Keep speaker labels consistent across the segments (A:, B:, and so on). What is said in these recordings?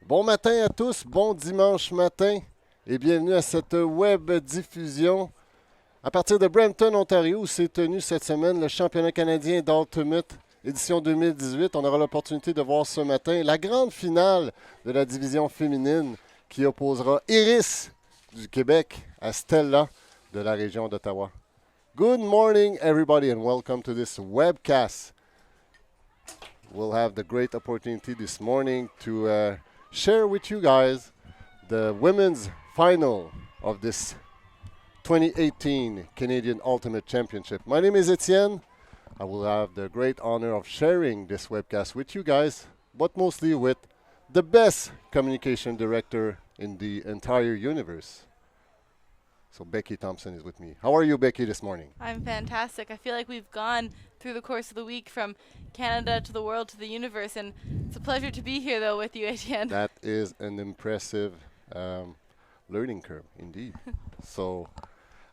A: Bon matin à tous, bon dimanche matin et bienvenue à cette web diffusion à partir de Brampton, Ontario, où s'est tenu cette semaine le championnat canadien d'Ultimate édition 2018. On aura l'opportunité de voir ce matin la grande finale de la division féminine qui opposera Iris du Québec à Stella de la région d'Ottawa. Good morning everybody and welcome to this webcast. We'll have the great opportunity this morning to share with you guys the women's final of this 2018 Canadian Ultimate Championship. My name is Etienne. I will have the great honor of sharing this webcast with you guys, but mostly with the best communication director in the entire universe. So Becky Thompson is with me. How are you, Becky, this morning?
B: I'm fantastic. I feel like we've gone through the course of the week from Canada to the world to the universe, and it's a pleasure to be here, though, with you, Etienne.
A: That is an impressive learning curve, indeed.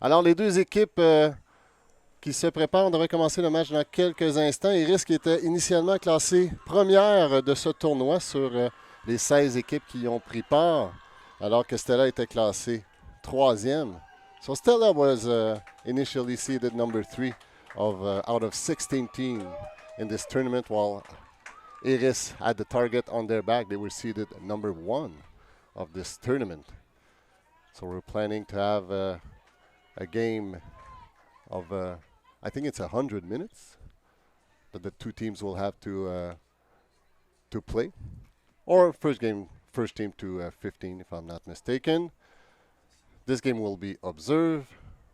A: Alors, les deux équipes qui se préparent, on devrait commencer le match dans quelques instants. Iris qui était initialement classée première de ce tournoi sur les 16 équipes qui y ont pris part, alors que Stella était classée troisième. So Stella was initially seeded number 3 out of 16 teams in this tournament, while Iris had the target on their back. They were seeded number 1 of this tournament. So we're planning to have a game of, I think it's 100 minutes that the two teams will have to play. Or first team to 15, if I'm not mistaken. This game will be observed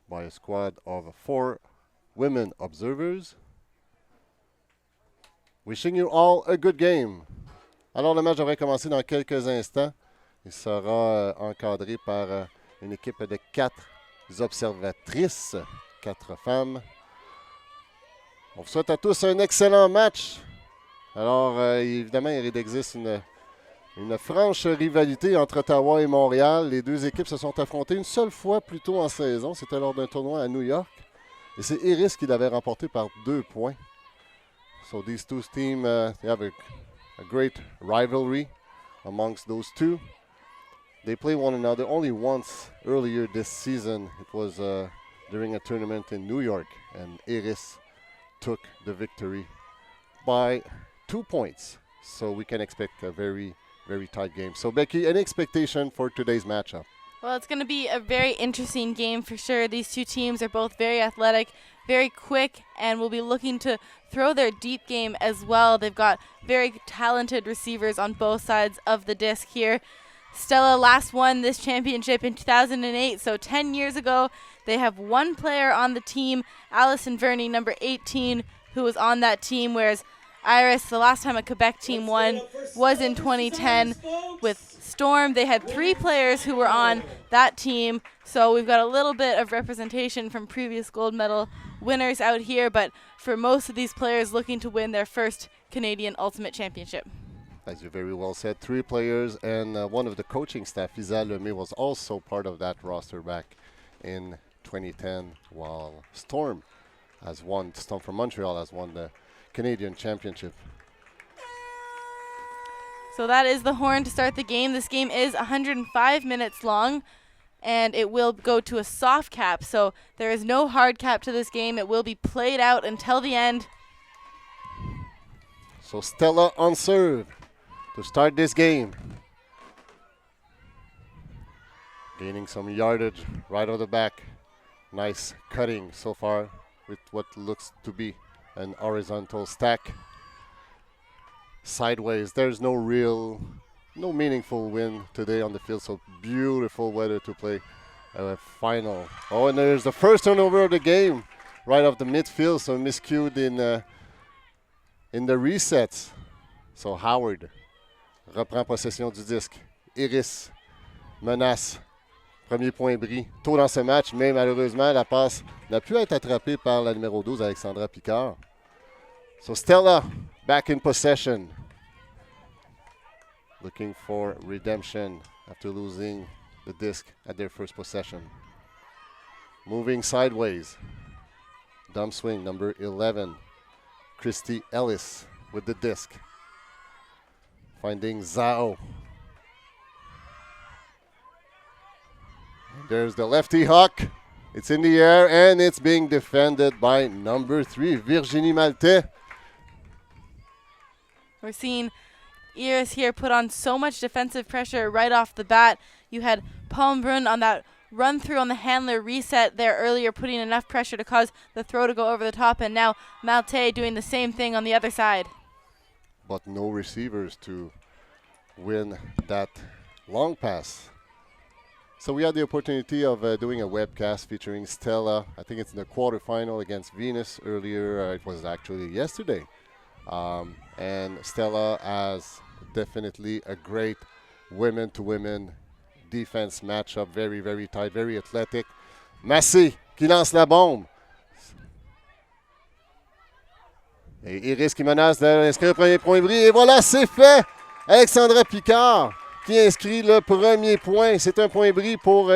A: by a squad of 4 women observers. Wishing you all a good game. Alors, le match devrait commencer dans quelques instants. Il sera encadré par une équipe de 4 observatrices, 4 femmes. On vous souhaite à tous un excellent match. Alors, évidemment, il existe une franche rivalité entre Ottawa et Montréal. Les deux équipes se sont affrontées une seule fois plus tôt en saison. C'était lors d'un tournoi à New York. Et c'est Iris qui l'avait remporté par 2 points. So these two teams, they have a great rivalry amongst those two. They play one another only once earlier this season. It was during a tournament in New York, and Iris took the victory by 2 points. So we can expect a very very tight game. So, Becky, any expectation for today's matchup?
B: Well, it's going to be a very interesting game for sure. These two teams are both very athletic, very quick, and will be looking to throw their deep game as well. They've got very talented receivers on both sides of the disc here. Stella last won this championship in 2008, so 10 years ago. They have one player on the team, Allison Verney, number 18, who was on that team, whereas Iris, the last time a Quebec team won was in 2010 with Storm. They had 3 players who were on that team, so we've got a little bit of representation from previous gold medal winners out here, but for most of these players looking to win their first Canadian Ultimate Championship.
A: As you very well said, 3 players, and one of the coaching staff, Isa Lemay, was also part of that roster back in 2010, while Storm from Montreal has won the Canadian Championship.
B: So that is the horn to start the game. This game is 105 minutes long, and it will go to a soft cap. So there is no hard cap to this game. It will be played out until the end.
A: So Stella on serve to start this game. Gaining some yardage right off the back. Nice cutting so far with what looks to be an horizontal stack. Sideways, there's no meaningful wind today on the field, so beautiful weather to play a final. Oh, and there's the first turnover of the game right off the midfield, so miscued in the resets. So Howard reprend possession du disque. Iris menace. Premier point bris tôt dans ce match, mais malheureusement, la passe n'a pu être attrapée par la numéro 12, Alexandra Picard. So Stella back in possession. Looking for redemption after losing the disc at their first possession. Moving sideways. Dump swing, number 11. Christy Ellis with the disc. Finding Zhao. There's the lefty hawk. It's in the air, and it's being defended by number 3, Virginie Maltais.
B: We're seeing Iris here put on so much defensive pressure right off the bat. You had Palmbrun on that run through on the handler reset there earlier, putting enough pressure to cause the throw to go over the top, and now Maltais doing the same thing on the other side.
A: But no receivers to win that long pass. So we had the opportunity of doing a webcast featuring Stella. I think it's in the quarterfinal against Venus earlier. It was actually yesterday. And Stella has definitely a great women-to-women defense matchup. Very, very tight, very athletic. Massé qui lance la bombe. Et Iris qui menace d'inscrire le premier point bris. Et voilà, c'est fait! Alexandra Picard qui inscrit le premier point. C'est un point bris pour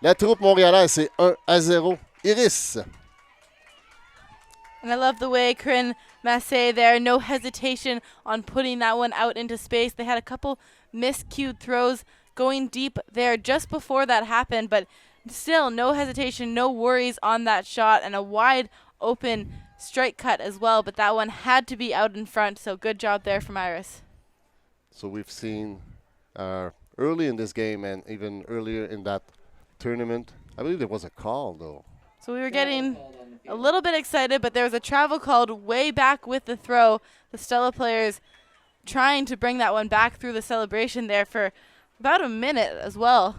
A: la troupe montréalaise. C'est 1-0. Iris.
B: And I love the way Corinne Massé there, no hesitation on putting that one out into space. They had a couple miscued throws going deep there just before that happened, but still no hesitation, no worries on that shot, and a wide open strike cut as well, but that one had to be out in front, so good job there from Iris.
A: So we've seen early in this game and even earlier in that tournament, I believe there was a call though.
B: So we were getting a little bit excited, but there was a travel called way back with the throw. The Stella players trying to bring that one back through the celebration there for about a minute as well.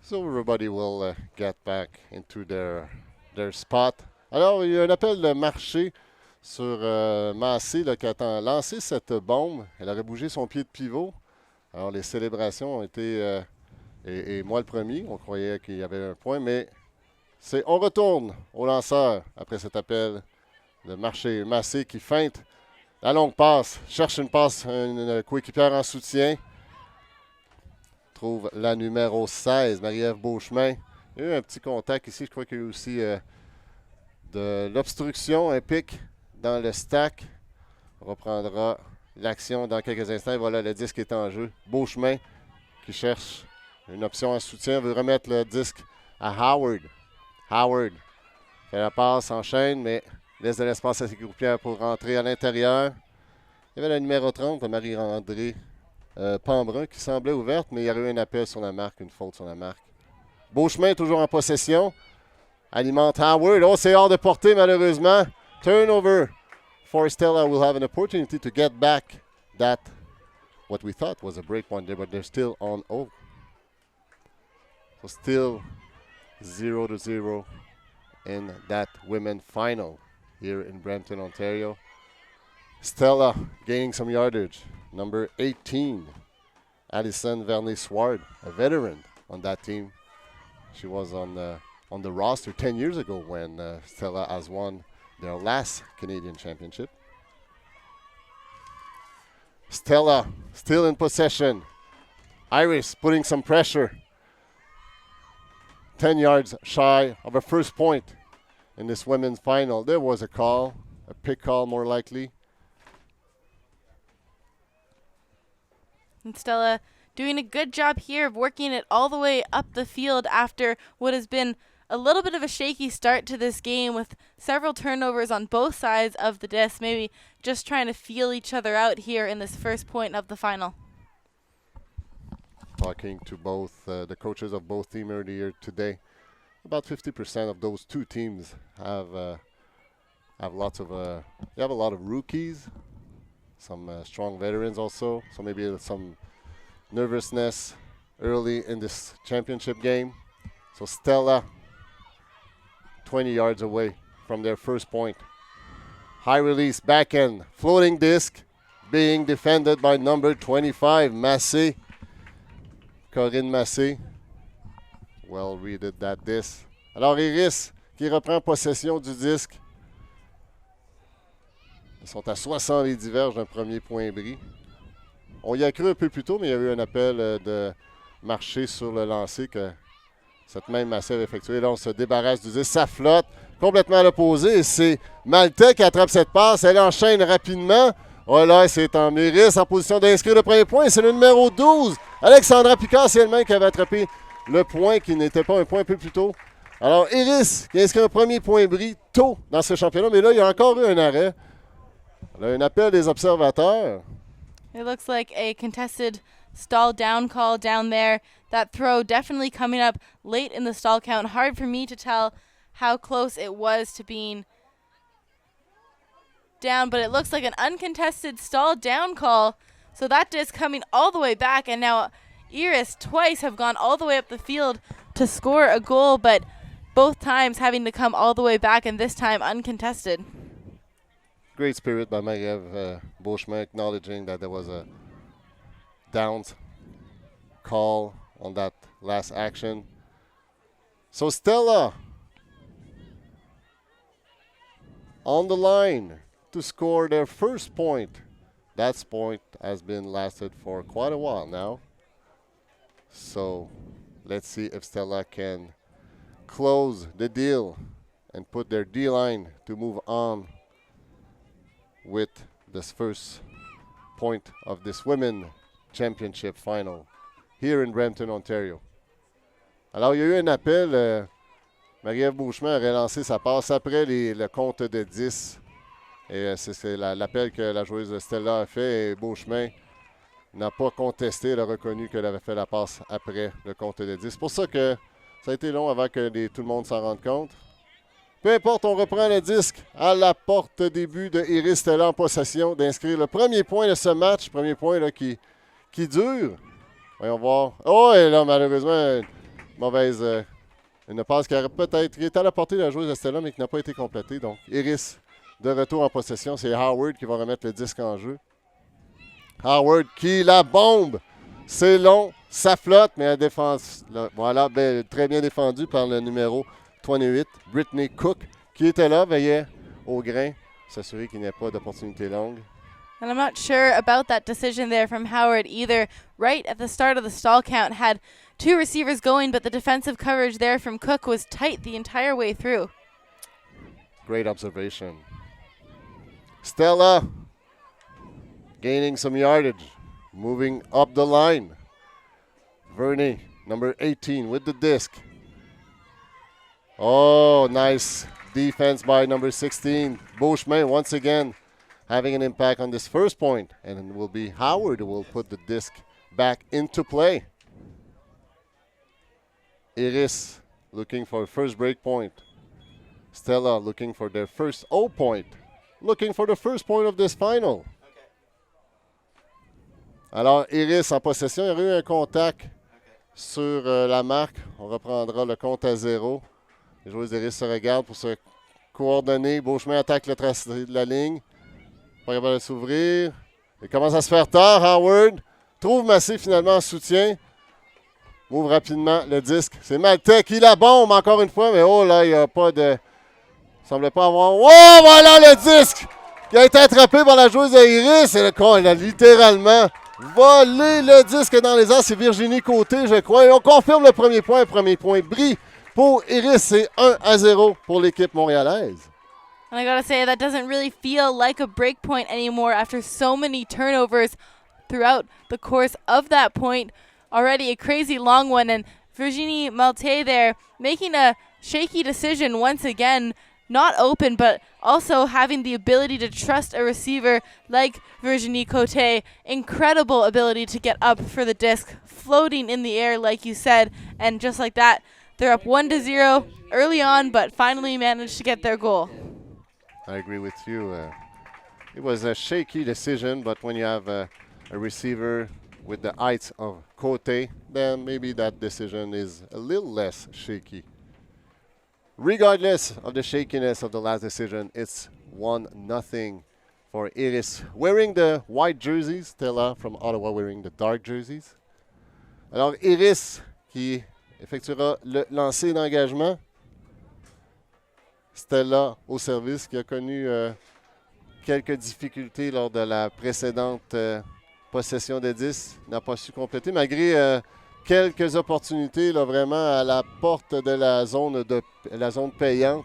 A: So everybody will get back into their spot. Alors, il y a un appel de marché sur Massé là, qui a lancé cette bombe. Elle aurait bougé son pied de pivot. Alors, les célébrations ont été, et moi le premier, on croyait qu'il y avait un point, mais on retourne au lanceur après cet appel de marché. Massé qui feinte la longue passe, cherche une passe, une coéquipière en soutien. Trouve la numéro 16, Marie-Ève Beauchemin. Il y a eu un petit contact ici. Je crois qu'il y a eu aussi de l'obstruction, un pic dans le stack. On reprendra l'action dans quelques instants. Et voilà, le disque est en jeu. Beauchemin qui cherche une option en soutien, veut remettre le disque à Howard. Howard fait la passe, enchaîne, mais laisse de l'espace à ses groupières pour rentrer à l'intérieur. Il y avait la numéro 30, Marie-André Pambrun, qui semblait ouverte, mais il y aurait eu un appel sur la marque, une faute sur la marque. Beauchemin toujours en possession. Alimente Howard. Oh, c'est hors de portée, malheureusement. Turnover for Stella. Will have an opportunity to get back that, what we thought was a break point there, but they're still on. Oh. So still 0-0 in that women final here in Brampton, Ontario. Stella gaining some yardage. Number 18, Alison Vernet-Sward, a veteran on that team. She was on the roster 10 years ago when Stella has won their last Canadian championship. Stella still in possession. Iris putting some pressure. 10 yards shy of a first point in this women's final. There was a call, a pick call more likely.
B: And Stella doing a good job here of working it all the way up the field after what has been a little bit of a shaky start to this game with several turnovers on both sides of the disc, maybe just trying to feel each other out here in this first point of the final.
A: Talking to both the coaches of both teams earlier today, about 50% of those two teams have lots of they have a lot of rookies, some strong veterans also, so maybe some nervousness early in this championship game. So Stella 20 yards away from their first point. High release, back end, floating disc being defended by number 25, Massé. Corinne Massé. Well readed that disc. Alors Iris qui reprend possession du disque. Ils sont à 70 verges d'un premier point bris. On y a cru un peu plus tôt, mais il y a eu un appel de marcher sur le lancer que cette même Massé avait effectué. Là, on se débarrasse du disque. Ça flotte complètement à l'opposé. Et c'est Maltais qui attrape cette passe. Elle enchaîne rapidement. Oh là, c'est en Iris en position d'inscrire le premier point. C'est le numéro 12. Alexandra Picard, c'est elle-même qui avait attrapé le point qui n'était pas un point un peu plus tôt. Alors, Iris qui a inscrit un premier point bris tôt dans ce championnat. Mais là, il y a encore eu un arrêt. Là, un appel des observateurs.
B: It looks like a contested stall down call down there. That throw definitely coming up late in the stall count. Hard for me to tell how close it was to being down, but it looks like an uncontested stall down call. So that disc coming all the way back, and now Iris twice have gone all the way up the field to score a goal, but both times having to come all the way back, and this time uncontested.
A: Great spirit by Marie-Ève Beauchemin, acknowledging that there was a downs call on that last action. So Stella on the line to score their first point. That point has been lasted for quite a while now. So let's see if Stella can close the deal and put their D-line to move on with this first point of this women championship final here in Brampton, Ontario. Alors, il y a eu un appel. Marie-Ève Beauchemin a relancé sa passe après le compte de 10. Et c'est l'appel que la joueuse Stella a fait. Et Beauchemin n'a pas contesté. Elle a reconnu qu'elle avait fait la passe après le compte de 10. C'est pour ça que ça a été long avant que tout le monde s'en rende compte. Peu importe, on reprend le disque à la porte début de Iris Stella en possession d'inscrire le premier point de ce match. Premier point là, qui dure. Voyons voir. Oh, et là, malheureusement, mauvaise. Une passe qui aurait peut-être été à la portée de la joueuse de Stella, mais qui n'a pas été complétée. Donc, Iris de retour en possession. C'est Howard qui va remettre le disque en jeu. Howard qui la bombe. C'est long, ça flotte, mais la défense. Là, voilà, très bien défendu par le numéro 28, Brittany Cook, qui était là, veillait au grain, s'assurer qu'il n'y ait pas d'opportunité longue.
B: And I'm not sure about that decision there from Howard either. Right at the start of the stall count, had two receivers going, but the defensive coverage there from Cook was tight the entire way through.
A: Great observation. Stella gaining some yardage, moving up the line. Vernet, number 18, with the disc. Oh, nice defense by number 16. Beauchemin once again having an impact on this first point, and it will be Howard who will put the disc back into play. Iris looking for a first break point. Stella looking for their first O point. Looking for the first point of this final. Alors, Iris en possession, il y aurait eu un contact sur la marque. On reprendra le compte à 0. Les joueurs d'Iris se regardent pour se coordonner. Beauchemin attaque le tracé de la ligne. Pas capable de s'ouvrir. Il commence à se faire tard. Howard trouve Massé finalement en soutien. Move rapidement le disque. C'est Maltais qui la bombe encore une fois, mais oh là, il n'y a pas de... Il semblait pas avoir... Oh, voilà le disque qui a été attrapé par la joueuse d'Iris. Et elle a littéralement volé le disque dans les airs. C'est Virginie Côté, je crois. Et on confirme le premier point. Premier point brille pour Iris. C'est 1-0 pour l'équipe montréalaise.
B: And I gotta say, that doesn't really feel like a break point anymore after so many turnovers throughout the course of that point. Already a crazy long one, and Virginie Maltais there making a shaky decision once again, not open, but also having the ability to trust a receiver like Virginie Cote. Incredible ability to get up for the disc, floating in the air like you said, and just like that, they're up 1-0 early on, but finally managed to get their goal.
A: I agree with you. It was a shaky decision, but when you have a receiver with the height of Cote, then maybe that decision is a little less shaky. Regardless of the shakiness of the last decision, it's 1-0 for Iris. Wearing the white jerseys, Stella from Ottawa wearing the dark jerseys. Alors Iris qui effectuera le lancer d'engagement. Stella au service qui a connu quelques difficultés lors de la précédente possession de 10, n'a pas su compléter malgré quelques opportunités là, vraiment à la porte de la zone payante.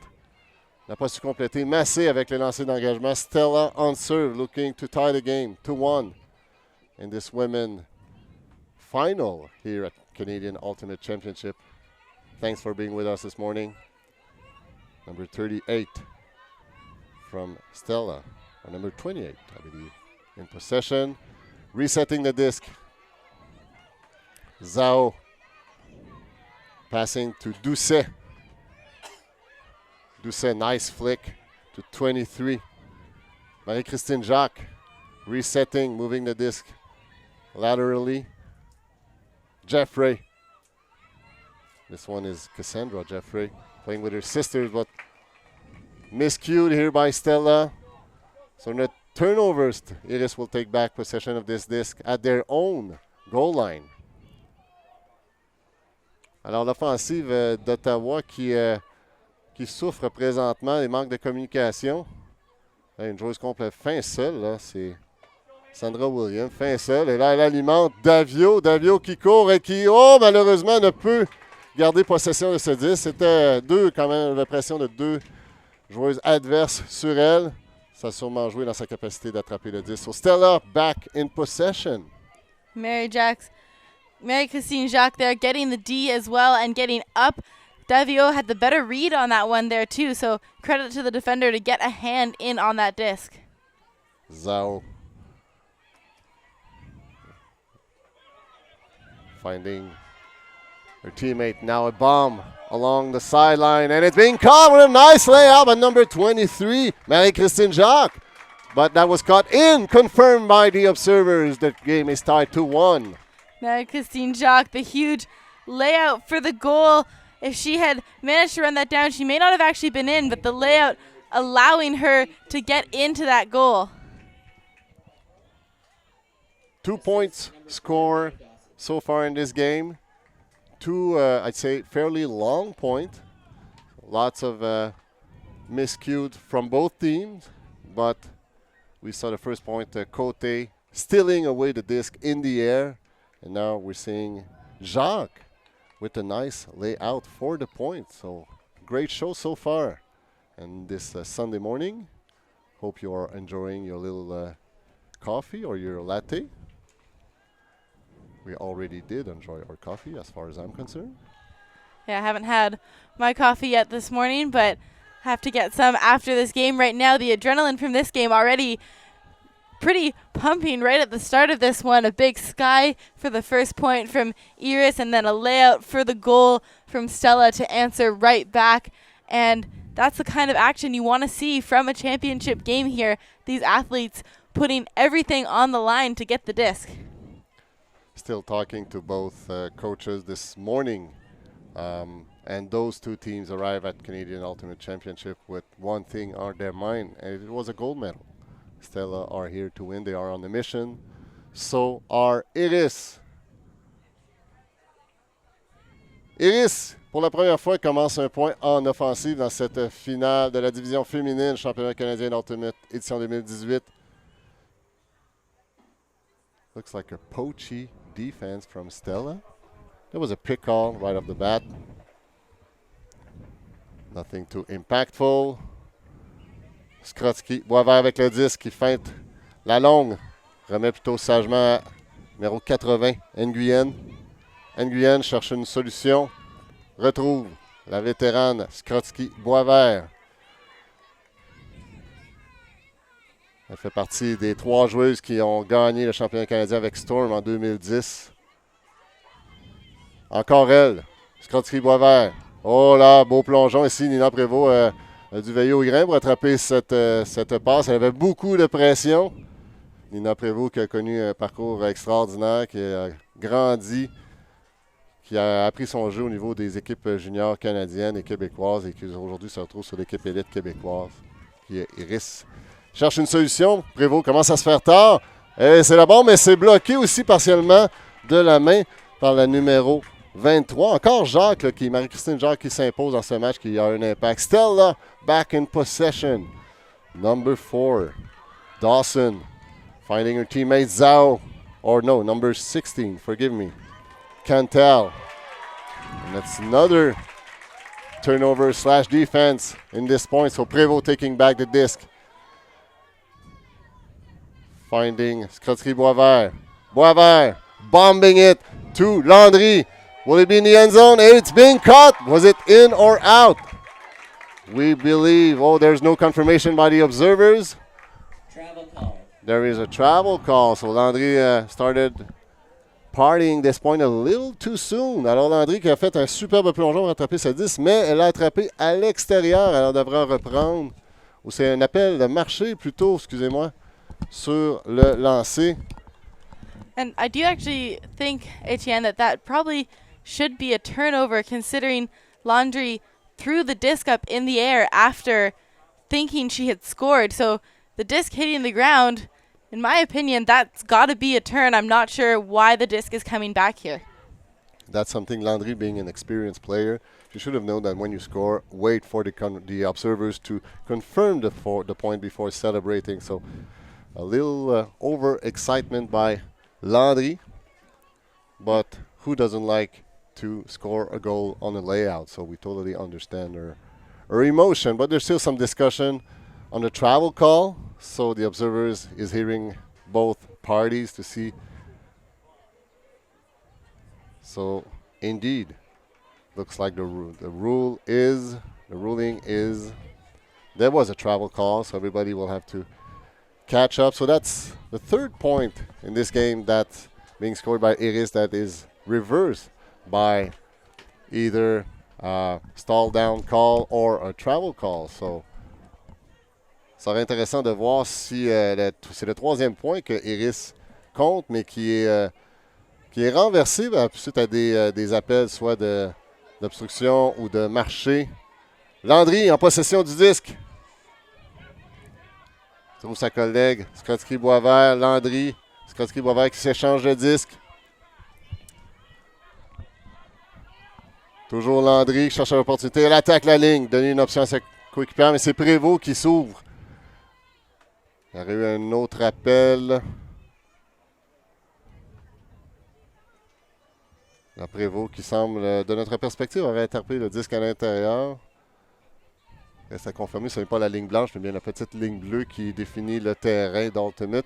A: N'a pas su compléter. Massé avec le lancer d'engagement. Stella on serve looking to tie the game 2-1 in this women final here at Canadian Ultimate Championship. Thanks for being with us this morning. Number 38 from Stella, or number 28, I believe, in possession. Resetting the disc. Zhao passing to Doucet. Doucet, nice flick to 23. Marie-Christine Jacques resetting, moving the disc laterally. Jeffrey. This one is Cassandra Jeffrey playing with her sisters, but miscued here by Stella. So in the turnovers, Iris will take back possession of this disc at their own goal line. Alors l'offensive d'Ottawa qui souffre présentement des manques de communication. Une joueuse complète fin seule, là, c'est Sandra Williams, fin seule. Et là, elle alimente Davio. Davio qui court et qui, malheureusement, ne peut garder possession de ce disque. C'était quand même la pression de deux joueuses adverses sur elle. Ça a sûrement joué dans sa capacité d'attraper le disque. So Stella back in possession.
B: Marie-Christine Jacques there getting the D as well and getting up. Davio had the better read on that one there too, so credit to the defender to get a hand in on that disc.
A: Zhao finding her teammate, now a bomb along the sideline, and it's being caught with a nice layout by number 23, Marie-Christine Jacques. But that was caught in, confirmed by the observers. The game is tied 2-1.
B: Marie-Christine Jacques, the huge layout for the goal. If she had managed to run that down, she may not have actually been in, but the layout allowing her to get into that goal.
A: 2 points score so far in this game. Two, I'd say, fairly long point. Lots of miscued from both teams, but we saw the first point, Cote stealing away the disc in the air, and now we're seeing Jacques with a nice layout for the point. So great show so far. And this Sunday morning, hope you are enjoying your little coffee or your latte. We already did enjoy our coffee as far as I'm concerned.
B: Yeah, I haven't had my coffee yet this morning, but have to get some after this game right now. The adrenaline from this game already pretty pumping right at the start of this one. A big sky for the first point from Iris, and then a layout for the goal from Stella to answer right back. And that's the kind of action you want to see from a championship game here. These athletes putting everything on the line to get the disc.
A: Still talking to both coaches this morning. And those two teams arrive at Canadian Ultimate Championship with one thing on their mind, and it was a gold medal. Stella are here to win. They are on the mission. So are Iris. Iris, pour la première fois, commence un point en offensive dans cette finale de la division féminine, championnat canadien Ultimate édition 2018. Looks like a poachy defense from Stella. There was a pick call right off the bat. Nothing too impactful. Skrotsky, Boisvert avec le disque, qui feinte la longue. Remet plutôt sagement à numéro 80, Nguyen. Nguyen cherche une solution. Retrouve la vétérane Skrotsky Boisvert. Elle fait partie des 3 joueuses qui ont gagné le championnat canadien avec Storm en 2010. Encore elle, Skrotsky Boisvert. Oh là, beau plongeon ici. Nina Prévost a dû veiller au grain pour attraper cette passe. Elle avait beaucoup de pression. Nina Prévost qui a connu un parcours extraordinaire, qui a grandi, qui a appris son jeu au niveau des équipes juniors canadiennes et québécoises et qui aujourd'hui se retrouve sur l'équipe élite québécoise, qui est Iris. Cherche une solution. Prévost commence à se faire tard. Et c'est la bombe, mais c'est bloqué aussi partiellement de la main par la numéro 23. Encore Jacques, Marie-Christine Jacques qui s'impose dans ce match, qui a un impact. Stella back in possession. Number 4, Dawson, finding her teammate Zhao. Or no, number 16, forgive me. Cantel. And that's another turnover / defense in this point. So Prévost taking back the disc. Finding Skrotsky Boisvert. Boisvert bombing it to Landry. Will it be in the end zone? It's being caught. Was it in or out? We believe. Oh, there's no confirmation by the observers.
C: Travel call.
A: There is a travel call. So Landry started partying this point a little too soon. Alors Landry qui a fait un superbe plongeon pour attraper ce 10, mais elle a attrapé à l'extérieur. Elle devra reprendre. Ou c'est un appel de marché plutôt, excusez-moi, sur le lancer.
B: And I do actually think, Etienne, that probably should be a turnover, considering Landry threw the disc up in the air after thinking she had scored. So the disc hitting the ground, in my opinion, that's got to be a turn. I'm not sure why the disc is coming back here.
A: That's something Landry, being an experienced player, she should have known that when you score, wait for the observers to confirm the point before celebrating. So a little over-excitement by Landry, but who doesn't like to score a goal on a layout? So we totally understand her emotion, but there's still some discussion on the travel call. So the observers is hearing both parties to see. So indeed, looks like the ruling is there was a travel call, so everybody will have to catch up. So that's the 3rd point in this game that's being scored by Iris that is reversed by either a stall down call or a travel call. So ça serait intéressant de voir si c'est le 3e point que Iris compte, mais qui est renversé suite à des appels soit d'obstruction ou de marché. Landry en possession du disque. Trouve sa collègue, Skrotsky Boisvert, Landry. Skrotsky Boisvert qui s'échange le disque. Toujours Landry qui cherche l'opportunité. Elle attaque la ligne, donner une option à sa coéquipière, mais c'est Prévost qui s'ouvre. Il y aurait eu un autre appel. La Prévost qui semble, de notre perspective, aurait interpellé le disque à l'intérieur. Reste à confirmer, ce n'est pas la ligne blanche, mais bien la petite ligne bleue qui définit le terrain d'Ultimate.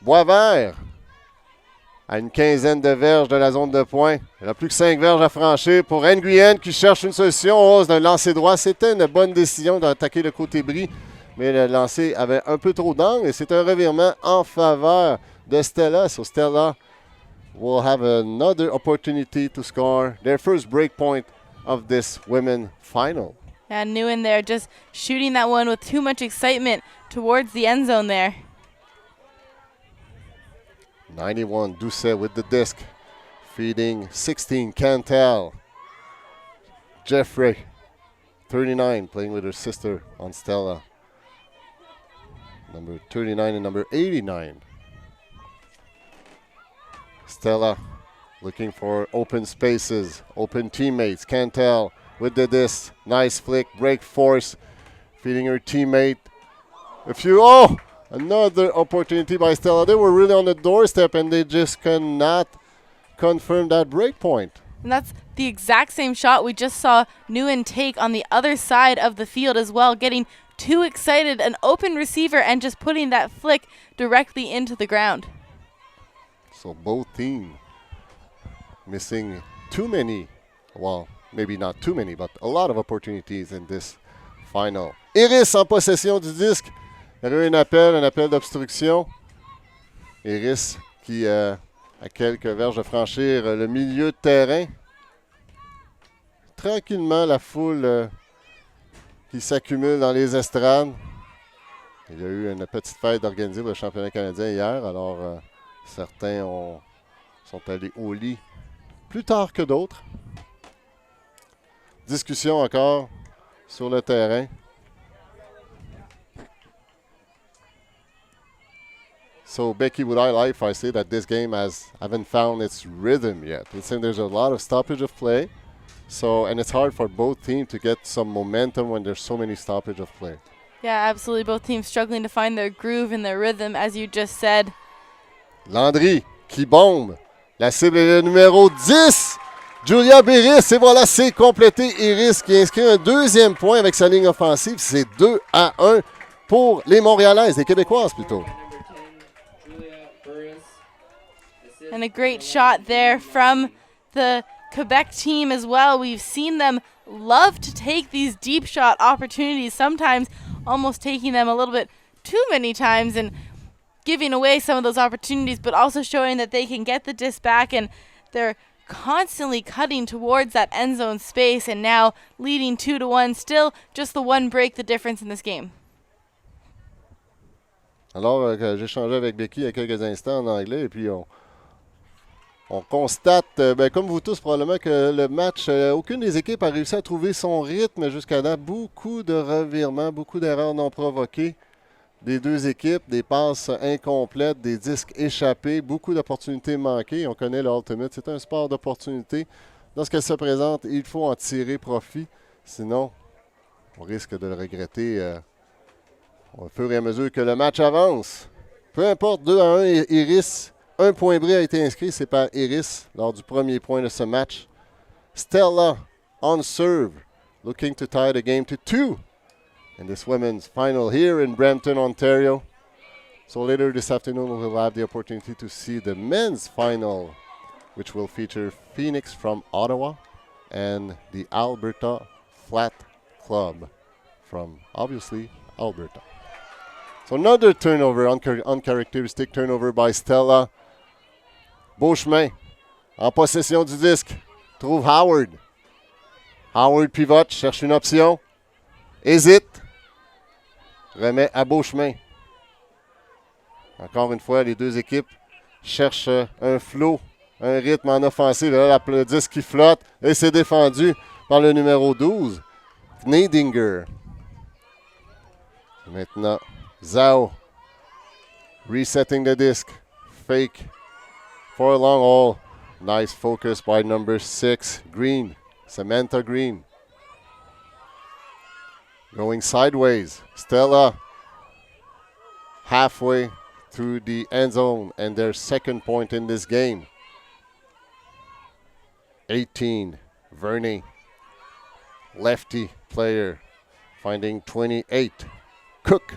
A: Boisvert, à une quinzaine de verges de la zone de pointe. Il n'a plus que 5 verges à franchir pour Nguyen qui cherche une solution. Oh, c'est un lancer droit. C'était une bonne décision d'attaquer le côté bris. mais le lancer avait un peu trop d'angle et c'est un revirement en faveur de Stella. So Stella will have another opportunity to score their first break point of this women final.
B: And Nguyen there just shooting that one with too much excitement towards the end zone there.
A: 91, Doucet with the disc. Feeding 16, Cantel. Jeffrey, 39, playing with her sister on Stella. Number 39 and number 89. Stella looking for open spaces, open teammates. Cantel with the disc. Nice flick, break force. Feeding her teammate. Another opportunity by Stella. They were really on the doorstep and they just cannot confirm that break point.
B: And that's the exact same shot we just saw Nguyen take on the other side of the field as well, getting too excited, an open receiver, and just putting that flick directly into the ground.
A: So both teams missing too many, well, maybe not too many, but a lot of opportunities in this final. Iris en possession du disque. Il y a eu un appel d'obstruction. Iris qui à quelques verges de franchir le milieu de terrain. Tranquillement, la foule qui s'accumule dans les estrades. Il y a eu une petite fête organisée pour le championnat canadien hier, alors certains sont allés au lit plus tard que d'autres. Discussion encore sur le terrain. So, Becky, would I lie if I say that this game haven't found its rhythm yet? It seems there's a lot of stoppage of play, and it's hard for both teams to get some momentum when there's so many stoppage of play.
B: Yeah, absolutely. Both teams struggling to find their groove and their rhythm, as you just said.
A: Landry qui bombe. La cible est le numéro 10. Julia Béris. Et voilà, c'est complété. Iris qui inscrit un deuxième point avec sa ligne offensive. C'est 2-1 pour les Montréalaises, les Québécoises plutôt.
B: And a great shot there from the Quebec team as well. We've seen them love to take these deep shot opportunities, sometimes almost taking them a little bit too many times and giving away some of those opportunities, but also showing that they can get the disc back, and they're constantly cutting towards that end zone space and now leading 2-1. Still just the one break the difference in this game.
A: Alors, j'ai échangé avec Becky il y a quelques instants en anglais et puis on constate, comme vous tous probablement, que le match, aucune des équipes a réussi à trouver son rythme jusqu'à là. Beaucoup de revirements, beaucoup d'erreurs non provoquées des deux équipes, des passes incomplètes, des disques échappés, beaucoup d'opportunités manquées. On connaît le Ultimate, c'est un sport d'opportunités. Lorsqu'elle se présente, il faut en tirer profit. Sinon, on risque de le regretter au fur et à mesure que le match avance. Peu importe, 2-1, Iris. Un point bris a été inscrit, c'est par Iris lors du premier point de ce match. Stella on serve, looking to tie the game to 2 in this women's final here in Brampton, Ontario. So later this afternoon we'll have the opportunity to see the men's final, which will feature Phoenix from Ottawa and the Alberta Flat Club from, obviously, Alberta. So another turnover, uncharacteristic turnover by Stella. Beauchemin, en possession du disque, trouve Howard. Howard pivote, cherche une option, hésite, remet à Beauchemin. Encore une fois, les deux équipes cherchent un flow, un rythme en offensive. Là, le disque qui flotte et c'est défendu par le numéro 12, Gnedinger. Maintenant, Zhao, resetting the disc, fake. For a long haul. Nice focus by number 6, Green. Samantha Green. Going sideways. Stella halfway through the end zone and their second point in this game. 18, Verney. Lefty player finding 28, Cook.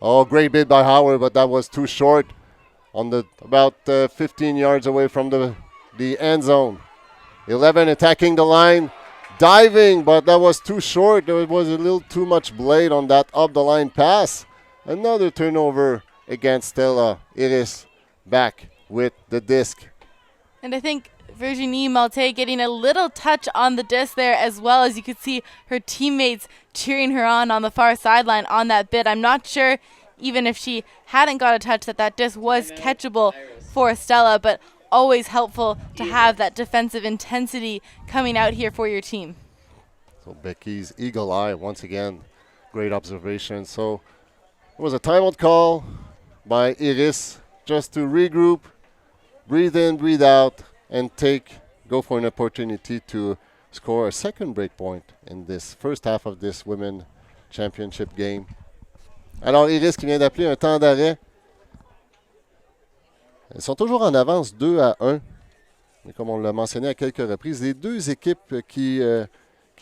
A: Oh, great bid by Howard, but that was too short. On the about 15 yards away from the end zone. 11 attacking the line. diving, but that was too short. There was a little too much blade on that up-the-line pass. Another turnover against Stella. Iris back with the disc.
B: And I think Virginie Malte getting a little touch on the disc there, as well as you could see her teammates cheering her on the far sideline on that bit. I'm not sure, even if she hadn't got a touch, that disc was catchable for Stella, but always helpful to have that defensive intensity coming out here for your team.
A: So Becky's eagle eye, once again, great observation. So it was a timeout call by Iris just to regroup, breathe in, breathe out, and go for an opportunity to score a second break point in this first half of this Women's Championship game. Alors Iris qui vient d'appeler un temps d'arrêt. Elles sont toujours en avance 2-1. Mais comme on l'a mentionné à quelques reprises, les deux équipes qui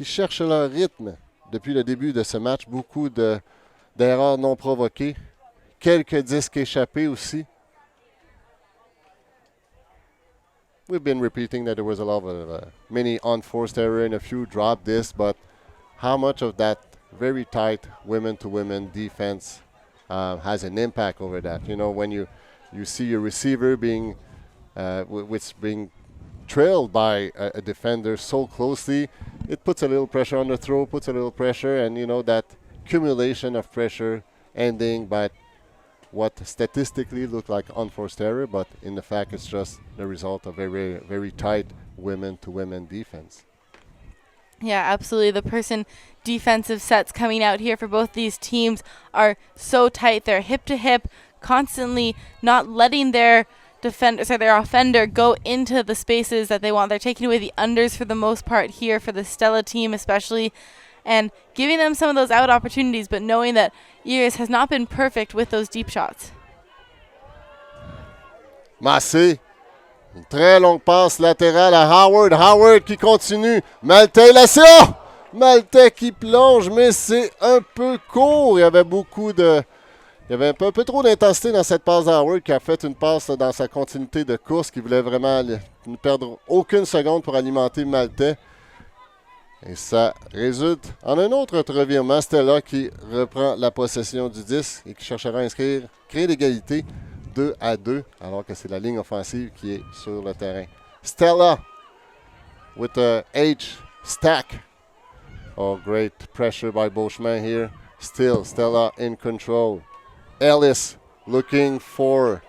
A: cherchent leur rythme depuis le début de ce match. Beaucoup d'erreurs non provoquées. Quelques disques échappés aussi. We've been repeating that there was a lot of many unforced error and a few drop discs, but how much of that very tight women-to-women defense has an impact over that? You know, when you see your receiver being trailed by a defender so closely, it puts a little pressure on the throw, puts a little pressure, and you know that accumulation of pressure ending by what statistically look like unforced error, but in the fact it's just the result of a very, very tight women-to-women defense.
B: Yeah, absolutely. The person defensive sets coming out here for both these teams are so tight. They're hip to hip, constantly not letting their offender go into the spaces that they want. They're taking away the unders for the most part here for the Stella team especially, and giving them some of those out opportunities, but knowing that Iris has not been perfect with those deep shots.
A: Massé, une très longue passe latérale à Howard. Howard qui continue. Malte lacé. Oh! Malte qui plonge, mais c'est un peu court. Il y avait un peu trop d'intensité dans cette passe d'Howard qui a fait une passe dans sa continuité de course qui voulait vraiment ne perdre aucune seconde pour alimenter Malte. Et ça résulte en un autre revirement. Stella qui reprend la possession du disque et qui cherchera à créer l'égalité 2-2, alors que c'est la ligne offensive qui est sur le terrain. Stella with a H stack. Oh, great pressure by Beauchemin here. Still, Stella in control. Ellis looking for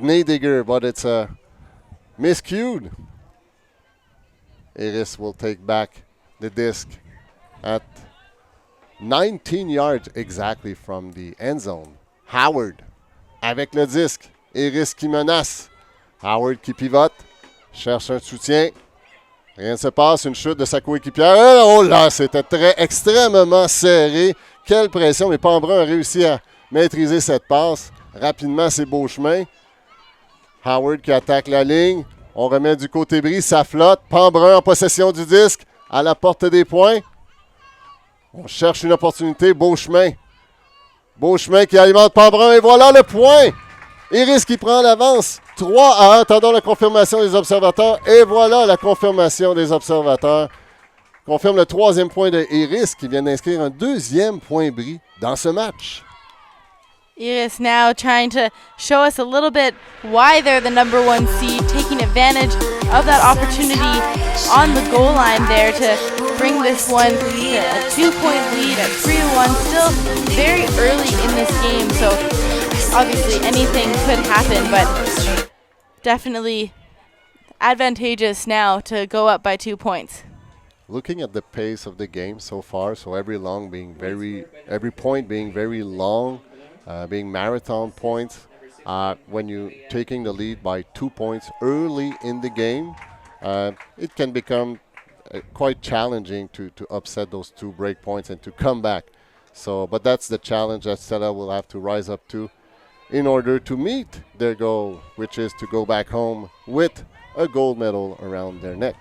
A: Gneidiger, but it's miscued. Iris will take back the disc at 19 yards exactly from the end zone. Howard avec le disque. Iris qui menace. Howard qui pivote. Cherche un soutien. Rien ne se passe. Une chute de sa coéquipière. Oh là, c'était extrêmement serré. Quelle pression. Mais Pambrun a réussi à maîtriser cette passe. Rapidement, c'est Beauchemin. Howard qui attaque la ligne. On remet du côté bris. Ça flotte. Pambrun en possession du disque. À la porte des points. On cherche une opportunité. Beauchemin. Beauchemin qui alimente Pambrun. Et voilà le point. Iris qui prend l'avance. 3-1. Attendons la confirmation des observateurs. Et voilà la confirmation des observateurs. Confirme le 3e point de Iris qui vient d'inscrire un 2e point bris dans ce match.
B: Iris now trying to show us a little bit why they're the number 1 seed, taking advantage of that opportunity on the goal line there to bring this one to a 2-point lead at 3-1. Still very early in this game, so obviously anything could happen, but definitely advantageous now to go up by 2 points.
A: Looking at the pace of the game so far, so every point being very long, being marathon points, when you're taking the lead by 2 points early in the game, it can become quite challenging to upset those 2 break points and to come back. So, but that's the challenge that Stella will have to rise up to in order to meet their goal, which is to go back home with a gold medal around their neck.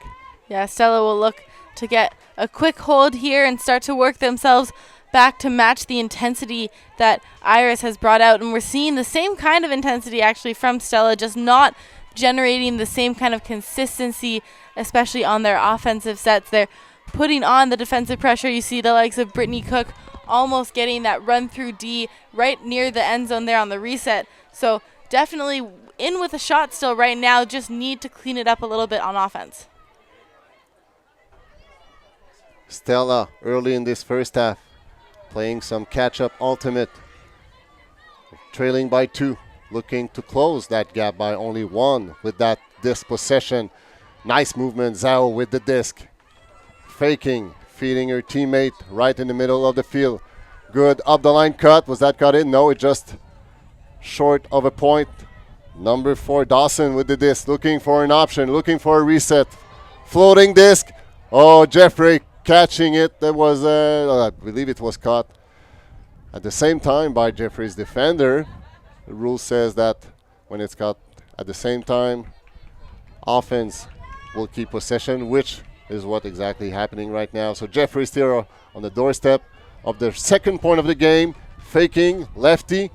B: Yeah, Stella will look to get a quick hold here and start to work themselves back to match the intensity that Iris has brought out. And we're seeing the same kind of intensity actually from Stella, just not generating the same kind of consistency, especially on their offensive sets. They're putting on the defensive pressure. You see the likes of Brittany Cook almost getting that run through D right near the end zone there on the reset. So definitely in with a shot still right now, just need to clean it up a little bit on offense.
A: Stella early in this first half playing some catch-up ultimate. Trailing by 2, looking to close that gap by only 1 with that disc possession. Nice movement, Zhao with the disc. Faking, feeding her teammate right in the middle of the field. Good up the line cut. Was that cut in? No, it just short of a point. Number 4, Dawson with the disc, looking for an option, looking for a reset. Floating disc. Oh, Jeffrey catching it. That was, I believe it was caught at the same time by Jeffrey's defender. The rule says that when it's caught at the same time, offense will keep possession, which is what exactly happening right now. So Jeffrey's still on the doorstep of the second point of the game. Faking, lefty,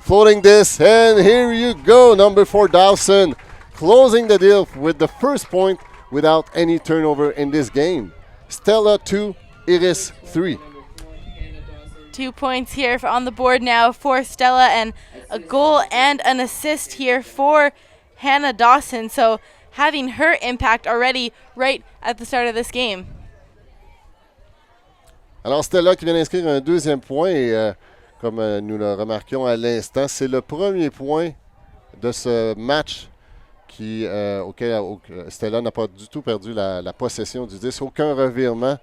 A: floating this, and here you go. Number 4, Dawson, closing the deal with the first point without any turnover in this game. Stella 2, Iris 3.
B: 2 points here on the board now for Stella, and a goal and an assist here for Hannah Dawson. So having her impact already right at the start of this game.
A: Alors Stella qui vient d'inscrire un deuxième point, et comme nous le remarquions à l'instant, c'est le premier point de ce match auquel Stella n'a pas du tout perdu la possession du disque, aucun revirement.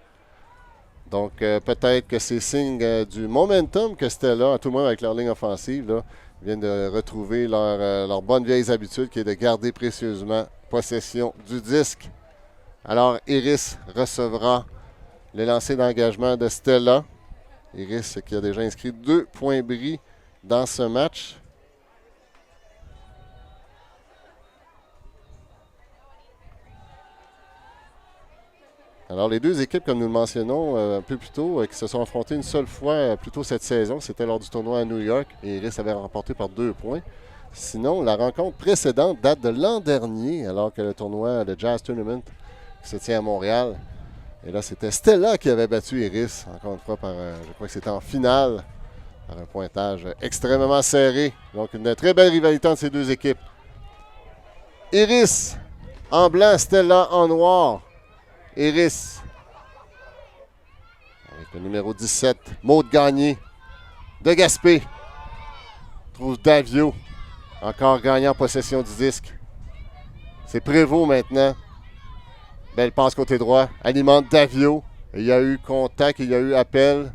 A: Donc peut-être que c'est signe du momentum que Stella, à tout le monde avec leur ligne offensive, là, viennent de retrouver leur bonne vieille habitude qui est de garder précieusement possession du disque. Alors Iris recevra le lancer d'engagement de Stella. Iris qui a déjà inscrit 2 points bris dans ce match. Alors les deux équipes, comme nous le mentionnons un peu plus tôt, qui se sont affrontées une seule fois plus tôt cette saison, c'était lors du tournoi à New York, et Iris avait remporté par 2 points. Sinon, la rencontre précédente date de l'an dernier, alors que le tournoi, le Jazz Tournament, se tient à Montréal. Et là, c'était Stella qui avait battu Iris, encore une fois, je crois que c'était en finale, par un pointage extrêmement serré. Donc, une très belle rivalité entre ces deux équipes. Iris en blanc, Stella en noir. Iris, avec le numéro 17, Maude Gagné de Gaspé, trouve Davio, encore gagnant en possession du disque. C'est Prévost maintenant. Belle passe côté droit, alimente Davio. Il y a eu contact, il y a eu appel.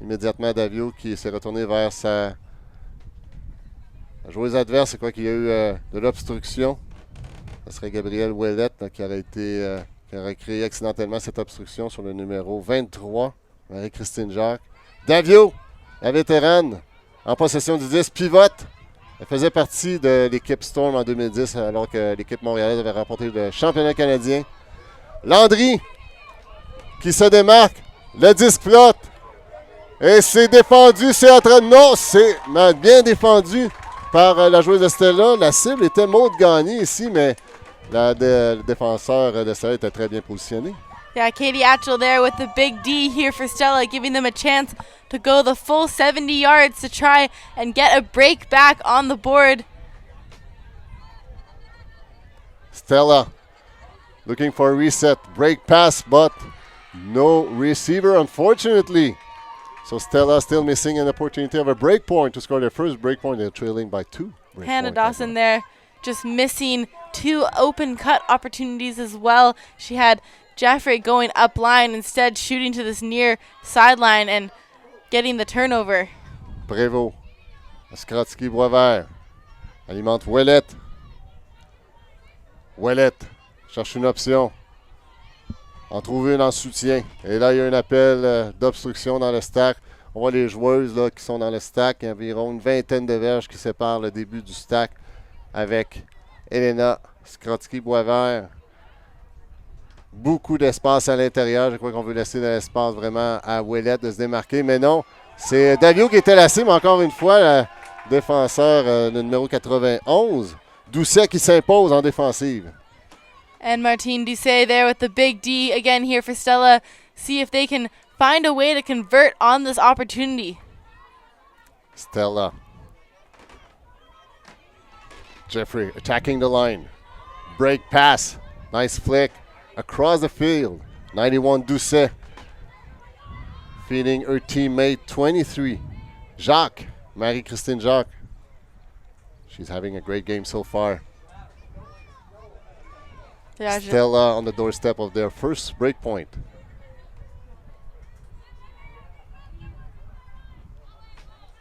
A: Immédiatement, Davio qui s'est retourné vers sa joueuse adverse. C'est quoi qu'il y a eu de l'obstruction? Ce serait Gabrielle Ouellette qui aurait créé accidentellement cette obstruction sur le numéro 23, Marie-Christine Jacques. Davio, la vétérane, en possession du disque, pivote. Elle faisait partie de l'équipe Storm en 2010, alors que l'équipe montréalaise avait remporté le championnat canadien. Landry, qui se démarque. Le disque flotte. Et c'est défendu, c'est en train de... Non, c'est bien défendu par la joueuse de Stella. La cible était Maude Gagné ici, mais le défenseur de Stella était très bien positionné.
B: Yeah, Katie Atchell there with the big D here for Stella, giving them a chance to go the full 70 yards to try and get a break back on the board.
A: Stella looking for a reset, break pass, but no receiver, unfortunately. So Stella still missing an opportunity of a break point to score their first break point. They're trailing by 2.
B: Hannah Dawson there just missing 2 open cut opportunities as well. She had Jeffrey going up line, instead shooting to this near sideline and getting the turnover.
A: Prévost, Skrotsky, Boisvert, alimente Ouellette. Ouellette cherche une option. En trouve une en soutien. Et là, il y a un appel d'obstruction dans le stack. On voit les joueuses là, qui sont dans le stack. Il y a environ une vingtaine de verges qui séparent le début du stack avec Elena Skrotsky-Boisvert. Beaucoup d'espace à l'intérieur. Je crois qu'on veut laisser de l'espace vraiment à Ouellette de se démarquer. Mais non, c'est Davio qui était lassé, mais encore une fois, le défenseur, le numéro 91, Doucet qui s'impose en défensive.
B: And Martine Doucet there with the big D again here for Stella. See if they can find a way to convert on this opportunity.
A: Stella. Jeffrey attacking the line. Break pass. Nice flick across the field. 91 Doucet. Feeding her teammate 23. Jacques. Marie-Christine Jacques. She's having a great game so far.
B: Yeah,
A: Stella on the doorstep of their first break point.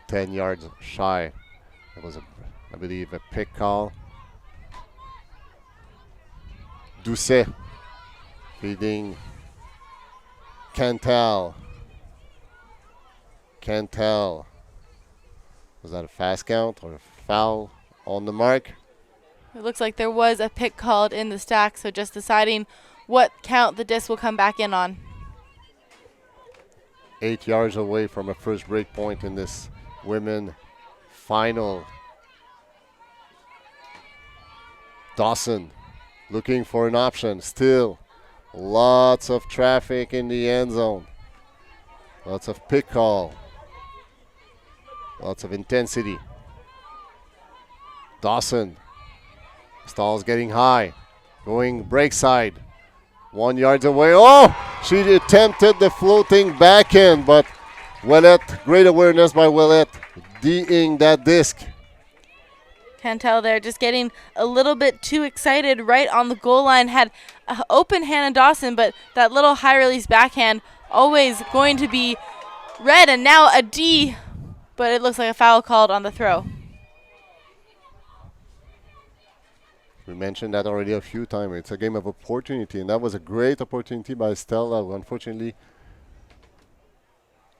A: "10 yards shy." It was, I believe, a pick call. Doucet feeding Cantal. Cantal. Was that a fast count or a foul on the mark?
B: It looks like there was a pick called in the stack, so just deciding what count the disc will come back in on.
A: 8 yards away from a first break point in this women final. Dawson looking for an option. Still lots of traffic in the end zone. Lots of pick call. Lots of intensity. Dawson. Stall's getting high. Going break side. 1 yard away. Oh! She attempted the floating backhand, but Ouellette, great awareness by Ouellette, D'ing that disc.
B: Cantel there just getting a little bit too excited right on the goal line. Had an open hand in Dawson, but that little high release backhand always going to be red, and now a D, but it looks like a foul called on the throw.
A: We mentioned that already a few times. It's a game of opportunity, and that was a great opportunity by Stella, who unfortunately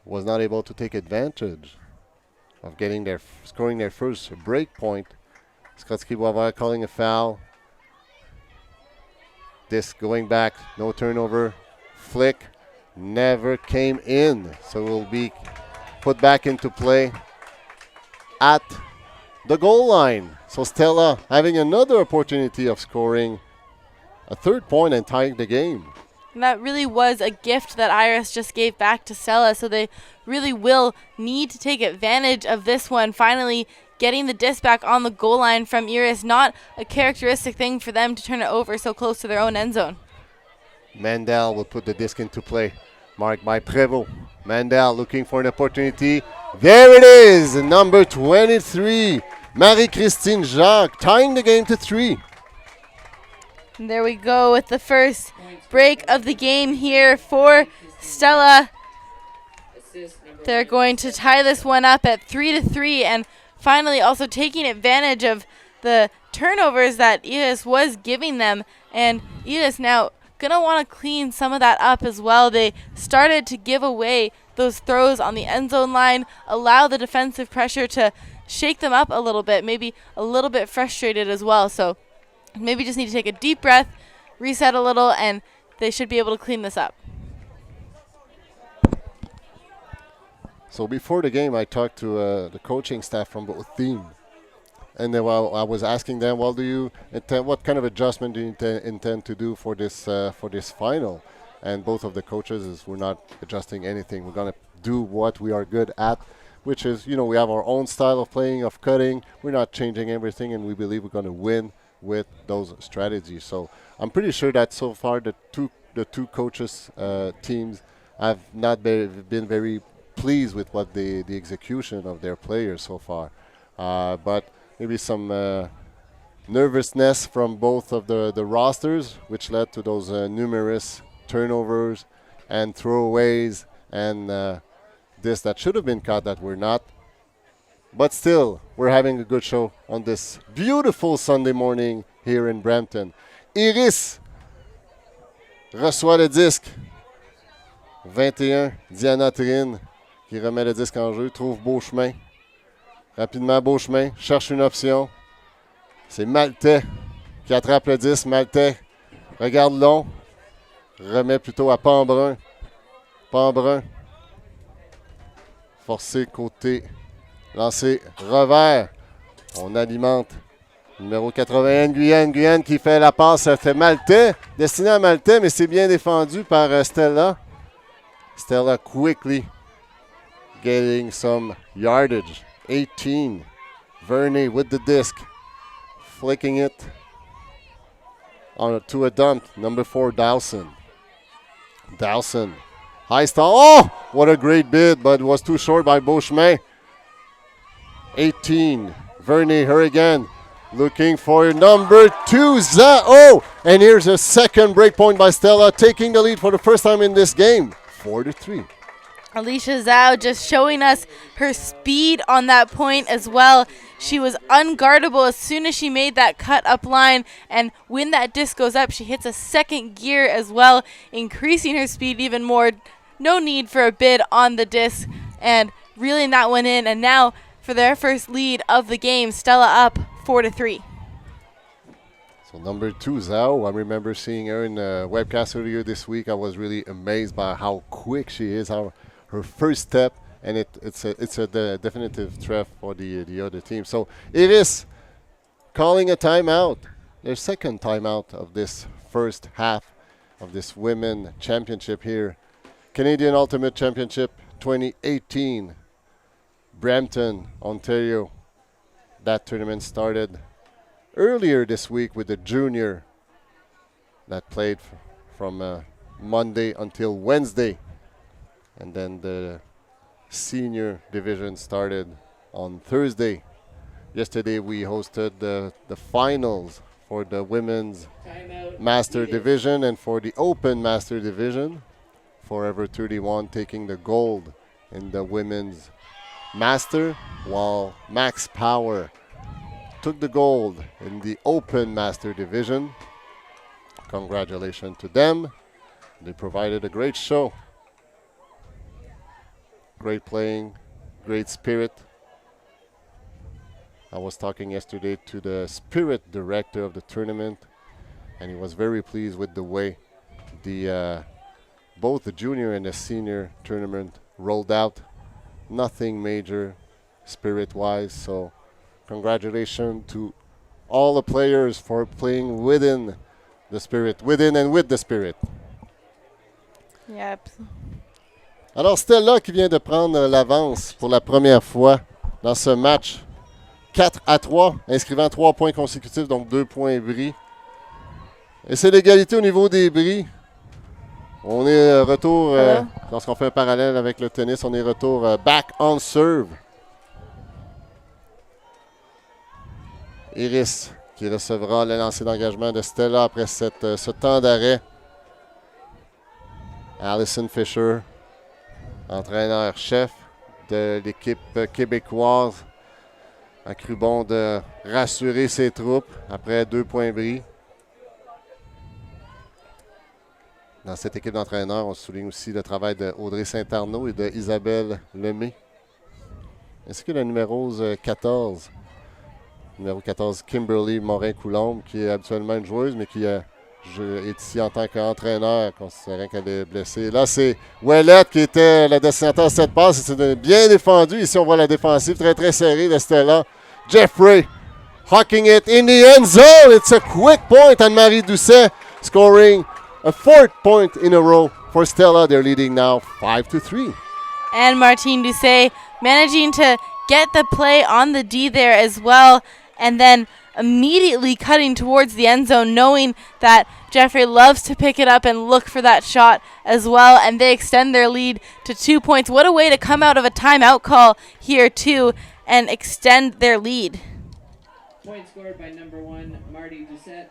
A: was not able to take advantage of getting their scoring their first break point. Skotsky-Boisvert calling a foul. This going back, no turnover. Flick never came in, so will be put back into play at the goal line. So Stella having another opportunity of scoring a third point and tying the game.
B: And that really was a gift that Iris just gave back to Stella, so they really will need to take advantage of this one. Finally getting the disc back on the goal line from Iris, not a characteristic thing for them to turn it over so close to their own end zone.
A: Mandel will put the disc into play, marked by Prévost. Mandel looking for an opportunity. There it is, number 23, Marie-Christine Jacques, tying the game to 3.
B: And there we go with the first break of the game here for Stella. They're going to tie this one up at 3-3, and finally also taking advantage of the turnovers that Iris was giving them. And Iris now going to want to clean some of that up as well. They started to give away those throws on the end zone line, allow the defensive pressure to shake them up a little bit, maybe a little bit frustrated as well. So maybe just need to take a deep breath, reset a little, and they should be able to clean this up.
A: So before the game, I talked to the coaching staff from both teams. And then I was asking them, well, do you intend, what kind of adjustment do you intend to do for this final? And both of the coaches is we're not adjusting anything. We're going to do what we are good at, which is, we have our own style of playing, of cutting. We're not changing everything, and we believe we're going to win with those strategies. So I'm pretty sure that so far the two coaches teams have not been very pleased with what the execution of their players so far. But maybe some nervousness from both of the rosters, which led to those numerous turnovers and throwaways and this that should have been caught that were not. But still, we're having a good show on this beautiful Sunday morning here in Brampton. Iris reçoit le disque. 21, Diana Trine qui remet le disque en jeu, trouve Beauchemin. Rapidement, Beauchemin cherche une option. C'est Maltais qui attrape le disque. Maltais regarde long. Remet plutôt à Pambrun. Pambrun. Forcé côté. Lancé revers. On alimente Numéro 81, Guyane. Guyane qui fait la passe. C'est Maltais. Destiné à Maltais, mais c'est bien défendu par Stella. Stella quickly getting some yardage. 18. Verney with the disc. Flicking it to a dump. Number 4, Dawson. Dawson. High stall. Oh! What a great bid, but was too short by Beauchemin. 18. Verney, her again. Looking for number 2, Zhao. Oh! And here's a second break point by Stella, taking the lead for the first time in this game. 4-3.
B: Alicia Zhao just showing us her speed on that point as well. She was unguardable as soon as she made that cut up line, and when that disc goes up, she hits a second gear as well, increasing her speed even more. No need for a bid on the disc, and reeling that one in, and now for their first lead of the game, Stella up 4-3.
A: So number 2, Zhao, I remember seeing her in the webcast earlier this week. I was really amazed by how quick she is, how her first step, and it's a definitive threat for the other team. So it is calling a timeout, their second timeout of this first half of this women championship here. Canadian Ultimate Championship 2018, Brampton, Ontario. That tournament started earlier this week with the junior that played from Monday until Wednesday. And then the senior division started on Thursday. Yesterday we hosted the finals for the women's master division and for the open master division. Forever 31 taking the gold in the women's master, while Max Power took the gold in the open master division. Congratulations to them. They provided a great show. Great playing, great spirit. I was talking yesterday to the spirit director of the tournament, and he was very pleased with the way both the junior and the senior tournament rolled out. Nothing major spirit-wise, so congratulations to all the players for playing within the spirit, within and with the spirit.
B: Yep.
A: Alors Stella qui vient de prendre l'avance pour la première fois dans ce match 4-3, inscrivant 3 points consécutifs, donc 2 points bris. Et c'est l'égalité au niveau des bris. On est retour, lorsqu'on fait un parallèle avec le tennis, on est retour back on serve. Iris qui recevra le lancer d'engagement de Stella après ce temps d'arrêt. Alison Fisher, entraîneur-chef de l'équipe québécoise, a cru bon de rassurer ses troupes après 2 points bris. Dans cette équipe d'entraîneurs, on souligne aussi le travail d'Audrey Saint-Arnaud et d'Isabelle Lemay, ainsi que le numéro 14. Numéro 14, Kimberly Morin-Coulombe, qui est habituellement une joueuse, mais qui est ici en tant qu'entraîneur, considérant qu'elle est blessée. Là, c'est Ouellette qui était le destinataire de cette passe. C'est bien défendu. Ici, on voit la défensive très, très serrée de Stella. Jeffrey hawking it in the end zone. It's a quick point. Anne-Marie Doucet scoring a 4th point in a row for Stella. They're leading now 5-3.
B: And Martine Doucet managing to get the play on the D there as well, and then immediately cutting towards the end zone, knowing that Jeffrey loves to pick it up and look for that shot as well, and they extend their lead to 2 points. What a way to come out of a timeout call here, too, and extend their lead.
C: Point scored by number 1, Marty Doucet.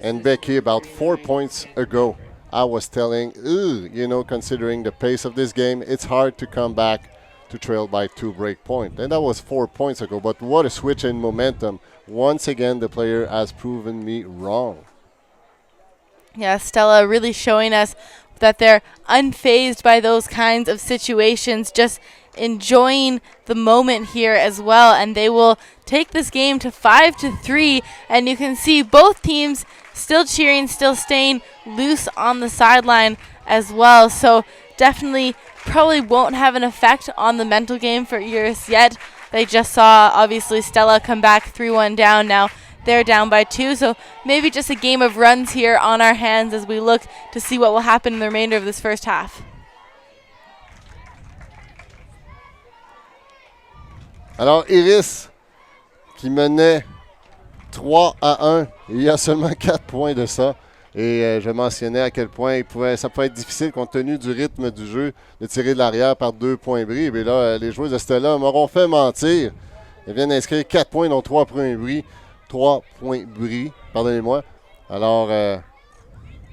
A: And Becky, about 4 points ago, I was telling, considering the pace of this game, it's hard to come back to trail by 2 break point. And that was 4 points ago, but what a switch in momentum. Once again, the player has proven me wrong.
B: Yeah, Stella really showing us that they're unfazed by those kinds of situations, just enjoying the moment here as well, and they will take this game to 5-3, and you can see both teams still cheering, still staying loose on the sideline as well. So definitely probably won't have an effect on the mental game for Iris yet. they just saw, obviously, Stella come back 3-1 down. Now they're down by 2, so maybe just a game of runs here on our hands as we look to see what will happen in the remainder of this first half.
A: Alors, Iris, qui menait 3-1, il y a seulement 4 points de ça. Et je mentionnais à quel point ça pouvait être difficile, compte tenu du rythme du jeu, de tirer de l'arrière par 2 points bris. Mais là, les joueurs de Stella m'auront fait mentir. Ils viennent d'inscrire 4 points, dont 3 points bris. 3 points bris, pardonnez-moi. Alors,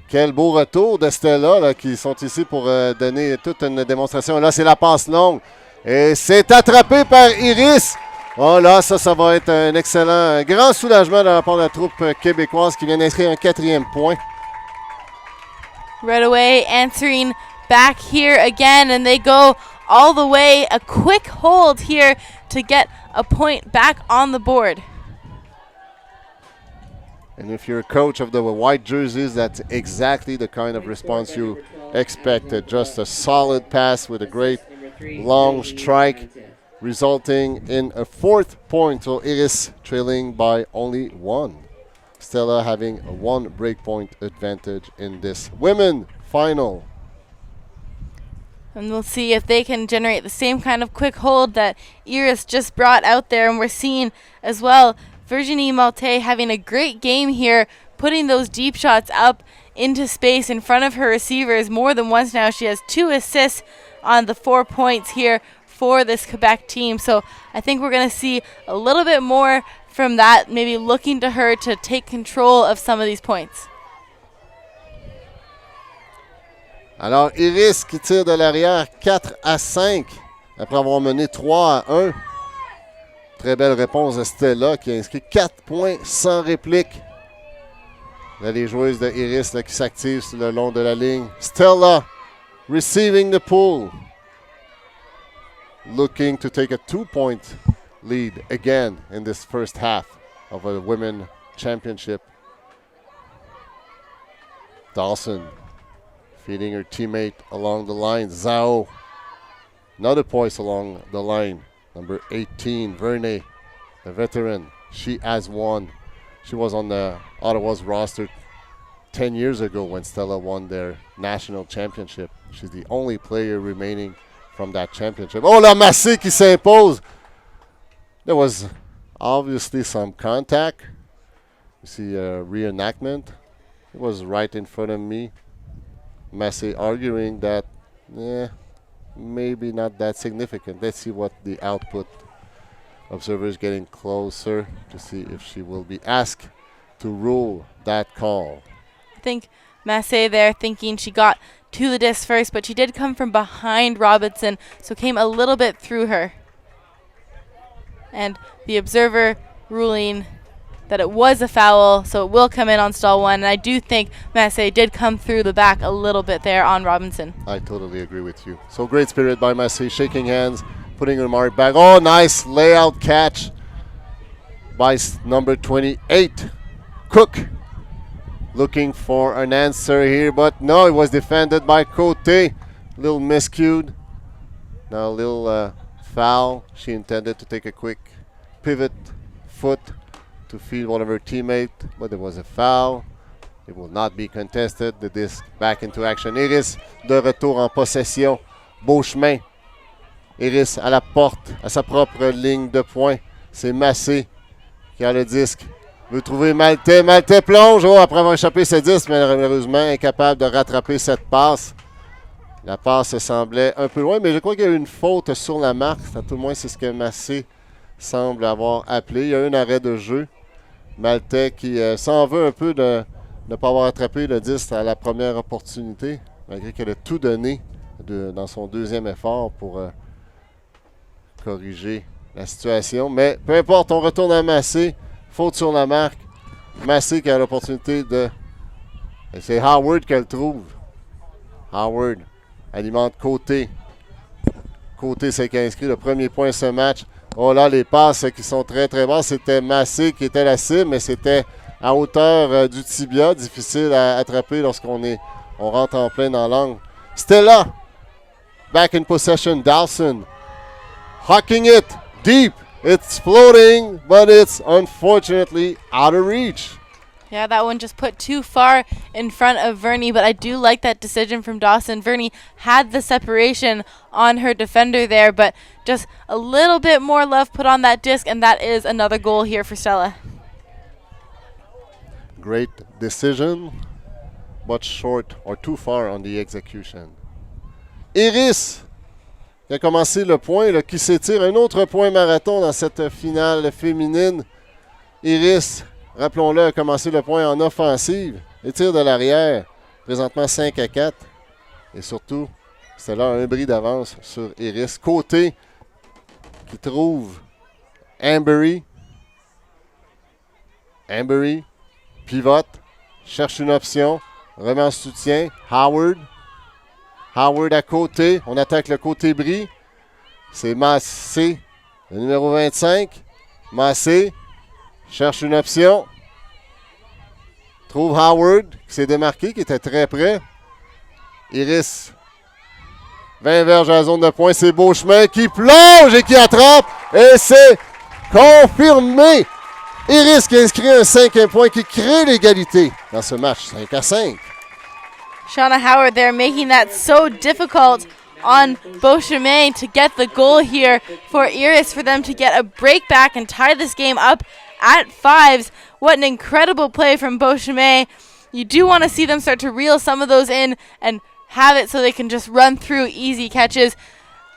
A: quel beau retour de Stella, là, qui sont ici pour donner toute une démonstration. Là, c'est la passe longue. Et c'est attrapé par Iris. Oh là, ça va être un excellent, un grand soulagement de la part de la troupe québécoise qui vient d'inscrire un 4e point.
B: Right away, answering back here again, and they go all the way. A quick hold here to get a point back on the board.
A: And if you're a coach of the white jerseys, that's exactly the kind of response you expected. Just a solid pass with a great long strike, resulting in a 4th point. So Iris trailing by only 1. Stella having a 1 breakpoint advantage in this women final.
B: And we'll see if they can generate the same kind of quick hold that Iris just brought out there. And we're seeing as well Virginie Malte having a great game here, putting those deep shots up into space in front of her receivers more than once now. She has 2 assists on the 4 points here for this Quebec team. So I think we're going to see a little bit more from that, maybe looking to her to take control of some of these points.
A: Alors, Iris qui tire de l'arrière 4-5 après avoir mené 3-1. Très belle réponse de Stella qui a inscrit 4 points sans réplique. Là, les joueuses de Iris là, qui s'activent sur le long de la ligne. Stella receiving the pull. Looking to take a 2-point lead again in this first half of a women championship. Dawson feeding her teammate along the line. Zhao. Another point along the line. Number 18, Verne, the veteran. She has won. She was on the Ottawa's roster 10 years ago when Stella won their national championship. She's the only player remaining from that championship. Oh, la Massé qui s'impose. There was obviously some contact. You see a reenactment. It was right in front of me. Massé arguing that, maybe not that significant. Let's see what the output. Observers getting closer to see if she will be asked to rule that call.
B: I think Massé there thinking she got to the disc first, but she did come from behind Robinson, so came a little bit through her. And the observer ruling that it was a foul, so it will come in on stall 1. And I do think Massé did come through the back a little bit there on Robinson.
A: I totally agree with you. So great spirit by Massé, shaking hands, putting her mark back. Oh, nice layout catch by number 28, Cook. Looking for an answer here, but no, it was defended by Cote. Little miscued. Now a little foul. She intended to take a quick pivot foot to feed one of her teammates, but there was a foul. It will not be contested. The disc back into action. Iris de retour en possession. Beau chemin. Iris à la porte, à sa propre ligne de points. C'est Massé qui a le disque. Veut trouver Malte. Malte plonge. Oh, après avoir échappé ce disque, mais malheureusement incapable de rattraper cette passe. La passe semblait un peu loin, mais je crois qu'il y a eu une faute sur la marque. À tout le moins, c'est ce que Massé semble avoir appelé. Il y a eu un arrêt de jeu. Malte qui s'en veut un peu de ne pas avoir attrapé le disque à la première opportunité, malgré qu'elle a tout donné dans son deuxième effort pour corriger la situation. Mais peu importe, on retourne à Massé. Faute sur la marque. Massé qui a l'opportunité de... Et c'est Howard qu'elle trouve. Howard alimente Côté. Côté, c'est qui a inscrit le premier point de ce match. Oh là, les passes qui sont très très basses. C'était Massé qui était la cible, mais c'était à hauteur du tibia. Difficile à attraper lorsqu'on rentre en plein dans l'angle. Stella, back in possession. Dawson, hawking it deep. It's floating, but it's unfortunately out of reach.
B: Yeah, that one just put too far in front of Verney, but I do like that decision from Dawson. Verney had the separation on her defender there, but just a little bit more love put on that disc, and that is another goal here for Stella.
A: Great decision, but short or too far on the execution. Iris qui a commencé le point, là, qui s'étire un autre point marathon dans cette finale féminine. Iris, rappelons-le, a commencé le point en offensive. Les tirs de l'arrière, présentement 5-4. Et surtout, c'est là un bris d'avance sur Iris. Côté qui trouve Ambery. Ambery pivote, cherche une option, remet en soutien. Howard. Howard à côté. On attaque le côté bris. C'est Massé, le numéro 25. Massé cherche une option. Trouve Howard qui s'est démarqué, qui était très près. Iris 20 verges à la zone de pointe. C'est Beauchemin qui plonge et qui attrape. Et c'est confirmé. Iris qui inscrit un 5e point qui crée l'égalité dans ce match 5-5.
B: Shauna Howard there making that so difficult on Beauchemin to get the goal here for Iris, for them to get a break back and tie this game up at 5s. What an incredible play from Beauchemin. You do want to see them start to reel some of those in and have it so they can just run through easy catches.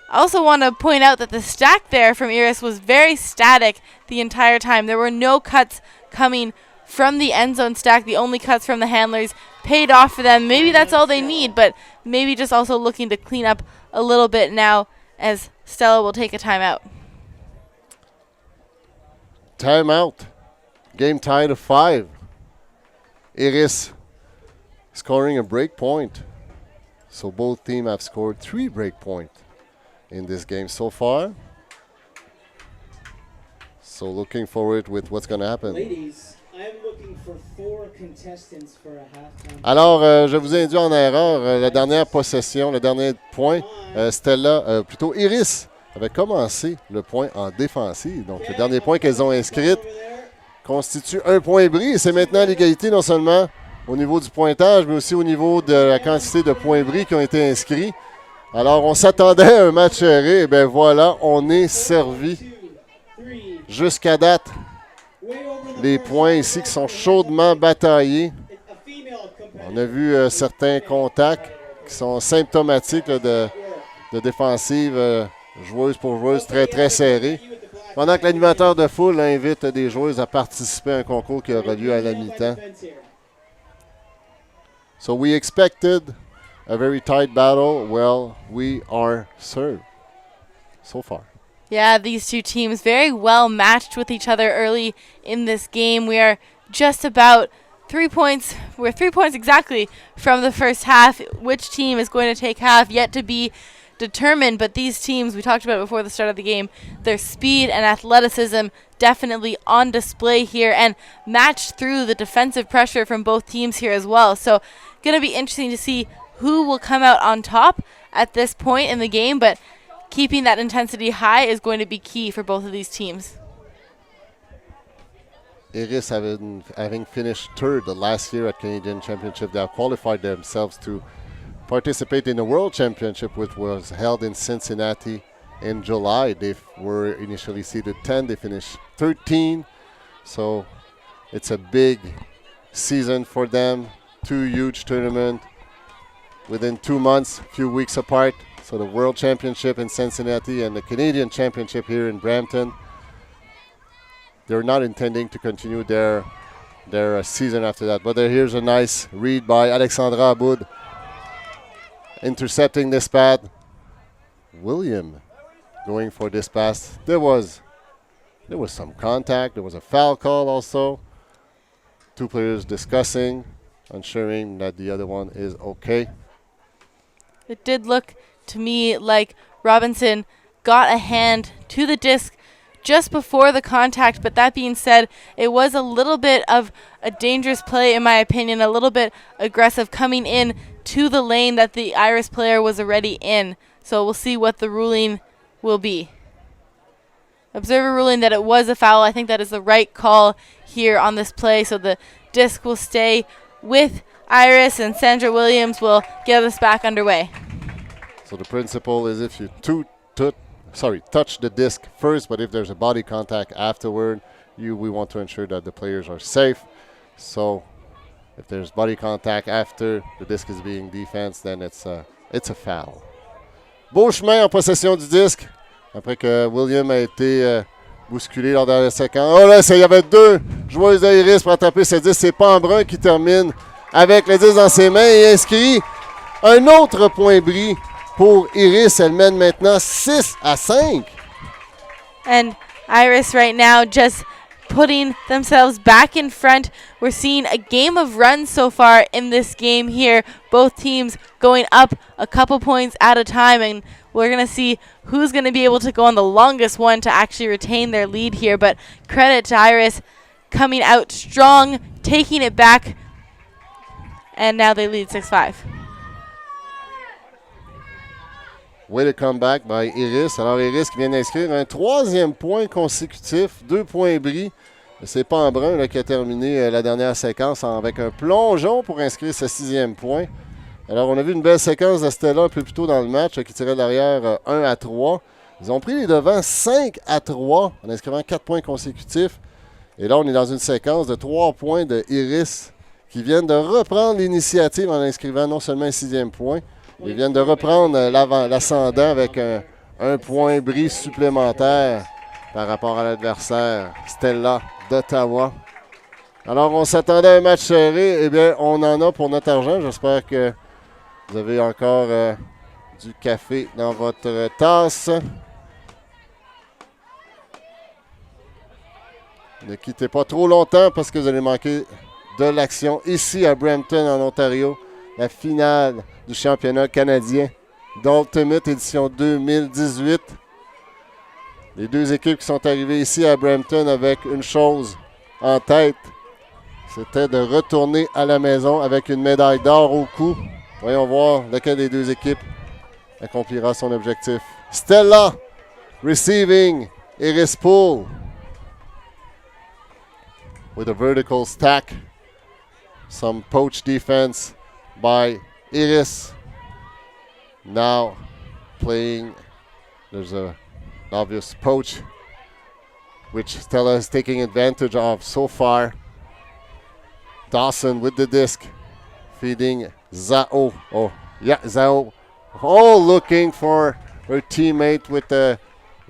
B: I also want to point out that the stack there from Iris was very static the entire time. There were no cuts coming from the end zone stack. The only cuts from the handlers paid off for them. Maybe that's all they need, but maybe just also looking to clean up a little bit now as Stella will take a timeout.
A: Timeout. Game tied at 5. Iris scoring a break point. So both teams have scored 3 break points in this game so far. So looking forward with what's going to happen.
C: Ladies, I'm looking for 4 contestants for a halftime.
A: Alors, je vous ai induit en erreur. La dernière possession, le dernier point, Stella, plutôt Iris, avait commencé le point en défensive. Donc, le dernier point qu'elles ont inscrit constitue un point bris. Et c'est maintenant l'égalité non seulement au niveau du pointage, mais aussi au niveau de la quantité de points bris qui ont été inscrits. Alors, on s'attendait à un match serré. Et bien voilà, on est servi. Jusqu'à date, les points ici qui sont chaudement bataillés. On a vu certains contacts qui sont symptomatiques là, de défensive joueuse pour joueuse très très serrée. Pendant que l'animateur de foule invite des joueuses à participer à un concours qui aura lieu à la mi-temps. So we expected a very tight battle. Well, we are served so far.
B: Yeah, these two teams very well matched with each other early in this game. We are just about 3 points. We're 3 points exactly from the first half. Which team is going to take half yet to be determined, but these teams, we talked about before the start of the game, their speed and athleticism definitely on display here and matched through the defensive pressure from both teams here as well. So going to be interesting to see who will come out on top at this point in the game, but keeping that intensity high is going to be key for both of these teams.
A: Iris, having finished third last year at Canadian Championship, they have qualified themselves to participate in the World Championship, which was held in Cincinnati in July. They were initially seeded 10. They finished 13. So it's a big season for them. 2 huge tournaments within 2 months, a few weeks apart. So the World Championship in Cincinnati and the Canadian Championship here in Brampton. They're not intending to continue their season after that. But here's a nice read by Alexandra Aboud, intercepting this pad. William going for this pass. There was some contact. There was a foul call also. 2 players discussing, ensuring that the other one is okay.
B: It did look to me like Robinson got a hand to the disc just before the contact, but that being said, it was a little bit of a dangerous play in my opinion, a little bit aggressive coming in to the lane that the Iris player was already in. So we'll see what the ruling will be. observer ruling that it was a foul. I think that is the right call here on this play. So the disc will stay with Iris, and Sandra Williams will get us back underway.
A: So the principle is if you touch the disc first, but if there's a body contact afterward, we want to ensure that the players are safe. So if there's body contact after the disc is being defensed, then it's a foul. Beau chemin en possession du disque, après que William a été bousculé lors de la séquence. Oh là, il y avait deux joueuses d'Iris pour attraper ce disque. C'est Pambrun qui termine avec le disque dans ses mains et inscrit un autre point bris pour Iris. Elle mène maintenant 6-5.
B: And Iris right now just putting themselves back in front. We're seeing a game of runs so far in this game here. Both teams going up a couple points at a time, and we're going to see who's going to be able to go on the longest one to actually retain their lead here. But credit to Iris coming out strong, taking it back, and now they lead 6-5.
A: Way to come back by Iris. Alors Iris qui vient d'inscrire un troisième point consécutif, 2 points bris. C'est Pambrun là, qui a terminé la dernière séquence avec un plongeon pour inscrire ce 6e point. Alors on a vu une belle séquence de Stella un peu plus tôt dans le match qui tirait derrière 1-3. Ils ont pris les devants 5-3 en inscrivant 4 points consécutifs. Et là on est dans une séquence de 3 points de Iris qui viennent de reprendre l'initiative en inscrivant non seulement un 6e point, ils viennent de reprendre l'ascendant avec un point bris supplémentaire par rapport à l'adversaire Stella d'Ottawa. Alors, on s'attendait à un match serré. Eh bien, on en a pour notre argent. J'espère que vous avez encore du café dans votre tasse. Ne quittez pas trop longtemps parce que vous allez manquer de l'action ici à Brampton, en Ontario. La finale du championnat canadien d'Ultimate édition 2018. Les deux équipes qui sont arrivées ici à Brampton avec une chose en tête, c'était de retourner à la maison avec une médaille d'or au cou. Voyons voir laquelle des deux équipes accomplira son objectif. Stella receiving Iris Poole with a vertical stack. Some poach defense by Iris. Now playing, there's an obvious poach, which Stella is taking advantage of so far. Dawson with the disc, feeding Zhao. Oh, yeah, Zhao. Oh, looking for her teammate with a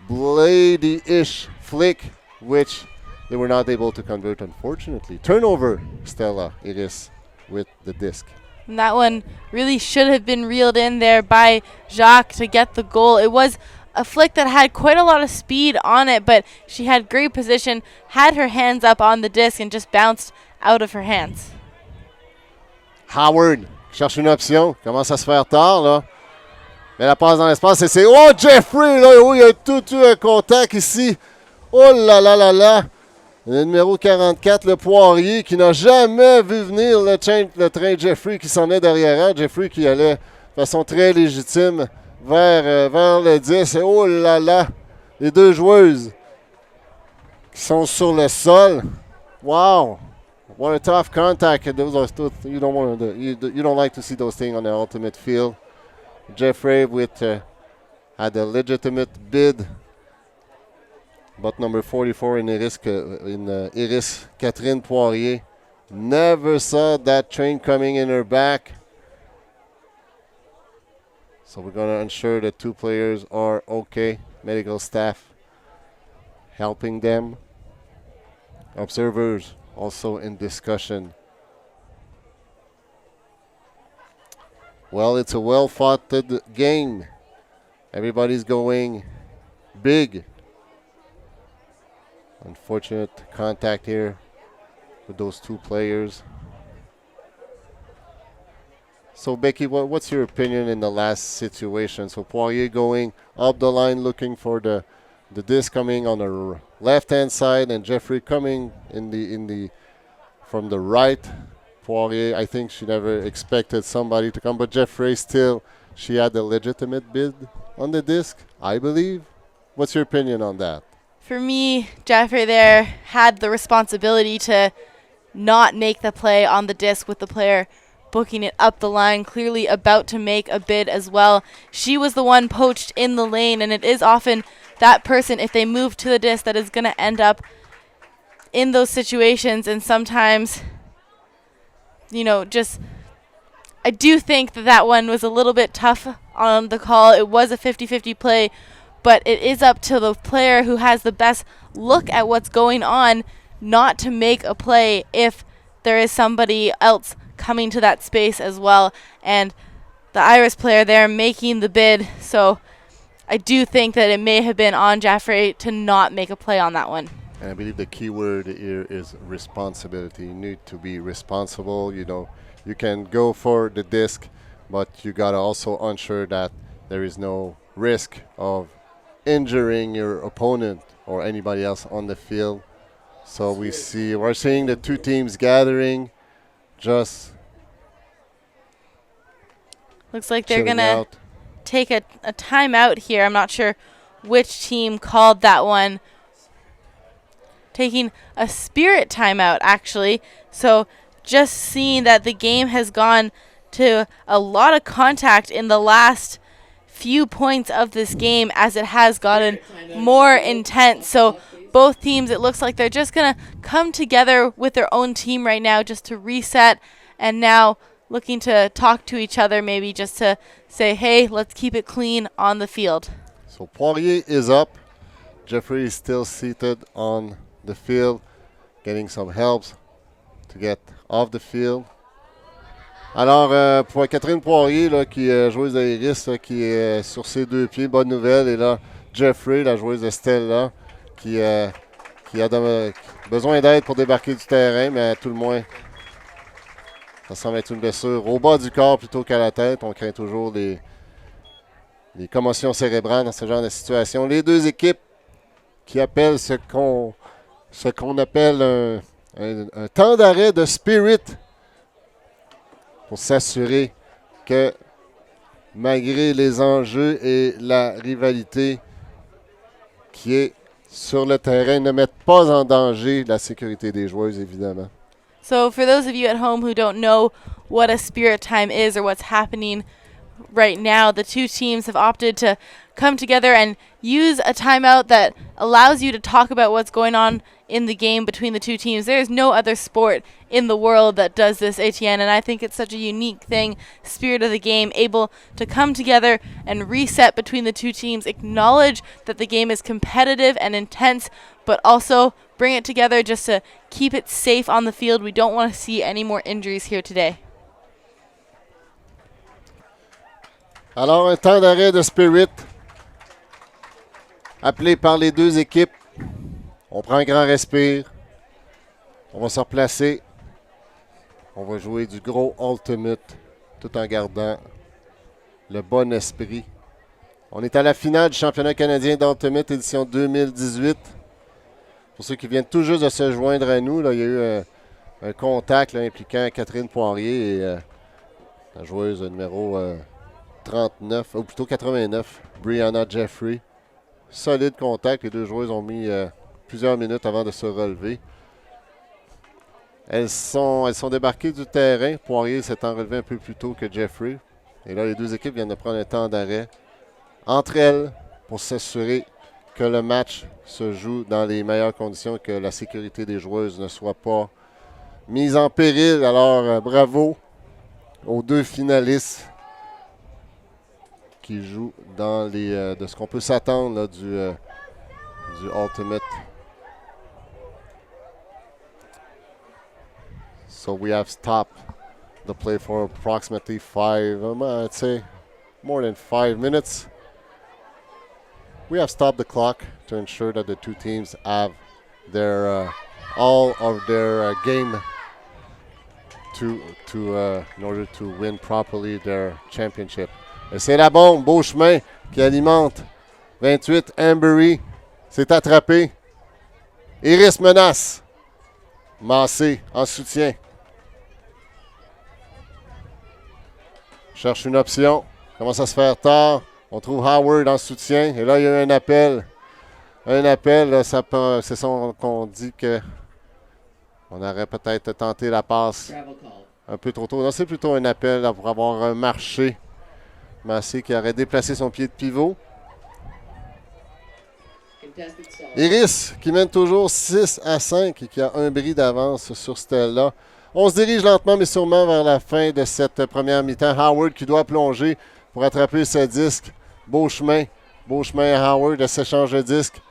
A: blady-ish flick, which they were not able to convert, unfortunately. Turnover, Stella, Iris with the disc.
B: And that one really should have been reeled in there by Jacques to get the goal. It was a flick that had quite a lot of speed on it, but she had great position, had her hands up on the disc, and just bounced out of her hands.
A: Howard cherche une option, commence à se faire tard, là. Mais la passe dans l'espace, et c'est... Oh, Jeffrey, là, oui, il y a tout eu un contact ici. Oh là là là là. Le numéro 44, le Poirier, qui n'a jamais vu venir le train Jeffrey qui s'en est derrière elle. Jeffrey qui allait de façon très légitime vers le 10. Et oh là là, les deux joueuses qui sont sur le sol. Wow! What a tough contact. Those are still, you don't like to see those things on the ultimate field. Jeffrey had a legitimate bid. But number 44 in Iris, Catherine Poirier, never saw that train coming in her back. So we're going to ensure that two players are okay. Medical staff helping them. Observers also in discussion. Well, it's a well-fought game. Everybody's going big. Unfortunate contact here with those two players. So, Becky, what's your opinion in the last situation? So, Poirier going up the line looking for the disc coming on the left-hand side, and Jeffrey coming from the right. Poirier, I think she never expected somebody to come, but Jeffrey still, she had a legitimate bid on the disc, I believe. What's your opinion on that?
B: For me, Jeffrey there had the responsibility to not make the play on the disc with the player booking it up the line, clearly about to make a bid as well. She was the one poached in the lane, and it is often that person, if they move to the disc, that is going to end up in those situations. And sometimes, you know, just I do think that one was a little bit tough on the call. It was a 50-50 play, but it is up to the player who has the best look at what's going on not to make a play if there is somebody else coming to that space as well. And the Iris player there making the bid, so I do think that it may have been on Jeffrey to not make a play on that one.
A: And I believe the key word here is responsibility. You need to be responsible. You know, you can go for the disc, but you got to also ensure that there is no risk of injuring your opponent or anybody else on the field. So we're seeing the two teams gathering, just
B: looks like they're
A: chilling
B: gonna
A: out.
B: take a timeout here. I'm not sure which team called that one. Taking a spirit timeout, actually. So just seeing that the game has gone to a lot of contact in the last few points of this game as it has gotten more intense. So both teams, it looks like they're just going to come together with their own team right now just to reset, and now looking to talk to each other, maybe just to say, hey, let's keep it clean on the field.
A: So Poirier is up. Jeffrey is still seated on the field, getting some helps to get off the field. Alors, pour Catherine Poirier, là, qui est joueuse d'Iris, qui est sur ses deux pieds, bonne nouvelle. Et là, Jeffrey, la joueuse de Stella, qui a besoin d'aide pour débarquer du terrain, mais à tout le moins, ça semble être une blessure au bas du corps plutôt qu'à la tête. On craint toujours les commotions cérébrales dans ce genre de situation. Les deux équipes qui appellent ce qu'on appelle un temps d'arrêt de spirit pour s'assurer que malgré les enjeux et la rivalité qui est sur le terrain, ne mettent pas en danger la sécurité des joueuses, évidemment.
B: So for those of you at home who don't know what a spirit time is or what's happening right now, the two teams have opted to come together and use a timeout that allows you to talk about what's going on in the game between the two teams. There is no other sport in the world that does this, Etienne, and I think it's such a unique thing, spirit of the game, able to come together and reset between the two teams, acknowledge that the game is competitive and intense, but also bring it together just to keep it safe on the field. We don't want to see any more injuries here today.
A: Alors, un temps d'arrêt de spirit appelé par les deux équipes. On prend un grand respire. On va se replacer. On va jouer du gros ultimate tout en gardant le bon esprit. On est à la finale du championnat canadien d'ultimate édition 2018. Pour ceux qui viennent tout juste de se joindre à nous, là, il y a eu un contact là, impliquant Catherine Poirier et la joueuse numéro 39, ou plutôt 89, Brianna Jeffrey. Solide contact. Les deux joueuses ont mis plusieurs minutes avant de se relever. Elles sont débarquées du terrain. Poirier s'étant relevé un peu plus tôt que Jeffrey. Et là, les deux équipes viennent de prendre un temps d'arrêt entre elles pour s'assurer que le match se joue dans les meilleures conditions, que la sécurité des joueuses ne soit pas mise en péril. Alors, bravo aux deux finalistes qui jouent dans de ce qu'on peut s'attendre là, du Ultimate. So we have stopped the play for approximately I'd say more than 5 minutes. We have stopped the clock to ensure that the two teams have their all of their game in order to win properly their championship. Et c'est la bombe, beau chemin qui alimente 28. Ambery s'est attrapé. Iris menace. Massé en soutien. Cherche une option. Commence à se faire tard. On trouve Howard en soutien. Et là, il y a eu un appel un appel. Là, c'est ça qu'on dit que on aurait peut-être tenté la passe un peu trop tôt. Non, c'est plutôt un appel là, pour avoir marché. Massé qui aurait déplacé son pied de pivot. Iris qui mène toujours 6-5 et qui a un bris d'avance sur Stella. On se dirige lentement mais sûrement vers la fin de cette première mi-temps. Howard qui doit plonger pour attraper ce disque. Beau chemin à Howard de s'échange de disque.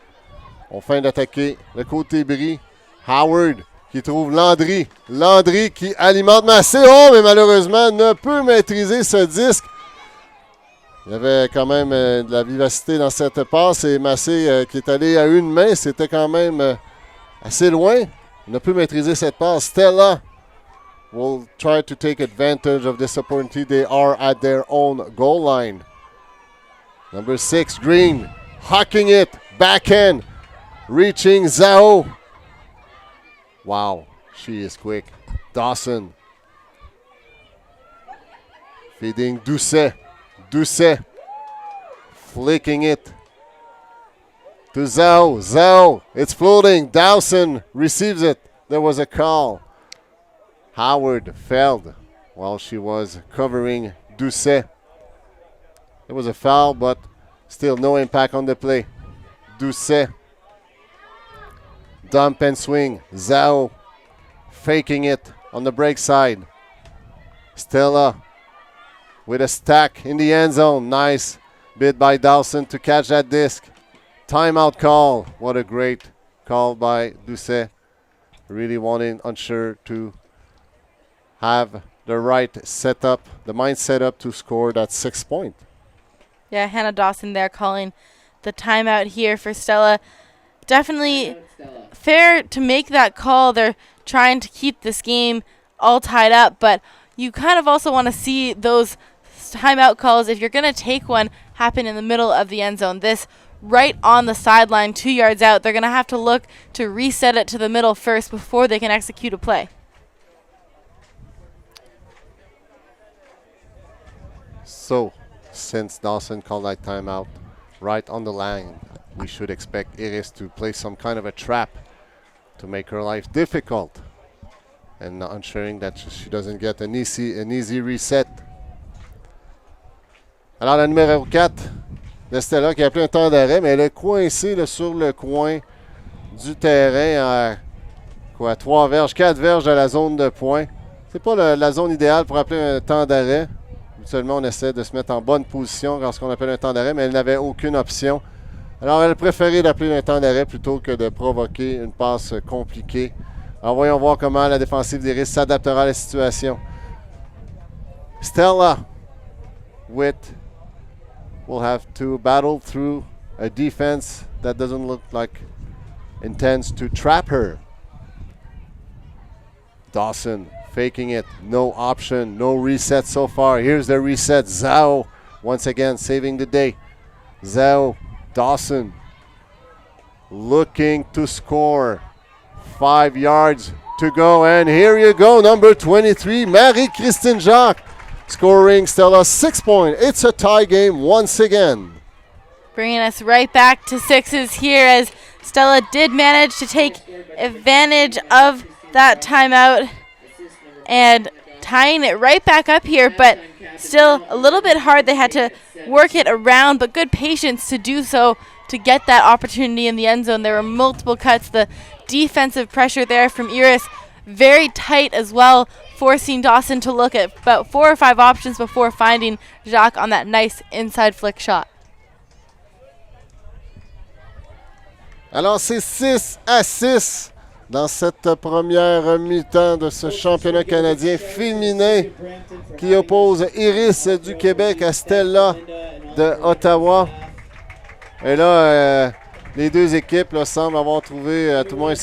A: On feint d'attaquer le côté bris. Howard qui trouve Landry. Landry qui alimente Massé. Oh, mais malheureusement ne peut maîtriser ce disque. Il y avait quand même de la vivacité dans cette passe et Massé qui est allé à une main, c'était quand même assez loin. Il ne peut maîtriser cette passe. Stella will try to take advantage of this opportunity. They are at their own goal line. Number 6, Green, hawking it, backhand, reaching Zhao. Wow, she is quick. Dawson. Feeding Doucet. Doucet. Flicking it to Zhao. Zhao, it's floating. Dawson receives it. There was a call. Howard felled while she was covering Doucet. It was a foul, but still no impact on the play. Doucet. Dump and swing. Zhao faking it on the break side. Stella with a stack in the end zone. Nice bid by Dawson to catch that disc. Timeout call. What a great call by Doucet. Really unsure to have the right setup, the mind set up to score that 6 point.
B: Yeah, Hannah Dawson there calling the timeout here for Stella. Definitely fair to make that call. They're trying to keep this game all tied up, but you kind of also want to see those timeout calls, if you're going to take one, happen in the middle of the end zone. This right on the sideline, 2 yards out. They're going to have to look to reset it to the middle first before they can execute a play.
A: So, since Dawson called that timeout right on the line, we should expect Iris to play some kind of a trap to make her life difficult and ensuring that she doesn't get an easy reset. Alors, la numéro 4 de Stella qui a appelé un temps d'arrêt, mais elle est coincée là, sur le coin du terrain à 3 verges, 4 verges de la zone de pointe. C'est pas la zone idéale pour appeler un temps d'arrêt. Seulement, on essaie de se mettre en bonne position lorsqu'on appelle un temps d'arrêt, mais elle n'avait aucune option. Alors, elle préférait d'appeler un temps d'arrêt plutôt que de provoquer une passe compliquée. Alors, voyons voir comment la défensive des Risques s'adaptera à la situation. Stella will have to battle through a defense that doesn't look like intends to trap her. Dawson faking it, no option, no reset so far. Here's the reset. Zhao once again saving the day. Zhao, Dawson looking to score. 5 yards to go, and here you go, number 23, Marie-Christine Jacques, scoring Stella 6 points. It's a tie game once again.
B: Bringing us right back to sixes here as Stella did manage to take advantage of that timeout and tying it right back up here, but still a little bit hard. They had to work it around, but good patience to do so to get that opportunity in the end zone. There were multiple cuts. The defensive pressure there from Iris very tight as well, forcing Dawson to look at about 4 or 5 options before finding Jacques on that nice inside flick shot.
A: Alors c'est 6-6 dans cette première mi-temps de ce championnat canadien féminin qui oppose Iris du Québec à Stella de Ottawa. Et là, les deux équipes là, semblent avoir trouvé, à tout le moins,